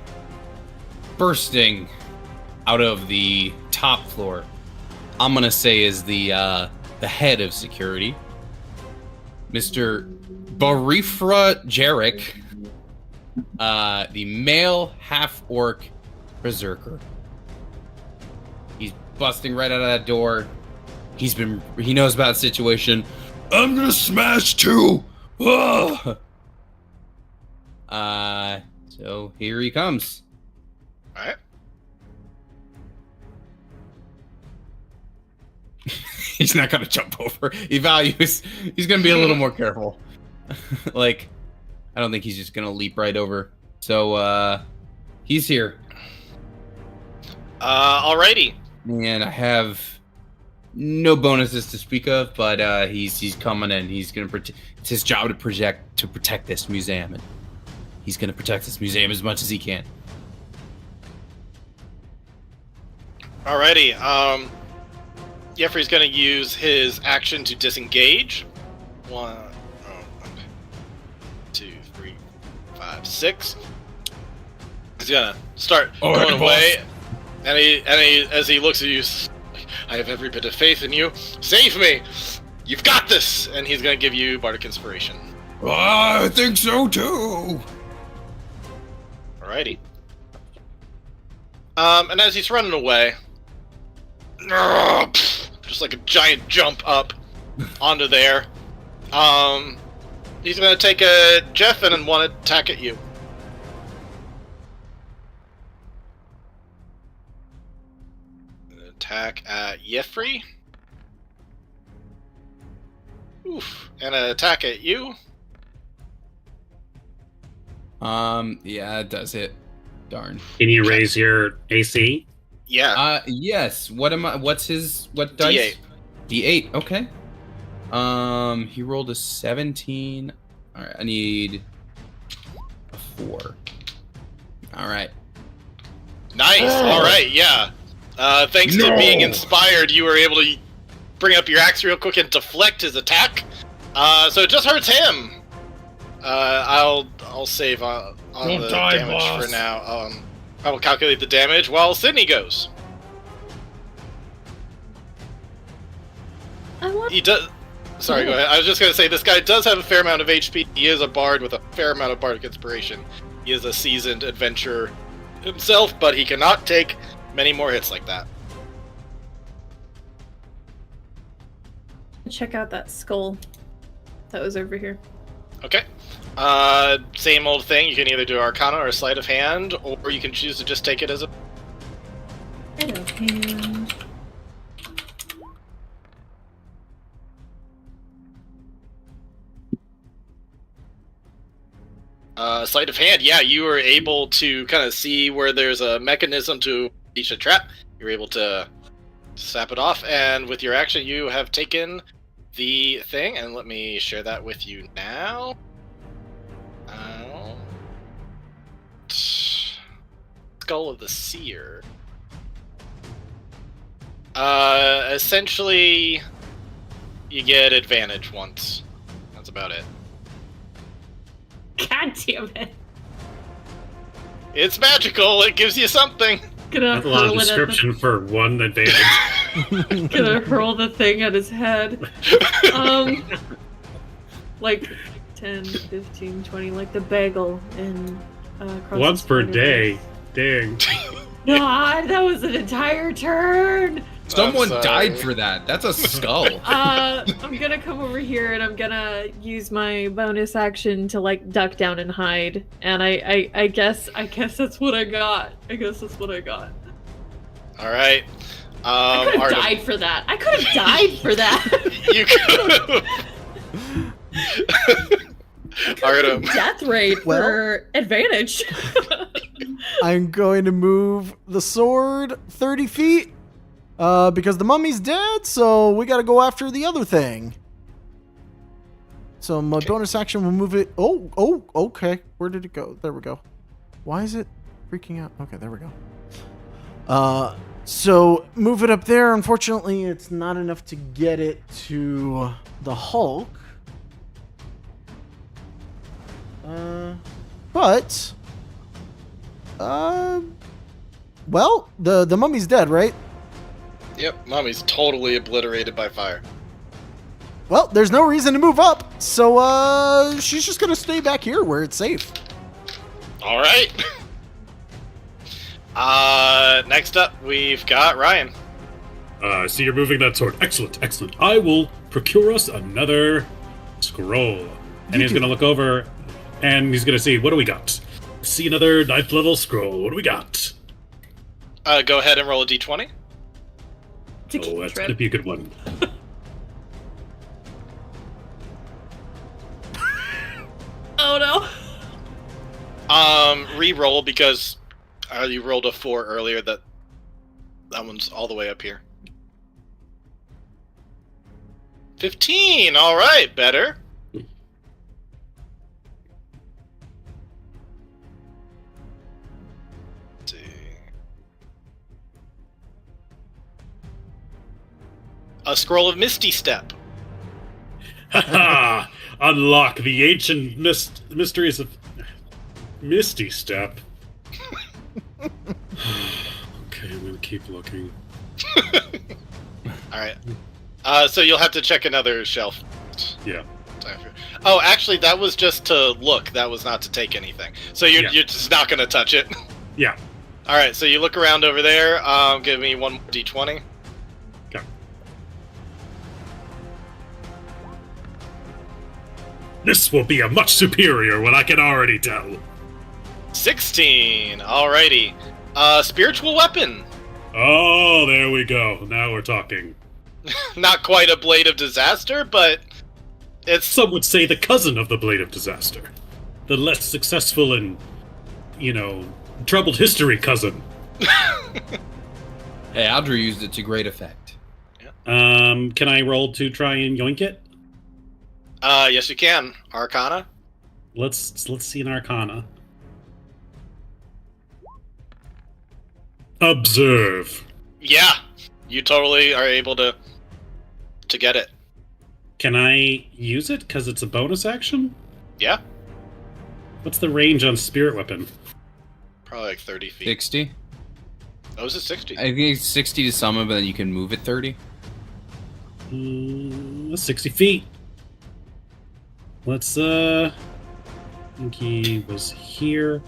Bursting out of the top floor, I'm gonna say is the head of security, Mr. Barifra Jarek, the male half-orc berserker. He's busting right out of that door. He knows about the situation. I'm gonna smash too. Ah! So here he comes. Alright. He's not gonna jump over. He's gonna be a little more careful. Like, I don't think he's just gonna leap right over. So, he's here. Alrighty. And I have no bonuses to speak of, but he's coming in. He's gonna it's his job to protect this museum, and he's gonna protect this museum as much as he can. Alrighty, Jeffrey's gonna use his action to disengage. 1, 2, 3, 5, 6. He's gonna start going away, and he as he looks at you, I have every bit of faith in you. Save me! You've got this! And he's gonna give you Bardic Inspiration. I think so too. Alrighty. And as he's running away, just like a giant jump up onto there. He's gonna take a Jeff and want to attack at you. Attack at Jeffrey. Oof. And an attack at you. Yeah, it does hit. Darn. Can you raise your AC? Yeah. Yes. What dice? D8. D8, okay. He rolled a 17. Alright, I need a 4. Alright. Nice. Alright, yeah. Thanks to being inspired, you were able to bring up your axe real quick and deflect his attack. So it just hurts him. I'll save on the damage for now. I will calculate the damage while Sydney goes. He does. Sorry, go ahead. I was just gonna say this guy does have a fair amount of HP. He is a bard with a fair amount of bardic inspiration. He is a seasoned adventurer himself, but he cannot take many more hits like that. Check out that skull that was over here. Okay. Same old thing. You can either do Arcana or Sleight of Hand, or you can choose to just take it as a... Sleight of hand. Sleight of Hand, yeah, you were able to kind of see where there's a mechanism to reach a trap. You're able to sap it off, and with your action, you have taken the thing, and let me share that with you now. Skull of the Seer. Essentially, you get advantage once. That's about it. God damn it. It's magical, it gives you something. That's a lot of description for one advantage. Gonna hurl the thing at his head. Like 10, 15, 20, like the bagel in once per day. Dang. God, that was an entire turn. Someone died for that. That's a skull. I'm gonna come over here and I'm gonna use my bonus action to like duck down and hide. And I guess that's what I got. I guess that's what I got. All right. I could have died for that. I could have died for that. You could. Artem. Death rate for advantage. I'm going to move the sword 30 feet because the mummy's dead, so we got to go after the other thing. So my bonus action will move it. Oh, okay. Where did it go? There we go. Why is it freaking out? Okay, there we go. So move it up there. Unfortunately, it's not enough to get it to the Hulk. But well, the mummy's dead, right? Yep, mummy's totally obliterated by fire. Well, there's no reason to move up, so she's just gonna stay back here where it's safe. All right. Next up, we've got Ryan. See, you're moving that sword. Excellent, excellent. I will procure us another scroll. And he's going to look over, and he's going to see, what do we got? See another 9th level scroll. What do we got? Go ahead and roll a d20. Oh, that's going to be a good one. Oh, no. Re-roll because you rolled a 4 earlier. That one's all the way up here. 15. All right, better. Let's see. A scroll of Misty Step. Ha! Unlock the ancient mysteries of Misty Step. Okay, I'm gonna keep looking. Alright. So you'll have to check another shelf. Yeah. Oh, actually, that was just to look. That was not to take anything. So you're just not gonna touch it. Yeah. Alright, so you look around over there. Give me one more d20. This will be a much superior one, I can already tell. 16. Alrighty. Spiritual weapon. Oh, there we go. Now we're talking. Not quite a blade of disaster, but it's... Some would say the cousin of the Blade of Disaster. The less successful and, troubled history cousin. Hey, Aldrich used it to great effect. Can I roll to try and yoink it? Yes you can. Arcana? Let's see an Arcana. Observe. Yeah. You totally are able to get it. Can I use it because it's a bonus action? Yeah. What's the range on Spirit Weapon? Probably like 30 feet. 60? Oh, is it 60? I think it's 60 to summon, but then you can move it 30. 60 feet. Let's, I think he was here.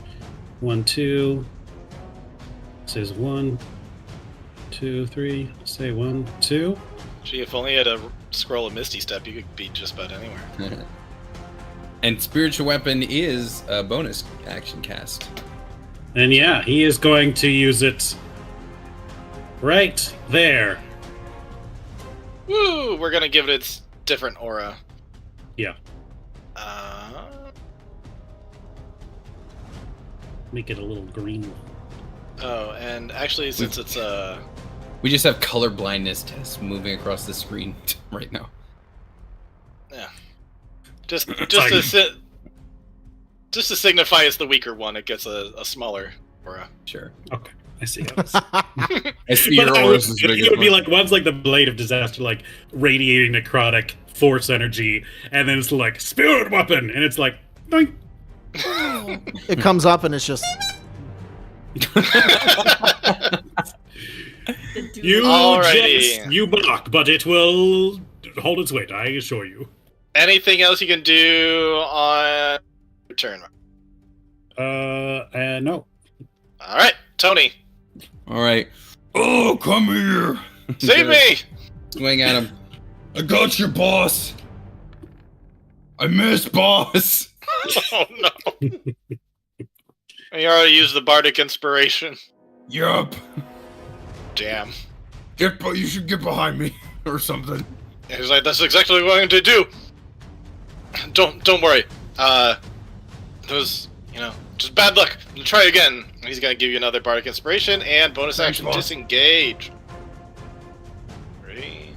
1, 2. Says 1, 2, 3. Say 1, 2. Gee, if only you had a scroll of Misty Step, you could be just about anywhere. And Spiritual Weapon is a bonus action cast. And yeah, he is going to use it right there. Woo! We're gonna give it its different aura. Yeah. Make it a little green one. Oh, and actually, since it's We just have color blindness tests moving across the screen right now. yeah, just to signify it's the weaker one, it gets a smaller aura. Sure. Okay, I see. I see your auras as big It would be like one's like the Blade of Disaster, like radiating necrotic force energy, and then it's like Spirit Weapon, and it's like doink. It comes up and it's just. You Alrighty. just, you block, but it will hold its weight, I assure you. Anything else you can do on your turn? No. All right, Tony, All right. Oh, come here. save me! Swing at him. I got you, boss. I missed, boss. Oh no! You already used the bardic inspiration. Yup. Damn. You should get behind me or something. And he's like, "That's exactly what I'm going to do." Don't worry. It was, just bad luck. We'll try again. And he's gonna give you another bardic inspiration and bonus Thanks, action boss. disengage. Great.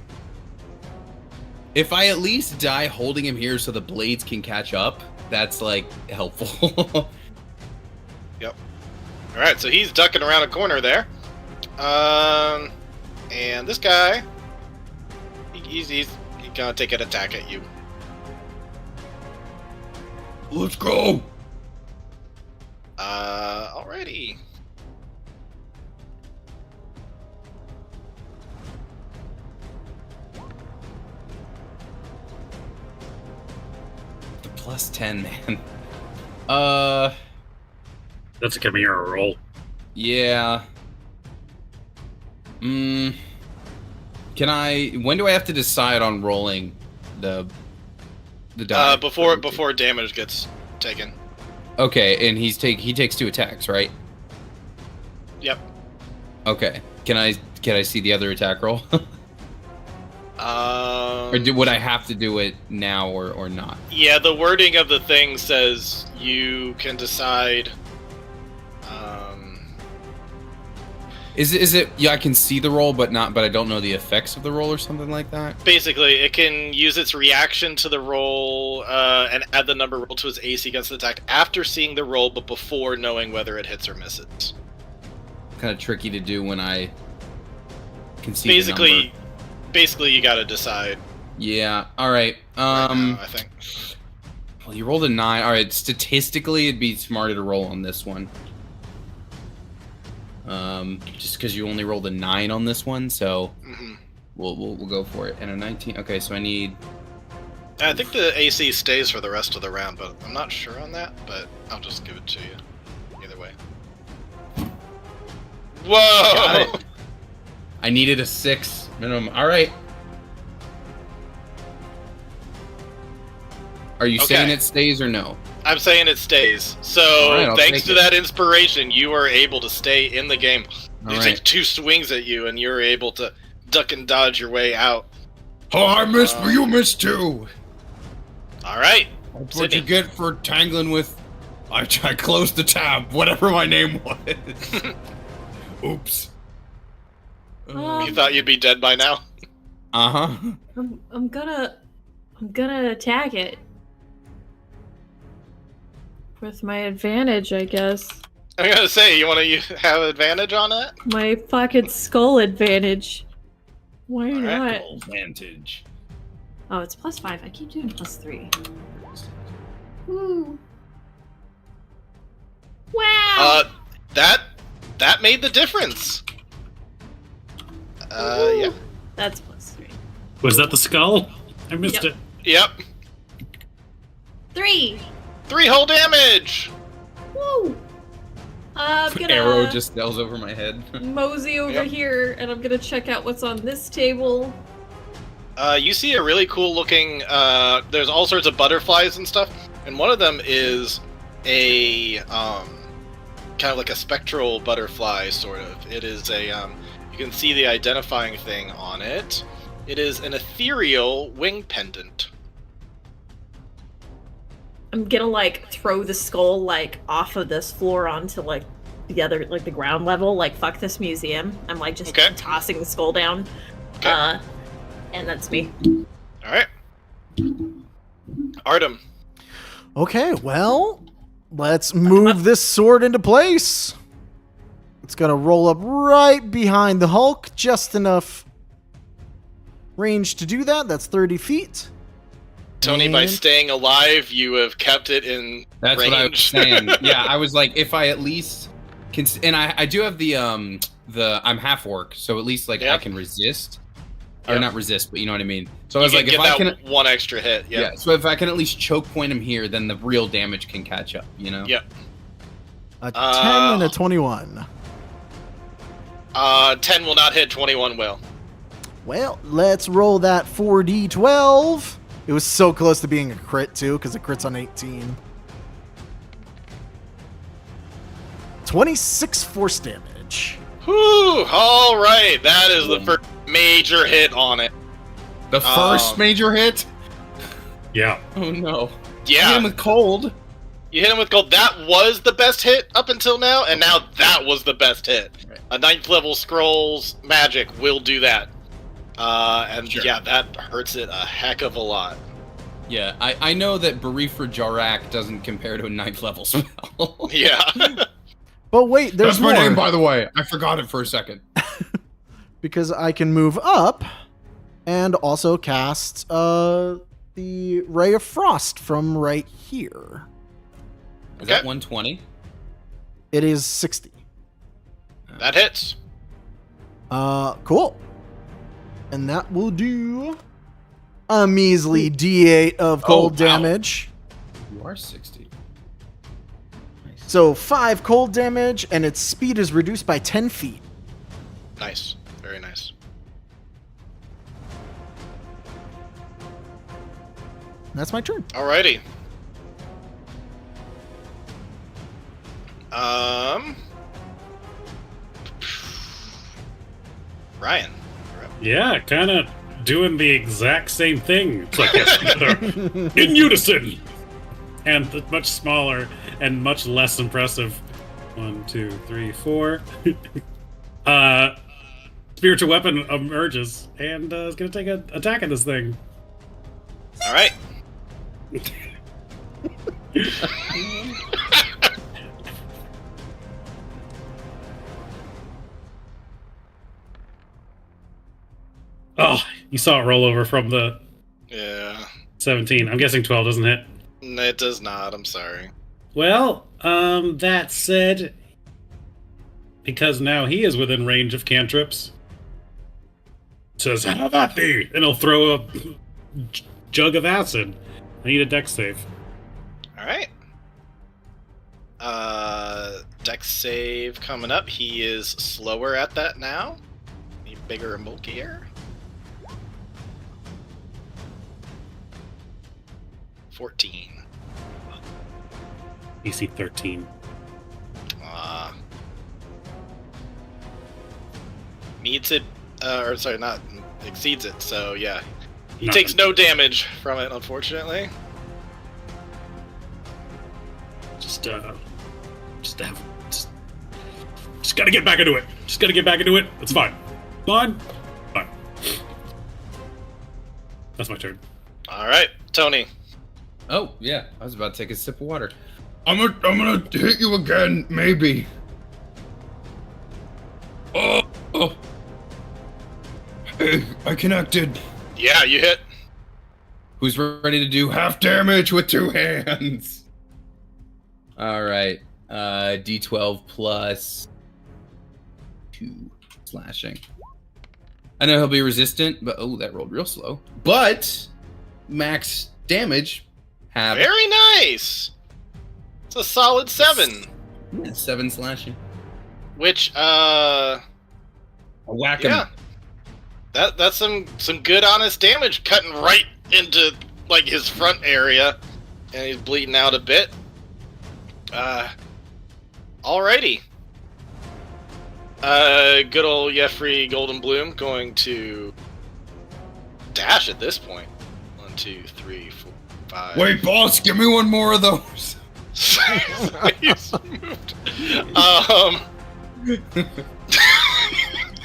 If I at least die holding him here so the blades can catch up, that's like helpful. Yep. All right, so he's ducking around a corner there. And this guy, he's gonna take an attack at you. Let's go. Alrighty. The +10, man. That's a Chimera roll. Yeah. When do I have to decide on rolling the die? Before damage gets taken. Okay, and he takes 2 attacks, right? Yep. Okay. Can I see the other attack roll? Or would I have to do it now or not? Yeah, the wording of the thing says you can decide. Is it? Yeah, I can see the roll, but I don't know the effects of the roll or something like that. Basically, it can use its reaction to the roll and add the number rolled to its AC against the attack after seeing the roll, but before knowing whether it hits or misses. Kind of tricky to do when I can see the number. Basically, you gotta decide. Yeah. All right. Right now, I think. Well, you rolled a 9. All right. Statistically, it'd be smarter to roll on this one. Just because you only rolled a 9 on this one, so we'll go for it. And a 19. Okay, so I need. I think the AC stays for the rest of the round, but I'm not sure on that. But I'll just give it to you. Either way. Whoa! Got it. I needed a 6 minimum. All right. Are you Okay. saying it stays or no? I'm saying it stays. So, Alright, I'll thanks take to it. that inspiration, you are able to stay in the game. All You right. take 2 swings at you, and you're able to duck and dodge your way out. Oh, I missed, but you missed too. All right. That's Sydney. what you get for tangling with. I closed the tab, whatever my name was. Oops. You thought you'd be dead by now? Uh-huh. I'm gonna attack it with my advantage, I guess. I'm gonna say, you want to have advantage on that? My fucking skull advantage. Why All right. not? Advantage. Oh, it's +5. I keep doing +3. Woo. Wow. That made the difference. Woo. Yeah. That's +3. Was that the skull? I missed Yep. it. Yep. 3. 3 whole damage. Woo. I'm gonna Arrow just delves over my head. mosey over Yep. here, and I'm gonna check out what's on this table. You see a really cool looking. There's all sorts of butterflies and stuff, and one of them is a kind of like a spectral butterfly, sort of. It is a. You can see the identifying thing on it. It is an ethereal wing pendant. I'm gonna like throw the skull like off of this floor onto like the other like the ground level. Like fuck this museum. I'm like just Okay. tossing the skull down. Okay. And that's me. All right. Artem. Okay, well, let's move this sword into place. It's gonna roll up right behind the Hulk, just enough range to do that. That's 30 feet. Tony, by And- staying alive, you have kept it in That's range. what I was saying. Yeah, I was like, if I at least can, and I do have the I'm half orc, so at least like I Yep. can resist, or Yep. not resist, but you know what I mean. So I You was can like, if get I that can, one extra hit. yeah. Yeah. So if I can at least choke point him here, then the real damage can catch up. You know. Yep. A 10 and a 21. 10 will not hit. 21 will. Well, let's roll that 4d12. It was so close to being a crit, too, because it crits on 18. 26 force damage. Whew, all right, that is the first major hit on it. The first major hit. Yeah. Oh no. Yeah, Hit him with cold. you hit him with gold. That was the best hit up until now, and now that was the best hit. Right. A 9th level scrolls magic will do that. And Sure. yeah, that hurts it a heck of a lot. Yeah, I know that Barifra Jarak doesn't compare to a 9th level spell. Yeah. But wait, there's That's my more. name, by the way. I forgot it for a second. Because I can move up and also cast the Ray of Frost from right here. Is Okay. that 120? It is 60. That hits. Cool. And that will do a measly D8 of cold wow. damage. You are 60. Nice. So 5 cold damage, and its speed is reduced by 10 feet. Nice. Very nice. That's my turn. Alrighty. Ryan. You're up. Yeah, kind of doing the exact same thing. It's like in unison, and much smaller and much less impressive. 1, 2, 3, 4. Spiritual weapon emerges and is gonna take an attack at this thing. All right. Oh, you saw it roll over from the Yeah. 17. I'm guessing 12 doesn't hit. No, it does not. I'm sorry. Well, that said, because now he is within range of cantrips, says, "How about thee?" And he'll throw a jug of acid. I need a dex save. All right. Dex save coming up. He is slower at that now. He's bigger and bulkier. 14. DC 13. Meets it, or sorry, not exceeds it. So yeah, he takes no damage from it, unfortunately. Just gotta get back into it. Just gotta get back into it. It's fine. Fine. That's my turn. All right, Tony. Oh yeah, I was about to take a sip of water. I'm gonna hit you again, maybe. Oh. Hey, I connected. Yeah, you hit. Who's ready to do half damage with 2 hands? All right. D12 plus 2 slashing. I know he'll be resistant, but oh, that rolled real slow. But max damage. Very nice. It's a solid 7. Yeah, 7 slashing. Which Whack him. Yeah. That's some good honest damage cutting right into like his front area, and he's bleeding out a bit. Alrighty. Good old Jeffrey Goldenbloom going to dash at this point. 1, 2, 3, 4, 5. Wait, boss, give me one more of those. He's moved.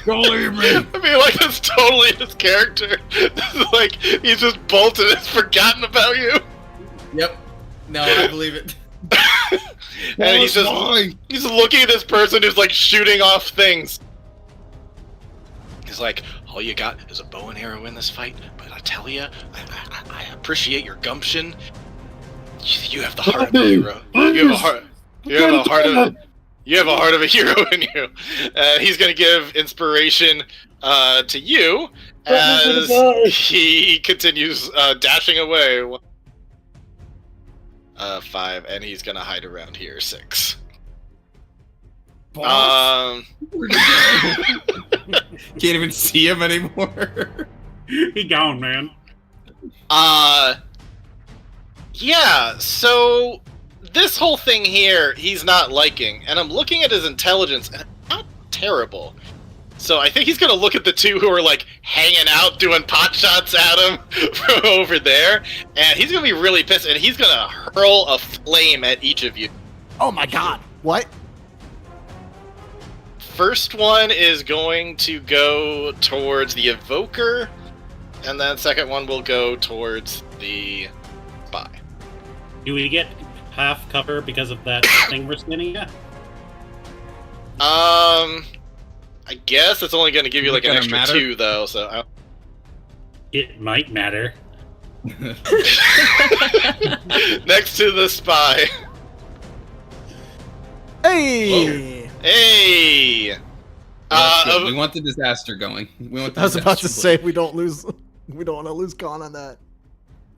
Don't leave me. I mean, like, that's totally his character. This is like, he's just bolted and has forgotten about you. Yep. No, I believe it. And he's just looking at this person who's like shooting off things. He's like, all you got is a bow and arrow in this fight, but I tell you, I appreciate your gumption. You have the heart of a hero. You have a heart of a hero in you. He's gonna give inspiration to you as he continues dashing away. 5, and he's gonna hide around here. 6. Can't even see him anymore. He gone, man. Yeah, so this whole thing here, he's not liking, and I'm looking at his intelligence, and it's not terrible. So I think he's gonna look at the two who are like hanging out, doing pot shots at him from over there, and he's gonna be really pissed, and he's gonna hurl a flame at each of you. Oh my god. What? First one is going to go towards the Evoker, and then second one will go towards the Spy. Do we get half cover because of that thing we're standing at? I guess it's only going to give you like an extra matter? 2, though. So It might matter. next to the Spy. Hey! Whoa. Hey! We want the disaster going. I was about to say we don't want to lose Con on that.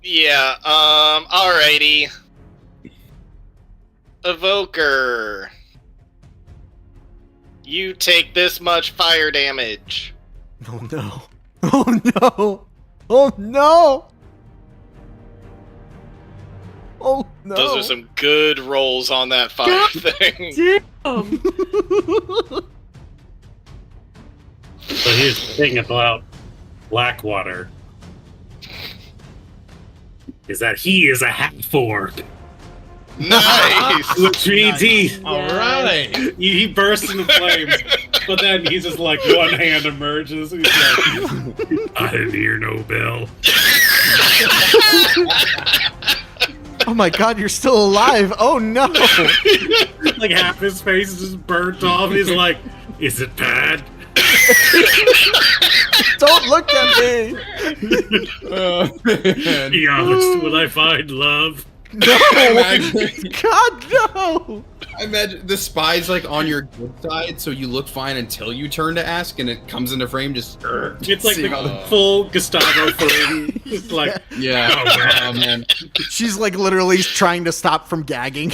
Yeah. Alrighty. Evoker. You take this much fire damage. Oh no. Oh no. Oh no. Oh no. Those are some good rolls on that fire thing. Damn. So here's the thing about Blackwater. Is that he is a half-orc. Nice! With 3D. Yes. Alright. He bursts into flames, but then he's just like, one hand emerges. He's like, I didn't hear no bell. Oh my god, you're still alive. Oh no. Like half his face is just burnt off. He's like, is it bad? Don't look at me. Be honest, will I find love? No. Imagine- God no. I imagine the Spy's like on your good side, so you look fine until you turn to ask, and it comes into frame just. It's like the full Gustavo Fring. It's like, Yeah. Oh, Oh man. She's like literally trying to stop from gagging.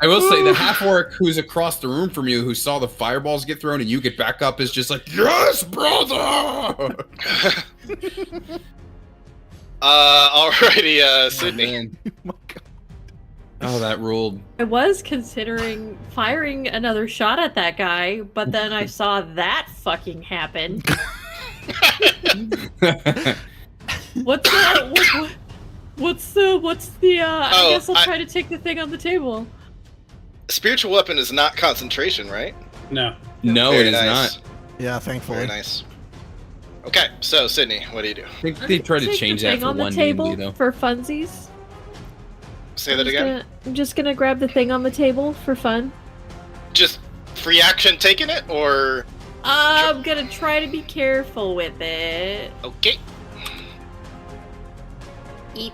I will say the half orc who's across the room from you, who saw the fireballs get thrown and you get back up, is just like, yes, brother. Alrighty, Sydney. man. Oh my God. Oh, that ruled. I was considering firing another shot at that guy, but then I saw that fucking happen. What's the I guess I'll try to take the thing on the table. Spiritual weapon is not concentration, right? No. No, Very it is nice. not. Yeah, thankfully. Very nice. Okay, so Sydney, what do you do? I think they tried to Take change the that thing for on the one table mainly, though. for funsies. Say that again? I'm just gonna grab the thing on the table for fun. Just free action taking it, or... I'm gonna try to be careful with it. Okay. Eep.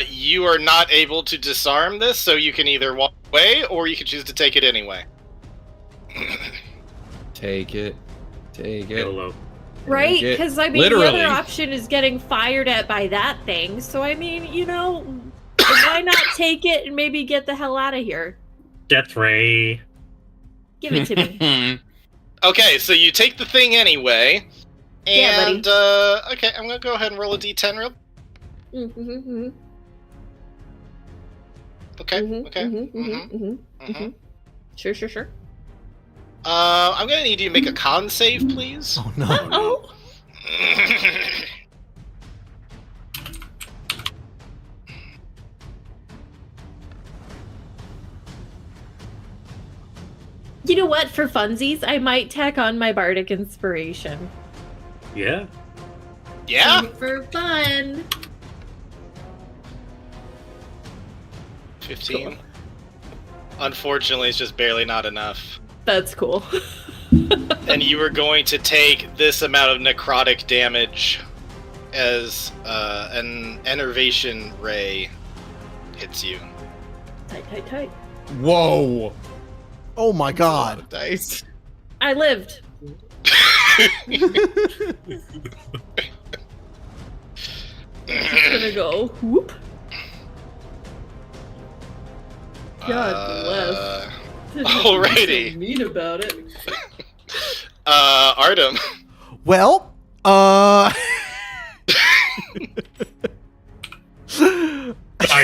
You are not able to disarm this, so you can either walk away, or you can choose to take it anyway. Take it. Take it. YOLO. Right? Take it. Because, I mean, Literally. the other option is getting fired at by that thing. So, I mean, you know, why not take it and maybe get the hell out of here? Death ray. Give it to me. Okay, so you take the thing anyway, Yeah, and, okay, I'm gonna go ahead and roll a d10 real... Mm-hmm, Okay, mm-hmm, okay. mm-hmm. Sure. I'm gonna need you to make a con save, please. Oh no. Oh. You know what? For funsies, I might tack on my bardic inspiration. Yeah. Yeah? For fun. 15. Unfortunately, it's just barely not enough. That's cool. And you are going to take this amount of necrotic damage as an enervation ray hits you. Tight. Whoa. Oh my God. Dice. I lived. Just gonna go whoop. God bless. Alrighty. So mean about it. Artem. Well, I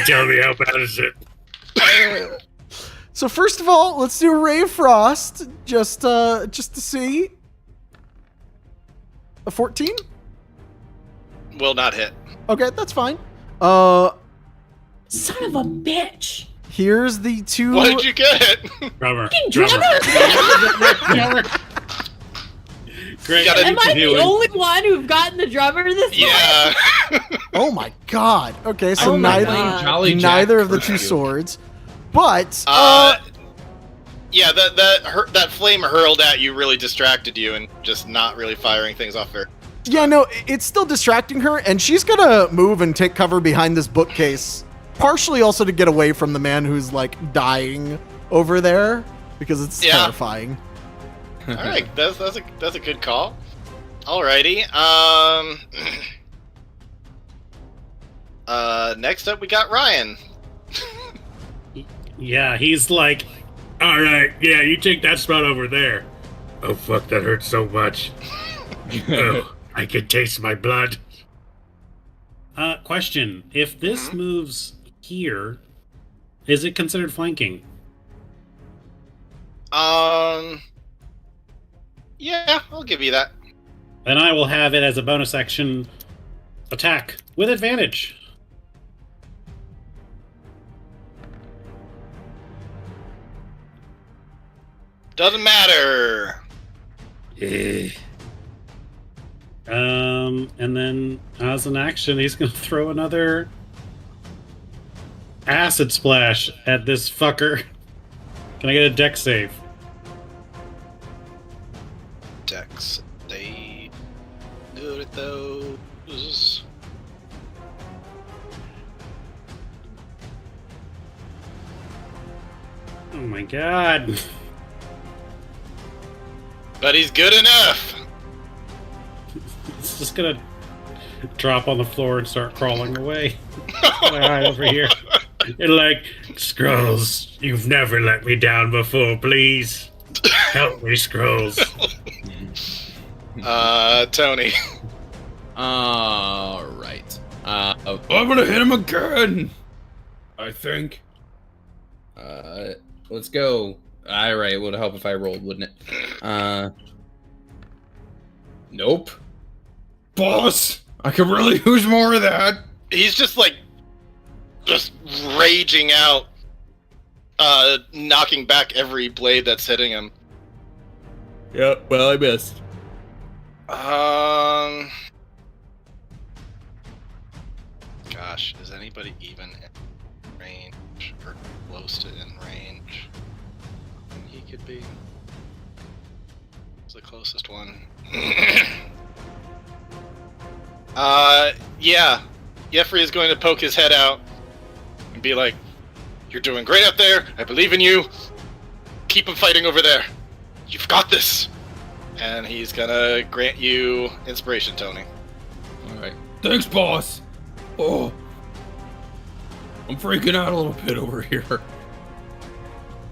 tell me how bad is it? so first of all, let's do a Ray of Frost, just to see. A 14? Will not hit. Okay, that's fine. Son of a bitch. Here's the two. What did you get? Drummer. Drummer! Great. Gotta- Am I the only one who've gotten the drummer this Yeah. Oh my God. Okay, so Oh my neither God. Jolly Jack neither of the cursed two you. swords, but Yeah, that flame hurled at you really distracted you and just not really firing things off her. yeah, no, it's still distracting her, and she's gonna move and take cover behind this bookcase, partially also to get away from the man who's like dying over there because it's terrifying. All right, that's a good call. Alrighty. Next up we got Ryan. Yeah, he's like, all right, yeah, you take that spot over there. Oh, fuck, that hurts so much. Oh, I can taste my blood. Question. If this moves here, is it considered flanking? Yeah, I'll give you that. Then I will have it as a bonus action attack with advantage. Doesn't matter. And then as an action, he's gonna throw another acid splash at this fucker. Can I get a dex save? Dex. They good at those. Oh my god. But he's good enough. It's just gonna drop on the floor and start crawling away. Right over here. You're like, Scrolls, you've never let me down before, please. Help me, Scrolls. Tony. All right. I'm gonna hit him again. I think. Let's go. All right. It would help if I rolled, wouldn't it? Nope. Boss, I could really use more of that. He's just raging out, knocking back every blade that's hitting him. Yep. Well, I missed. Gosh, is anybody even in range or close to in range? He could be. He's the closest one. Yeah. Jeffrey is going to poke his head out and be like, "You're doing great up there. I believe in you. Keep him fighting over there. You've got this." And he's gonna grant you inspiration, Tony. Alright. Thanks, boss. Oh. I'm freaking out a little bit over here.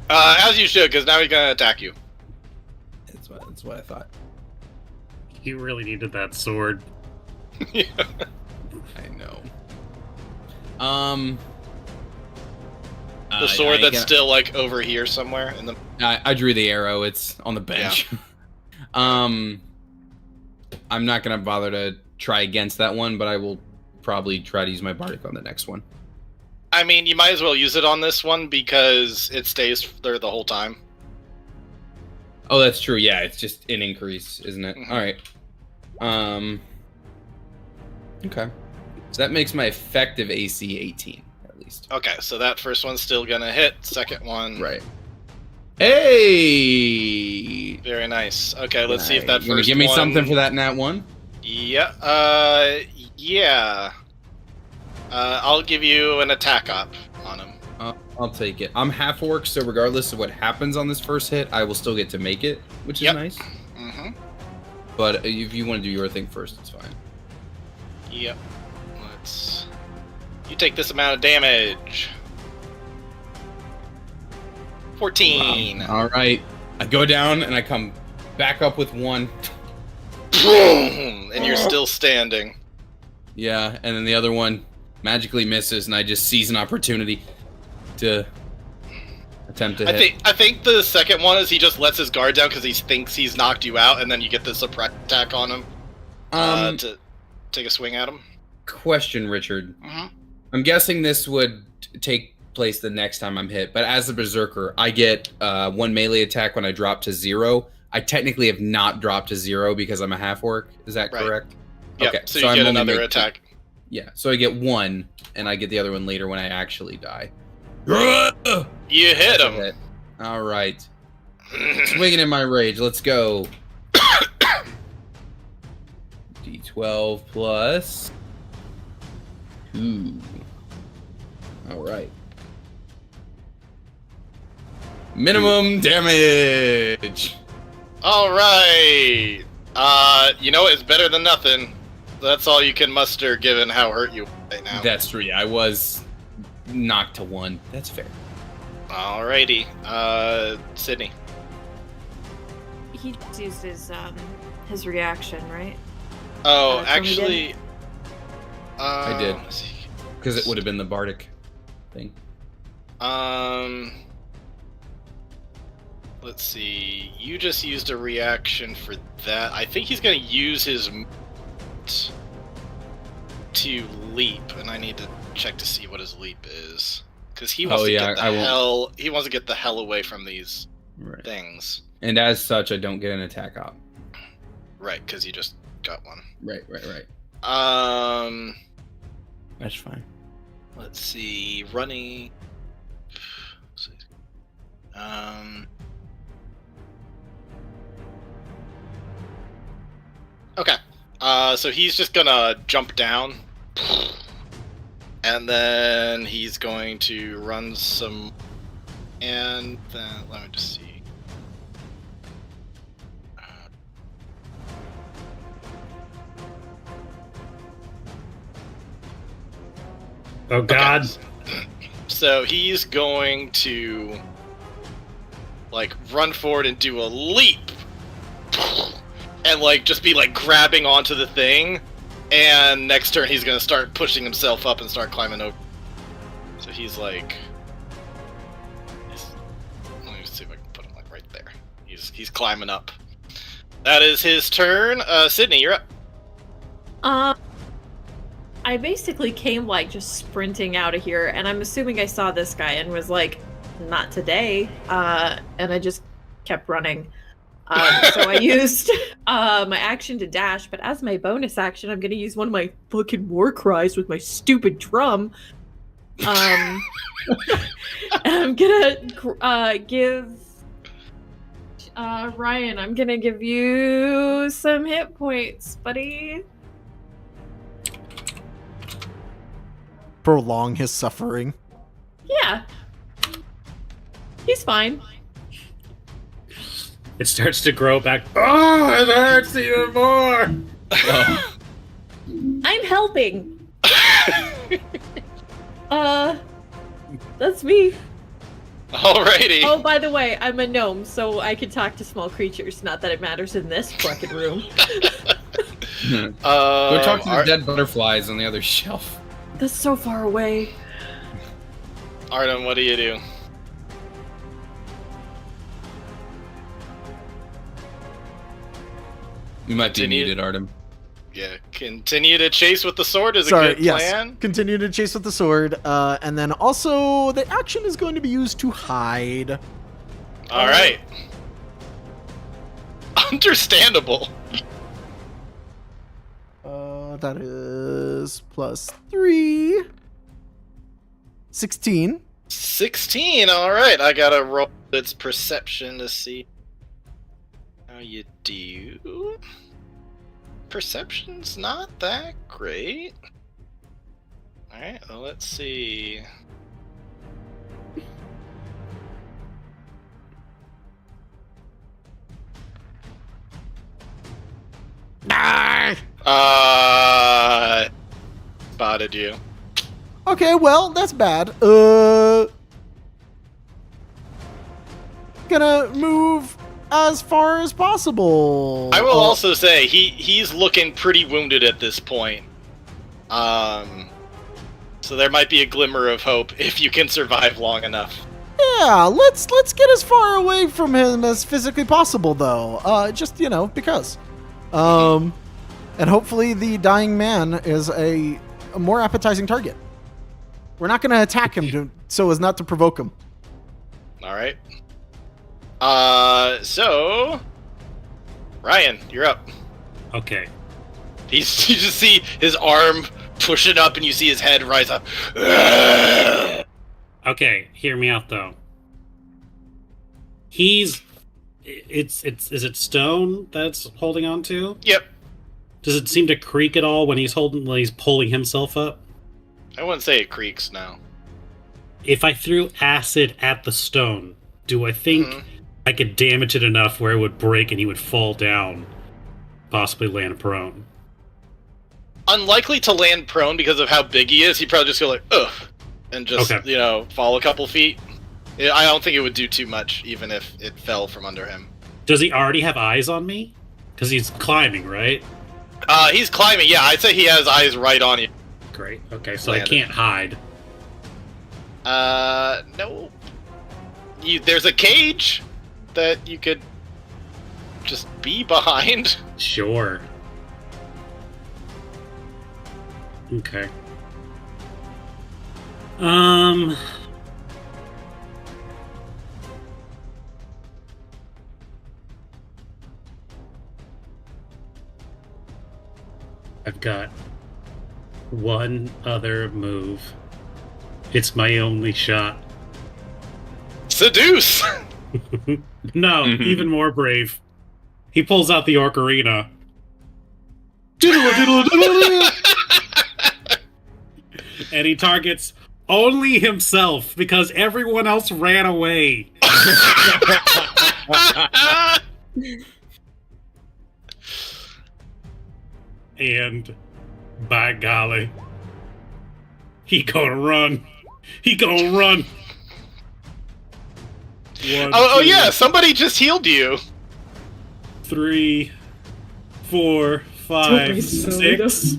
As you should, because now he's gonna attack you. That's what I thought. You really needed that sword. Yeah. I know. The sword that's still, over here somewhere in the... I drew the arrow. It's on the bench. Yeah. I'm not gonna bother to try against that one, but I will probably try to use my bardic on the next one. I mean, you might as well use it on this one because it stays there the whole time. Oh, that's true. Yeah, it's just an increase, isn't it? Mm-hmm. All right. Okay. So that makes my effective AC 18 at least. Okay, so that first one's still gonna hit. Second one, right? Hey! Very nice. Okay, let's see if that first one... Give me something for that nat one? Yeah, yeah. I'll give you an attack up on him. I'll take it. I'm half orc, so regardless of what happens on this first hit, I will still get to make it, which is nice. Mm-hmm. But if you want to do your thing first, it's fine. Yep. You take this amount of damage. 14. Wow. All right. I go down and I come back up with 1. Boom! And you're still standing. Yeah, and then the other one magically misses, and I just seize an opportunity to attempt to hit. I think the second one is he just lets his guard down because he thinks he's knocked you out, and then you get the surprise attack on him to take a swing at him. Question, Richard. Mm-hmm. I'm guessing this would take place the next time I'm hit, but as a berserker, I get 1 melee attack when I drop to 0. I technically have not dropped to 0 because I'm a half orc. Is that correct? Yeah. Okay, so you get another attack. Yeah, so I get 1, and I get the other one later when I actually die. You hit him. All right. Swinging in my rage. Let's go. D12 plus 2. All right. Minimum damage. All right. You know, it's better than nothing. That's all you can muster given how hurt you are right now. That's true. Yeah, I was knocked to 1. That's fair. Alrighty. Sydney. He just used his reaction, right? Oh, actually... I did. Because it would have been the bardic thing. Let's see. You just used a reaction for that. I think he's going to use his to leap, and I need to check to see what his leap is, because he wants to get the hell. He wants to get the hell away from these things. And as such, I don't get an attack up. Right, because you just got one. Right. That's fine. Let's see. Running. Okay. So he's just gonna jump down, and then he's going to run some, and then let me just see. Oh God. Okay. So he's going to run forward and do a leap. And just be grabbing onto the thing And next turn, he's going to start pushing himself up and start climbing over. So he's like... Let me see if I can put him like right there. He's climbing up. That is his turn. Sydney, you're up. I basically came like just sprinting out of here, and I'm assuming I saw this guy and was like, not today. And I just kept running. So I used my action to dash, but as my bonus action, I'm gonna use one of my fucking war cries with my stupid drum. And I'm gonna give Ryan, I'm gonna give you some hit points, buddy. Prolong his suffering. Yeah. He's fine. It starts to grow back. Oh, it hurts even more! Oh. I'm helping. That's me. Alrighty. Oh, by the way, I'm a gnome, so I can talk to small creatures. Not that it matters in this fucking room. Go talk to the dead butterflies on the other shelf. That's so far away. Artem, what do you do? You might be muted, Artem. Yeah, continue to chase with the sword is a good plan. Continue to chase with the sword, and then also the action is going to be used to hide. All right. Understandable. That is +3. 16. 16, alright. I gotta roll its perception to see how you do. Perception's not that great. Alright, well, let's see. Spotted you. Okay, well, that's bad. Gonna move as far as possible. I will also say he's looking pretty wounded at this point. So there might be a glimmer of hope if you can survive long enough. Yeah, let's get as far away from him as physically possible, though. Just because. And hopefully the dying man is a more appetizing target. We're not going to attack him so as not to provoke him. All right. So Ryan, you're up. Okay. You just see his arm pushing up, and you see his head rise up. Okay, hear me out though. Is it stone that's holding on to? Yep. Does it seem to creak at all when he's pulling himself up? I wouldn't say it creaks now. If I threw acid at the stone, do I think I could damage it enough where it would break and he would fall down, possibly land prone? Unlikely to land prone because of how big he is. He'd probably just go like, ugh, and just, fall a couple feet. I don't think it would do too much, even if it fell from under him. Does he already have eyes on me? Because he's climbing, right? He's climbing, yeah. I'd say he has eyes right on you. Great. Okay, so I can't hide. No. There's a cage that you could just be behind. Sure. Okay. I've got one other move. It's my only shot. Seduce! No, even more brave. He pulls out the ocarina. And he targets only himself because everyone else ran away. And by golly, he gonna run. He gonna run. Oh yeah, somebody just healed you. 3, 4, 5, 6.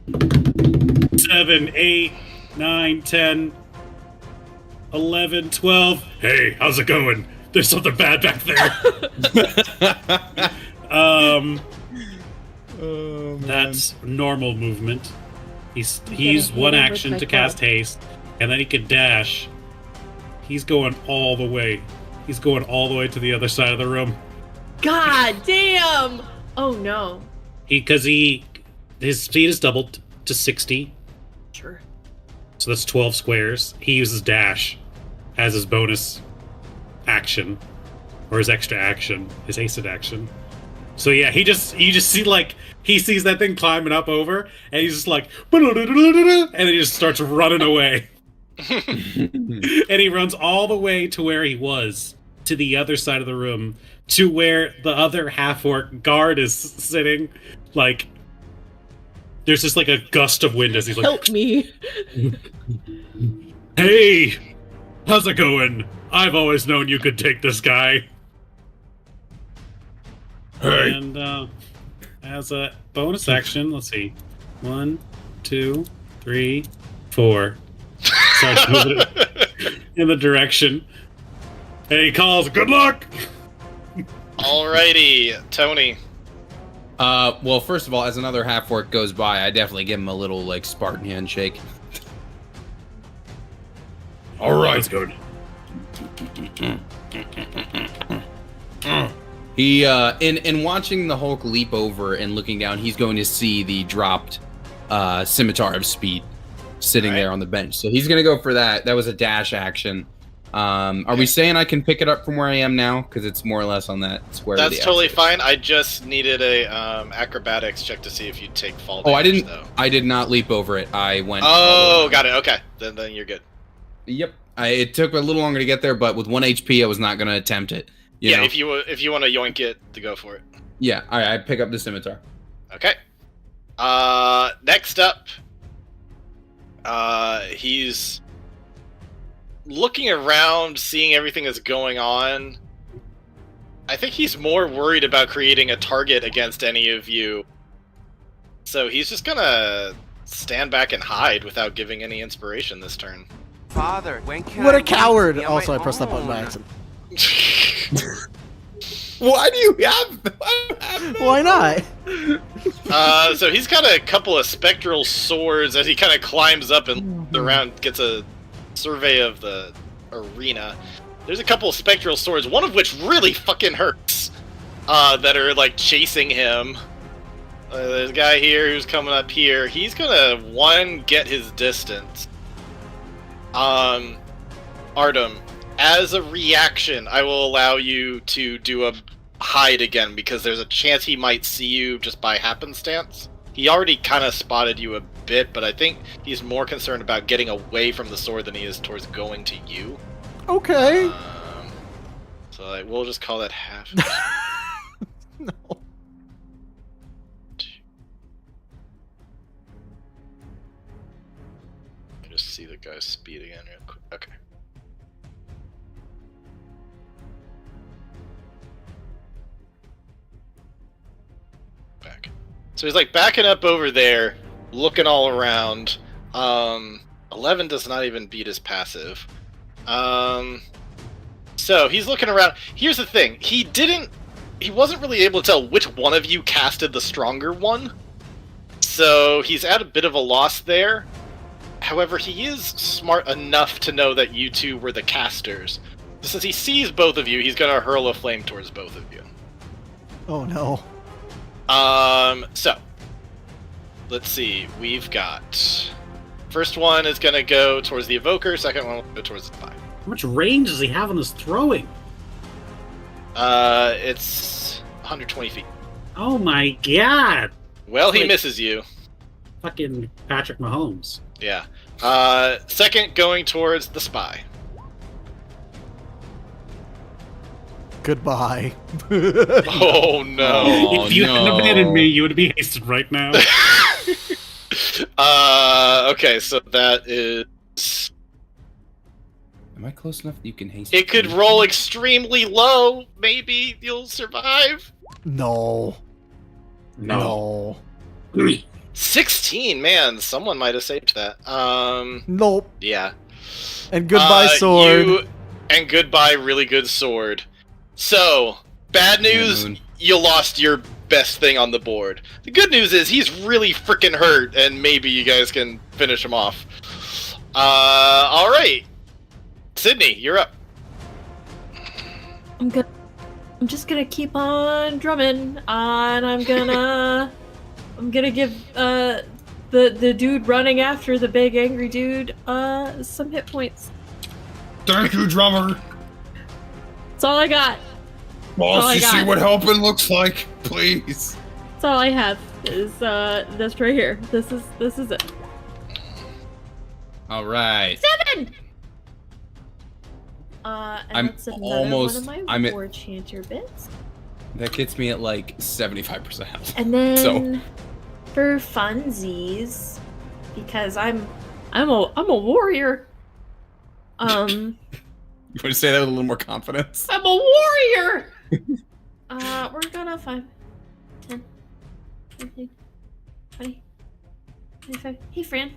7, 8, 9, 10, 11, 12. Hey, how's it going? There's something bad back there. That's normal movement. He's one action to cast haste, and then he can dash. He's going all the way. He's going all the way to the other side of the room. God damn! Oh no. His speed is doubled to 60. Sure. So that's 12 squares. He uses dash as his bonus action, or his extra action, his hasted action. So yeah, you just see like he sees that thing climbing up over, and he's just like, and then he just starts running away. And he runs all the way to where he was, to the other side of the room, to where the other half-orc guard is sitting. Like, there's just like a gust of wind as he's like, help me. Hey, how's it going? I've always known you could take this guy. Hey. And as a bonus action, let's see. 1, 2, 3, 4. Starts moving in the direction. And he calls, good luck! Alrighty, Tony. Well, first of all, as another half-orc goes by, I definitely give him a little, like, Spartan handshake. Alright, it's good. He, in watching the Hulk leap over and looking down, he's going to see the dropped, Scimitar of Speed sitting there on the bench. So he's going to go for that. That was a dash action. Are we saying I can pick it up from where I am now? Because it's more or less on that square. That's totally fine. I just needed a acrobatics check to see if you take fall damage. Oh, I didn't. Though. I did not leap over it. I went. Oh, got it. Okay, then you're good. Yep. It took a little longer to get there, but with 1 HP, I was not going to attempt it. You know? If you want to yoink it, to go for it. Yeah. All right. I pick up the scimitar. Okay. Next up, he's looking around, seeing everything that's going on. I think he's more worried about creating a target against any of you. So he's just gonna stand back and hide without giving any inspiration this turn. Father, when can What I a coward! be on Also, my I pressed that button by own? accident. Why do you have? Why not? So he's got a couple of spectral swords as he kind of climbs up and looks around, gets a survey of the arena. There's a couple of spectral swords, one of which really fucking hurts, that are like chasing him. There's a guy here who's coming up here. He's gonna get his distance. Artem, as a reaction, I will allow you to do a hide again because there's a chance he might see you just by happenstance. He already kind of spotted you a bit, but I think he's more concerned about getting away from the sword than he is towards going to you. Okay. So we'll just call that half. No. Just see the guy's speed again real quick. Okay. Back. So he's like backing up over there, looking all around. 11 does not even beat his passive. So he's looking around. Here's the thing. He wasn't really able to tell which one of you casted the stronger one. So he's at a bit of a loss there. However, he is smart enough to know that you two were the casters. Since he sees both of you, he's going to hurl a flame towards both of you. Oh no. So let's see. We've got first one is going to go towards the evoker. Second one will go towards the spy. How much range does he have on his throwing? It's 120 feet. Oh my god! Well, he Like- misses you. Fucking Patrick Mahomes. Yeah. Second going towards the spy. Goodbye. Oh no. Oh, If you hadn't no. abandoned me, you would be hasted right now. Okay, so that is. Am I close enough that you can haste? It could roll extremely low. Maybe you'll survive. No. No. No. 16, man, someone might have saved that. Nope. Yeah. And goodbye, sword. And goodbye, really good sword. So, bad news, you lost your best thing on the board. The good news is he's really freaking hurt, and maybe you guys can finish him off. Alright. Sydney, you're up. I'm just gonna keep on drumming, and I'm gonna give the dude running after the big angry dude some hit points. Thank you, drummer. That's all I got. Boss, you see what helping looks like, please. That's all I have is this right here. This is it. All right. 7. And that's another one of my war chanter bits. That gets me at like 75% health. And then for funsies, because I'm a warrior. You want to say that with a little more confidence? I'm a warrior. We're gonna 5, 10, 15, 20, 25. Hey, Fran.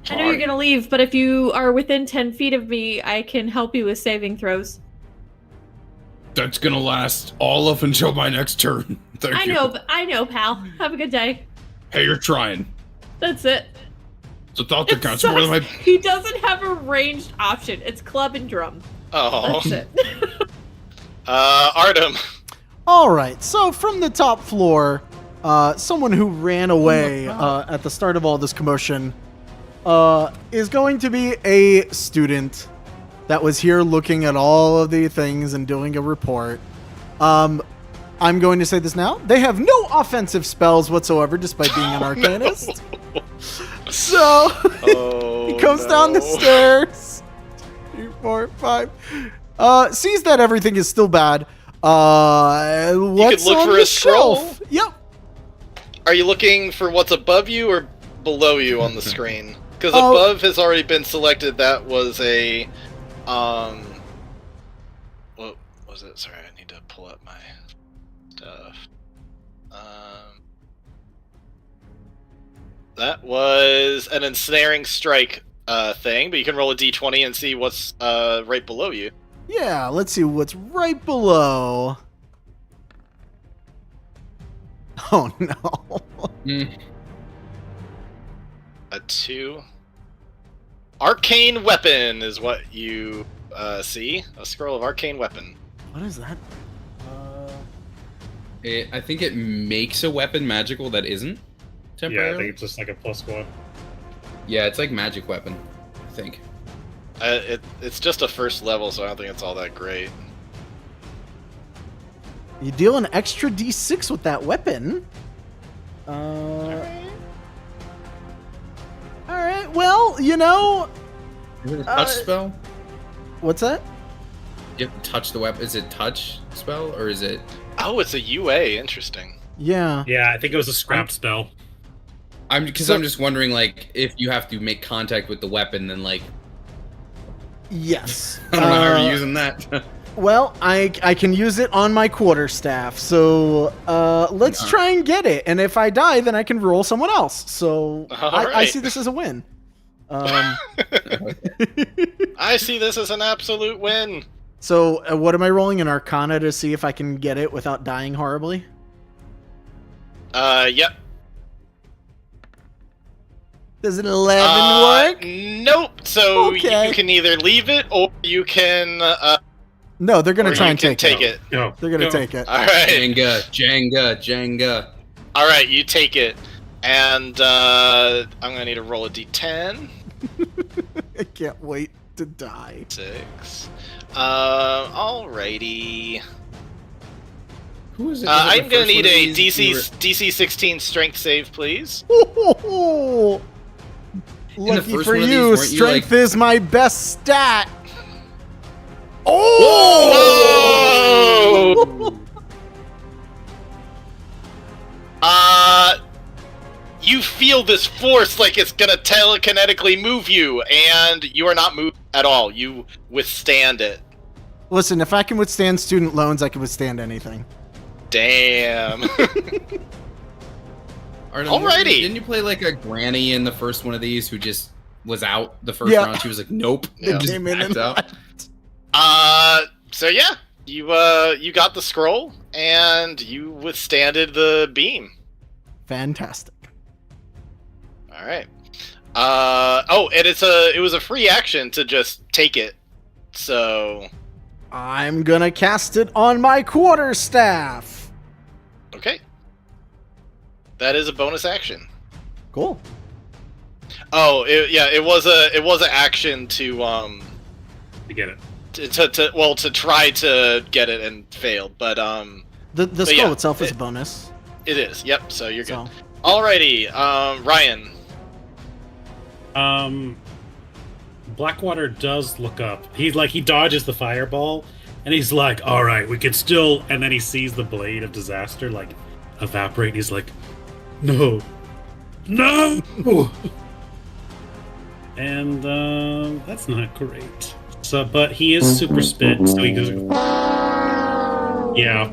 I know you're gonna leave, but if you are within 10 feet of me, I can help you with saving throws. That's gonna last all up until my next turn. Thank you. I know, pal. Have a good day. Hey, you're trying. That's it. It's a thought that counts more than my... He doesn't have a ranged option. It's club and drum. Oh. That's it. Artem. Alright, so from the top floor, someone who ran away at the start of all this commotion is going to be a student that was here looking at all of the things and doing a report. I'm going to say this now. They have no offensive spells whatsoever, despite being an arcanist. No. So, he comes down the stairs. 3, 4, 5. Sees that everything is still bad. What's you could look on for the a scroll. shelf? Yep. Are you looking for what's above you or below you on the screen? Because above has already been selected. That was a, what was it? Sorry, I need to pull up my stuff. That was an ensnaring strike thing, but you can roll a d20 and see what's right below you. Yeah, let's see what's right below. Oh no. A 2. Arcane weapon is what you see. A scroll of arcane weapon. What is that? I think it makes a weapon magical that isn't temporary. Yeah, I think it's just like a +1. Yeah, it's like magic weapon, I think. It's just a first level, so I don't think it's all that great. You deal an extra d6 with that weapon. Alright, well, you know... Is it a touch spell? What's that? You have to touch the weapon. Is it touch spell, or is it... Oh, it's a UA. Interesting. Yeah. Yeah, I think it was a scrap spell. I'm just wondering, like, if you have to make contact with the weapon, then, like... Yes. I don't know how you're using that. Well, I can use it on my quarterstaff, so let's try and get it. And if I die, then I can roll someone else. So I see this as a win. I see this as an absolute win. So what am I rolling? An Arcana to see if I can get it without dying horribly? Yep. Does an 11 work? Nope. So Okay. you can either leave it or you can... No, they're going to try and take it. No, They're going to take it. All right. Jenga. All right, you take it. And I'm going to need to roll a d10. I can't wait to die. 6. Alrighty. Who is it? I'm going to need a DC 16 strength save, please. Lucky first for one of you, these, weren't you, strength like- is my best stat. Oh! You feel this force like it's gonna telekinetically move you, and you are not moved at all. You withstand it. Listen, if I can withstand student loans, I can withstand anything. Damn. Artem, Alrighty. Didn't you play like a granny in the first one of these who just was out the first Yeah. round? She was like, nope. Yeah. Just Came in backed and out. So yeah, you got the scroll and you withstanded the beam. Fantastic. All right. And it was a free action to just take it. So I'm gonna cast it on my quarterstaff. okay. That is a bonus action. Cool. Oh, it was an action to get it. to try to get it and failed, but The scroll itself is a bonus. It is. Yep. So you're good. So, Alrighty, Ryan. Blackwater does look up. He dodges the fireball, and he's like, "All right, we can still." And then he sees the blade of disaster like evaporate. He's like, "No, no!" And that's not great. So, but he is super spit, so he goes. Yeah.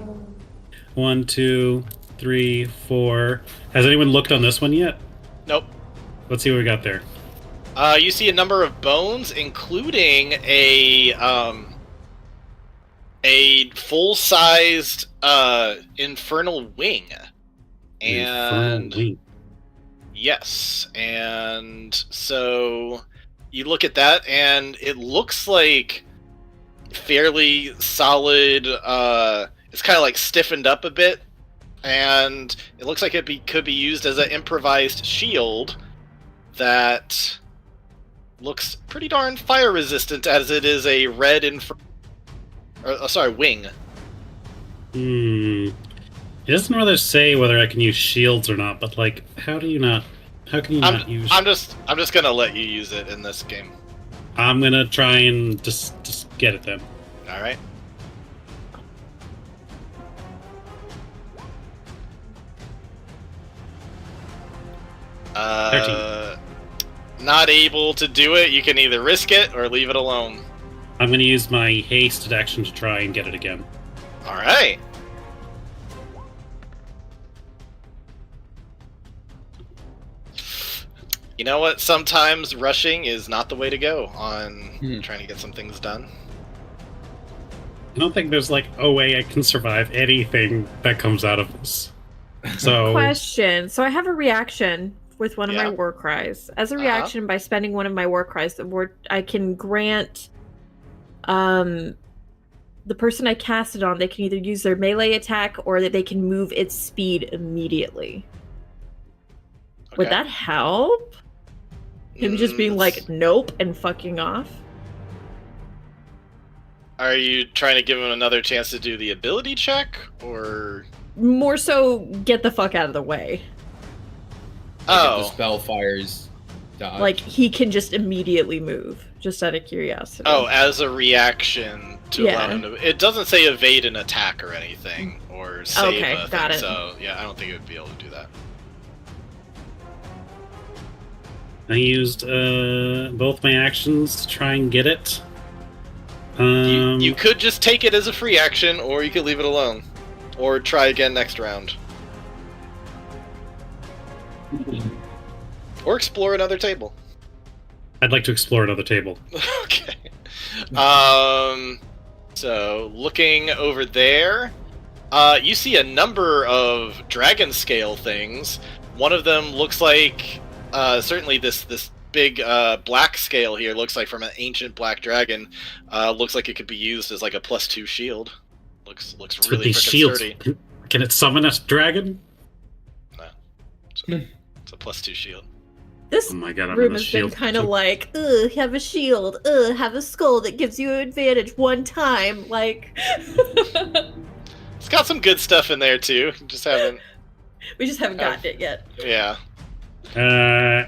1, 2, 3, 4. Has anyone looked on this one yet? Nope. Let's see what we got there. You see a number of bones, including a full-sized infernal wing, and Infernal wing. yes, and so you look at that, and it looks like fairly solid. It's kind of like stiffened up a bit, and it looks like it could be used as an improvised shield that looks pretty darn fire resistant, as it is a red wing. It doesn't really say whether I can use shields or not, but like, how can you not use? I'm just gonna let you use it in this game. I'm gonna try and just get it then. All right. Uh, 13. Not able to do it. You can either risk it or leave it alone. I'm gonna use my hasted action to try and get it again. All right. You know what? Sometimes rushing is not the way to go on trying to get some things done. I don't think there's like a way I can survive anything that comes out of this. So Question. So I have a reaction with one of my war cries. As a reaction, by spending one of my war cries, I can grant the person I cast it on, they can either use their melee attack or that they can move its speed immediately. Okay. Would that help? Him just being like, nope, and fucking off? Are you trying to give him another chance to do the ability check, or more so get the fuck out of the way? The spell fires dodge. Like, he can just immediately move, just out of curiosity. Oh, as a reaction to allow him to... It doesn't say evade an attack or anything, or save a thing, got it. So, yeah, I don't think it would be able to do that. I used both my actions to try and get it. You could just take it as a free action, or you could leave it alone. Or try again next round. Or explore another table. I'd like to explore another table. Okay. So, looking over there, you see a number of dragon scale things. One of them looks like, certainly this big black scale here looks like from an ancient black dragon. Looks like it could be used as like a +2 shield. Looks really freaking sturdy. Can it summon a dragon? No. It's a +2 shield. This oh my God, room has been kind of like, have a shield, have a skull that gives you advantage one time, like... It's got some good stuff in there, too. We just haven't gotten it yet. Yeah. I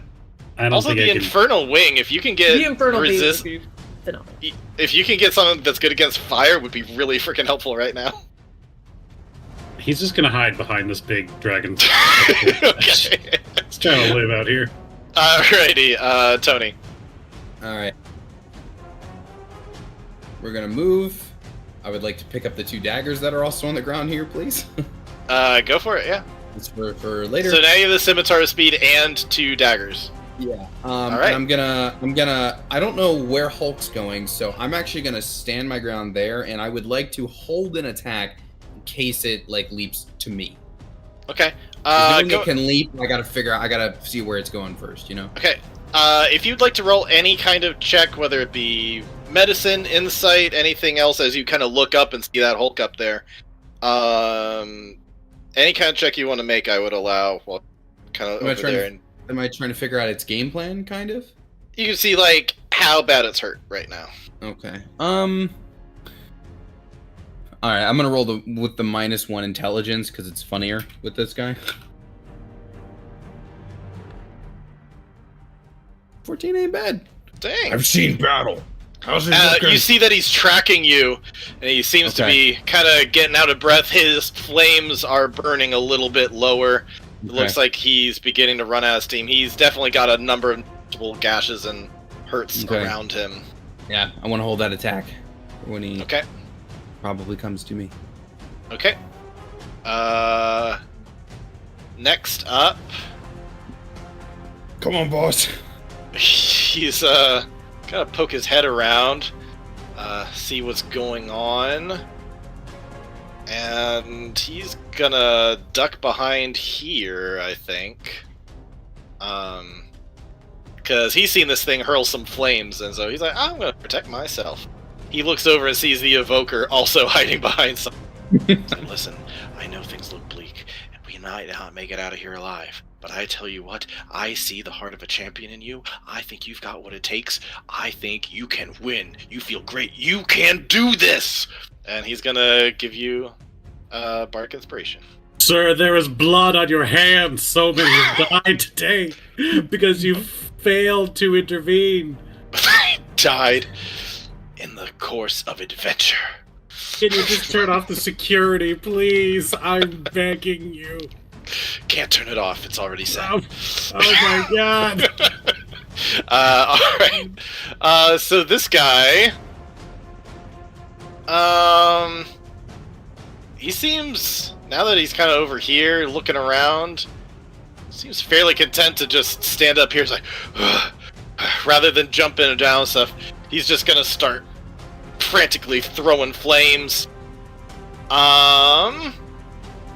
don't also, think the I can... Infernal Wing, if you can get the Infernal resist... Wing would be phenomenal. If you can get something that's good against fire, would be really freaking helpful right now. He's just gonna hide behind this big dragon. Okay. He's trying to live out here. Alrighty, Tony. Alright. We're gonna move. I would like to pick up the 2 daggers that are also on the ground here, please. Go for it, yeah. It's for later. So now you have the scimitar speed and 2 daggers. Yeah. All right. And I'm gonna. I don't know where Hulk's going, so I'm actually gonna stand my ground there, and I would like to hold an attack in case it like leaps to me. Okay. It can leap. I gotta see where it's going first. You know. Okay. If you'd like to roll any kind of check, whether it be medicine, insight, anything else, as you kind of look up and see that Hulk up there, any kind of check you want to make, I would allow. Well, kind of over there. Am I trying to figure out its game plan, kind of? You can see like how bad it's hurt right now. Okay. All right. I'm gonna roll with the -1 intelligence because it's funnier with this guy. 14 ain't bad. Dang. I've seen battle. How's it looking? You see that he's tracking you, and he seems to be kind of getting out of breath. His flames are burning a little bit lower. It looks like he's beginning to run out of steam. He's definitely got a number of multiple gashes and hurts around him. Yeah, I want to hold that attack when he probably comes to me. Okay. Next up. Come on, boss. He's gonna poke his head around, see what's going on, and he's gonna duck behind here, I think, because he's seen this thing hurl some flames, and so he's like, I'm gonna protect myself. He looks over and sees the evoker also hiding behind something. Like, listen, I know things look bleak, and we might not make it out of here alive. But I tell you what, I see the heart of a champion in you. I think you've got what it takes. I think you can win. You feel great. You can do this! And he's gonna give you Bardic Inspiration. Sir, there is blood on your hands. So many have died today because you failed to intervene. I died in the course of adventure. Can you just turn off the security, please? I'm begging you. Can't turn it off. It's already set. Oh my god. Alright. So this guy... he seems... Now that he's kind of over here, looking around, seems fairly content to just stand up here. He's like... rather than jumping and down and stuff, he's just gonna start frantically throwing flames.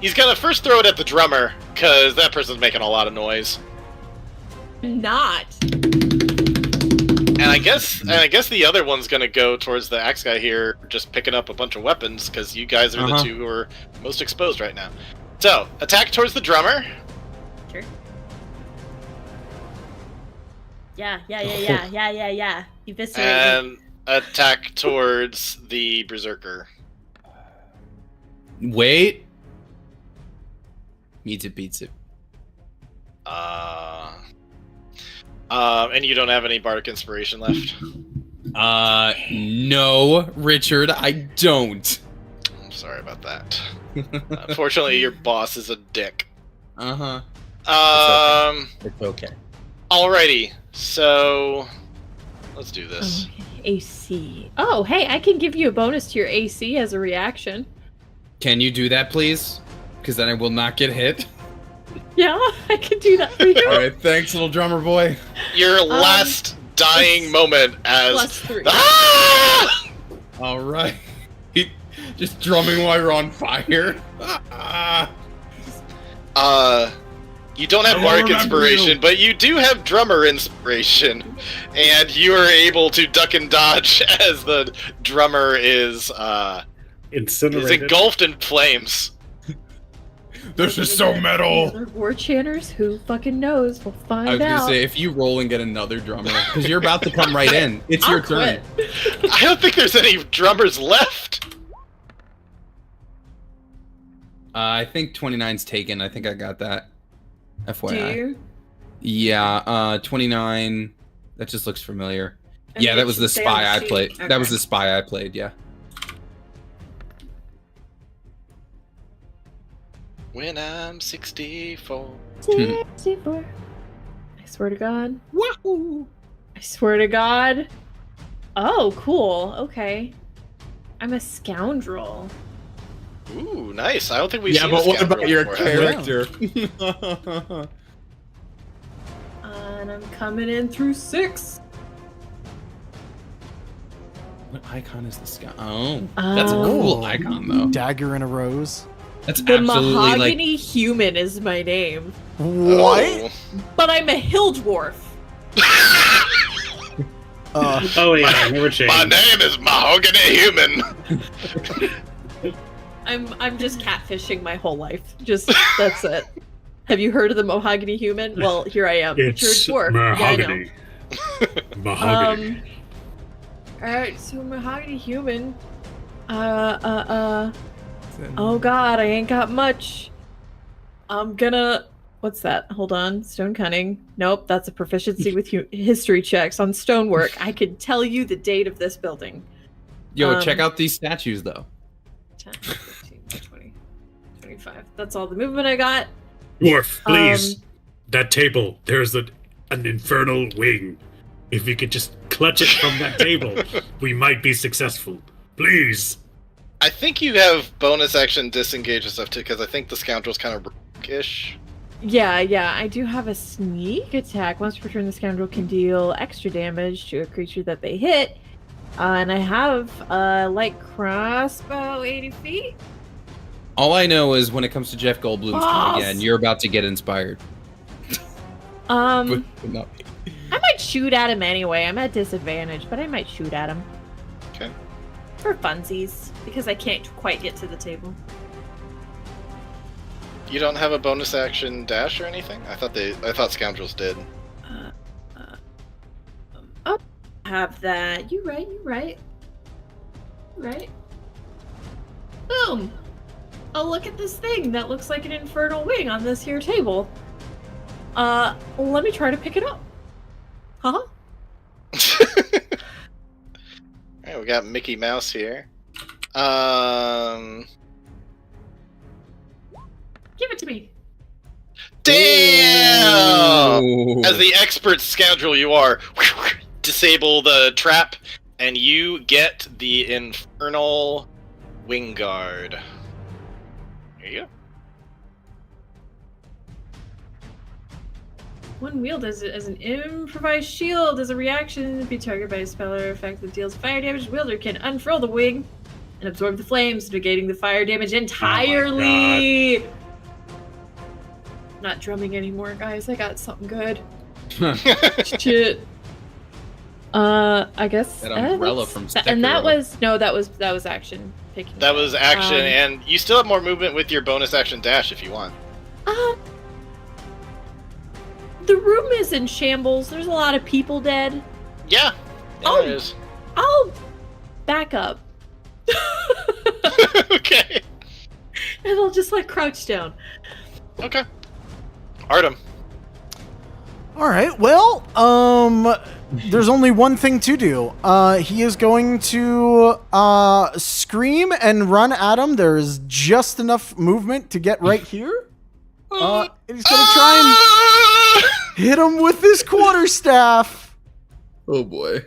He's gonna first throw it at the drummer, because that person's making a lot of noise. Not. And I guess the other one's gonna go towards the axe guy here, just picking up a bunch of weapons, because you guys are the two who are most exposed right now. So, attack towards the drummer. Sure. Yeah. Eviscerate and attack towards the berserker. Wait. Meets it, beats it. And you don't have any Bardic Inspiration left? No, Richard, I don't. I'm sorry about that. Unfortunately, your boss is a dick. Uh-huh. It's okay. Alrighty, so let's do this. AC. Oh, hey, I can give you a bonus to your AC as a reaction. Can you do that, please? Because then I will not get hit. Yeah, I can do that for you. Alright, thanks, little drummer boy. Your last dying moment as... +3. Ah! Alright. Just drumming while you're on fire. You don't have Bardic Inspiration, but you do have Drummer Inspiration. And you are able to duck and dodge as the drummer is Incinerated. engulfed in flames. This is so metal. These are war chanters. Who fucking knows? We'll find out. I was gonna say, if you roll and get another drummer, because you're about to come right in. It's your turn. I don't think there's any drummers left. I think 29's taken. I think I got that. FYI. Do you? Yeah, 29. That just looks familiar. And yeah, it that was the should say on spy I sheet. played. Okay. That was the spy I played, yeah. When I'm 64. 64. I swear to God. Wahoo! I swear to God. Oh, cool. Okay. I'm a scoundrel. Ooh, nice. I don't think we've Yeah, seen but this what scoundrel about your before, have we? character? And I'm coming in through 6. What icon is this guy? Oh, that's a cool icon, though. Dagger in a rose. That's The absolutely Mahogany Human is my name. What? Oh. But I'm a hill dwarf. Oh yeah, never change. My name is Mahogany Human. I'm just catfishing my whole life. Just that's it. Have you heard of the Mahogany Human? Well, here I am. But It's you're a dwarf. mahogany. Yeah, I know. Mahogany. Alright, so Mahogany Human. Oh god, I ain't got much. I'm gonna. What's that? Hold on. Stone cunning. Nope, that's a proficiency with history checks on stonework. I could tell you the date of this building. Yo, check out these statues, though. 10, 15, 20, 25. That's all the movement I got. Dwarf, please. That table, there's an infernal wing. If you could just clutch it from that table, we might be successful. Please. I think you have bonus action disengage and stuff too, because I think the scoundrel's kind of roguish. Yeah, I do have a sneak attack. Once per turn, the scoundrel can deal extra damage to a creature that they hit. And I have a light crossbow 80 feet. All I know is when it comes to Jeff Goldblum's turn again, Boss! you're about to get inspired. I But not me. might shoot at him anyway. I'm at disadvantage, but I might shoot at him. Okay. For funsies, because I can't quite get to the table. You don't have a bonus action dash or anything? I thought scoundrels did. Oh, have that. You right. Boom! Oh, look at this thing that looks like an infernal wing on this here table. Let me try to pick it up. Huh? Alright, we got Mickey Mouse here. Give it to me. Damn! Ooh. As the expert scoundrel you are, disable the trap, and you get the infernal wing guard. Here you go. When wielded as an improvised shield as a reaction, be targeted by a spell or effect that deals fire damage. Wielder can unfurl the wing and absorb the flames, negating the fire damage entirely. Not drumming anymore, guys. I got something good. Shit. I guess That umbrella from and that Sekiro. was action. Picking That was action, Um, and you still have more movement with your bonus action dash if you want. The room is in shambles. There's a lot of people dead. Yeah, Oh. there is. I'll back up. Okay. And I'll just like crouch down. Okay. Artem. All right. Well, there's only one thing to do. He is going to scream and run at him. There is just enough movement to get right here. And he's gonna try and hit him with his quarterstaff. Oh boy.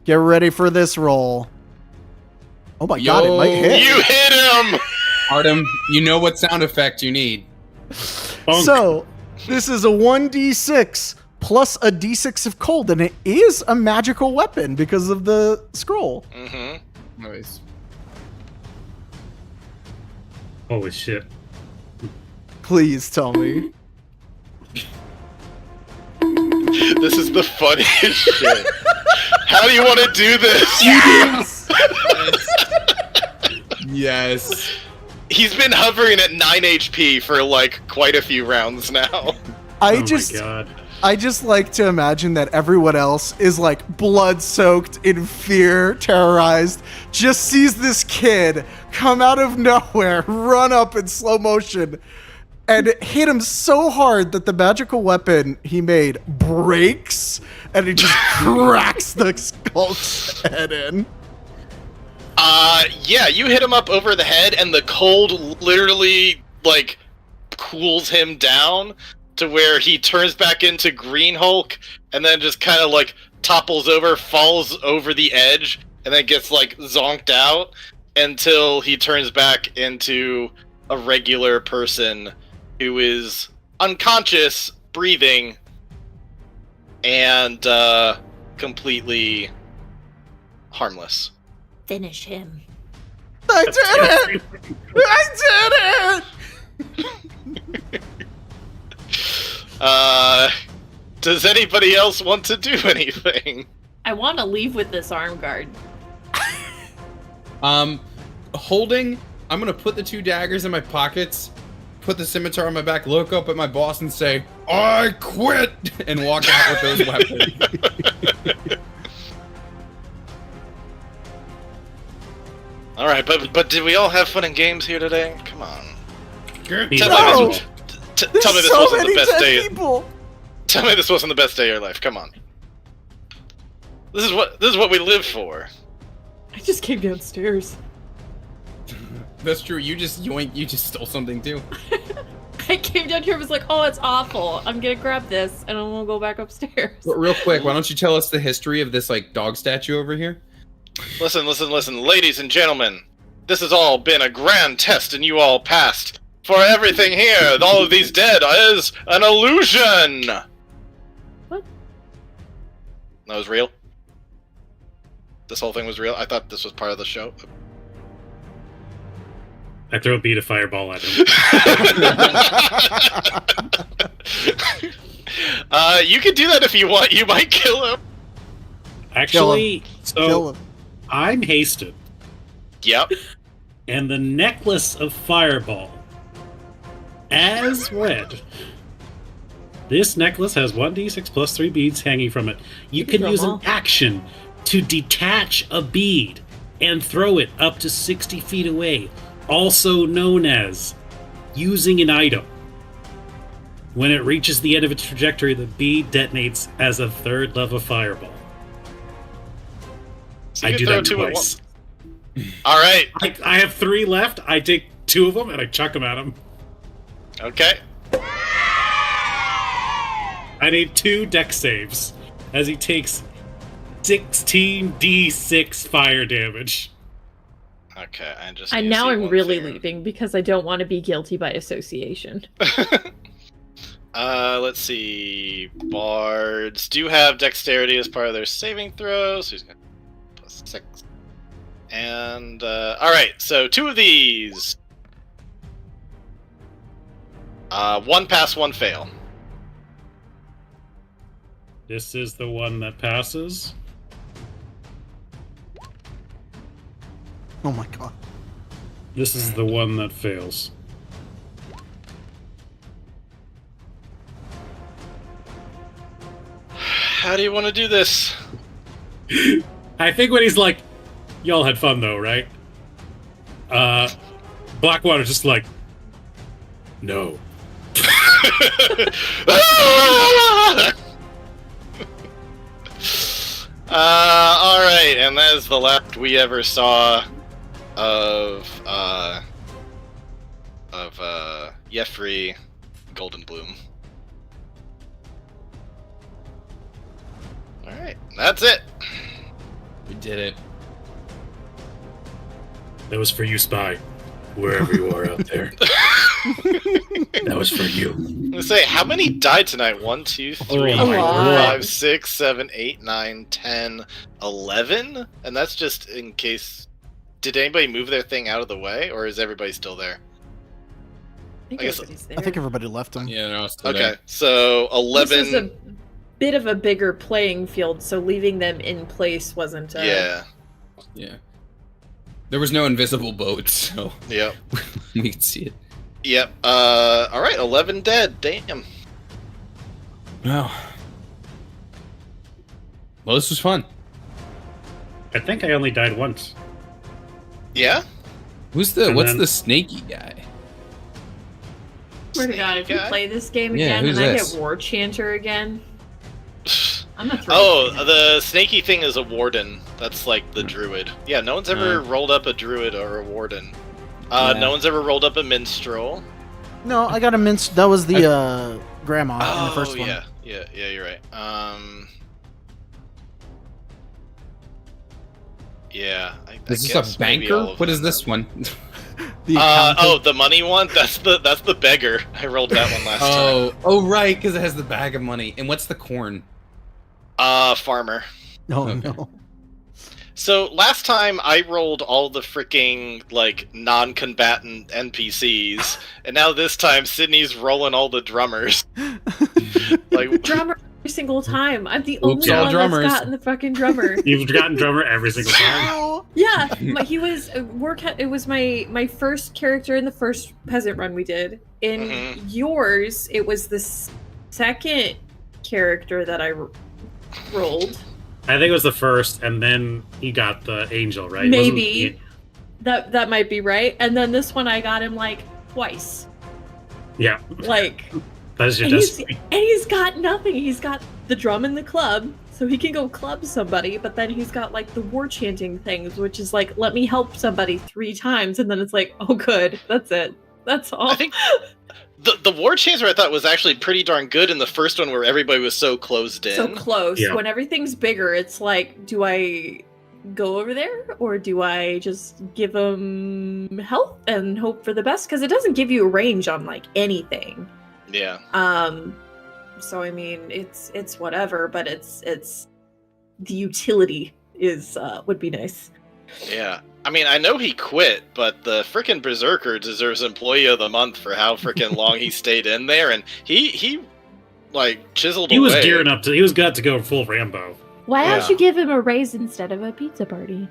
Get ready for this roll. Oh my god, it might hit. You hit him! Artem, you know what sound effect you need. Bonk. So, this is a 1d6 plus a d6 of cold, and it is a magical weapon because of the scroll. Mm-hmm. Nice. Holy shit. Please tell me. This is the funniest shit. How do you want to do this? Yes. He's been hovering at 9 HP for like quite a few rounds now. I Oh just my god. I just like to imagine that everyone else is like blood-soaked, in fear, terrorized, just sees this kid come out of nowhere, run up in slow motion, and hit him so hard that the magical weapon he made breaks, and it just cracks the skull's head in. Yeah, you hit him up over the head, and the cold literally, like, cools him down to where he turns back into Green Hulk, and then just kind of, like, topples over, falls over the edge, and then gets, like, zonked out. until he turns back into a regular person who is unconscious, breathing, and completely harmless. Finish him. I did it! I did it! Does anybody else want to do anything? I want to leave with this arm guard. Holding, I'm gonna put the 2 daggers in my pockets, put the scimitar on my back, look up at my boss and say, "I quit!" and walk out with those weapons. All right, but did we all have fun and games here today? Come on. Tell me No! this There's wasn't so the many best dead day. people! Tell me this wasn't the best day of your life. Come on. This is what we live for. I just came downstairs. That's true. You just yoink. You just stole something too. I came down here and was like, oh, it's awful. I'm gonna grab this and I'm gonna go back upstairs. But real quick, why don't you tell us the history of this like dog statue over here? Listen, ladies and gentlemen. This has all been a grand test, and you all passed. For everything here, all of these dead is an illusion. What? That was real? This whole thing was real? I thought this was part of the show. I throw a bead of fireball at him. You can do that if you want. You might kill him. Actually, Kill him. I'm hasted, Yep. and the necklace of fireball, as read. This necklace has 1d6 plus 3 beads hanging from it. You can throw use them an all. action to detach a bead and throw it up to 60 feet away, also known as using an item. When it reaches the end of its trajectory, the bead detonates as a 3rd level fireball. So I you do can that throw 2 at twice. once. All right. I have 3 left. I take 2 of them and I chuck them at him. Okay. I need 2 dex saves as he takes 16d6 fire damage. Okay, And now I'm really leaving because I don't want to be guilty by association. Let's see. Bards do have dexterity as part of their saving throws. So he's got +6. And, alright, so 2 of these. 1 pass, 1 fail. This is the one that passes. Oh my god. This is the one that fails. How do you want to do this? I think when he's like, y'all had fun though, right? Blackwater's just like, no. Alright, and that is the last we ever saw of Jeffrey Goldenbloom. Alright, that's it. We did it. That was for you, Spy. Wherever you are out there. That was for you. I'm gonna say, how many died tonight? 1, 2, 3, Oh my 4, God. 5, 6, 7, 8, 9, 10, 11? And that's just in case... Did anybody move their thing out of the way, or is everybody still there? I think I guess- everybody's there. I think everybody left him. Yeah, no, still Okay, there. so 11... This is a bit of a bigger playing field, so leaving them in place wasn't... Yeah, Yeah. There was no invisible boat, so yep. we could see it. Yep. Alright, 11 dead. Damn. Wow. Well, this was fun. I think I only died once. Yeah? What's And the then- snaky guy? Swear to God, if you Guy? play this game Yeah, again who's and I this? get War Chanter again, I'm gonna throw Oh, it. the snaky thing is a warden. That's like the druid. Yeah, no one's ever rolled up a druid or a warden. Yeah. No one's ever rolled up a minstrel. No, I got a mince. That was the grandma in the Oh, first one. yeah. Yeah, you're right. Yeah. Is this a banker? What is this one? The money one? That's the beggar. I rolled that one last time. Oh, right, because it has the bag of money. And what's the corn? Farmer. Oh, Okay. no. So last time I rolled all the freaking like non-combatant NPCs, and now this time Sydney's rolling all the drummers. Like Drummer every single time. I'm the only all one drummers. that's gotten the fucking drummer. You've gotten drummer every single time. Yeah, he was it was my first character in the first Peasant Run we did. In yours, it was the second character that I rolled. I think it was the first, and then he got the angel, right? Maybe that might be right. And then this one, I got him like twice. Yeah, Like, that is your and destiny. he's got nothing. He's got the drum in the club, so he can go club somebody. But then he's got like the war chanting things, which is like, let me help somebody 3 times, and then it's like, oh, good, that's it. That's all. I think the war chaser I thought was actually pretty darn good in the first one where everybody was so closed in. So close. Yeah. When everything's bigger, it's like, do I go over there or do I just give him health and hope for the best? Because it doesn't give you a range on like anything. Yeah. So I mean, it's whatever, but it's the utility is would be nice. Yeah. I mean, I know he quit, but the frickin' Berserker deserves Employee of the Month for how frickin' long he stayed in there, and he like, chiseled away. He was gearing up he was got to go full Rambo. Why Yeah. don't you give him a raise instead of a pizza party?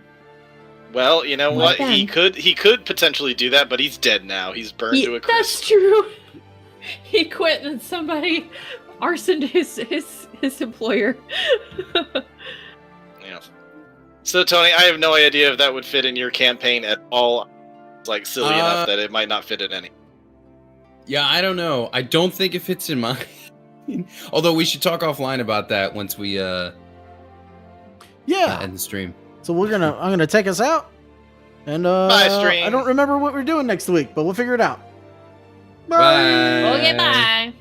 Well, you know what? Well He done. could potentially do that, but he's dead now. He's burned to a crisp. That's true. He quit and somebody arsoned his employer. Yeah. So, Tony, I have no idea if that would fit in your campaign at all. It's like silly enough that it might not fit in any. Yeah, I don't know. I don't think it fits in mine. Although we should talk offline about that once we Yeah. end the stream. So I'm gonna take us out. And Bye, stream. I don't remember what we're doing next week, but we'll figure it out. Bye. Okay, bye.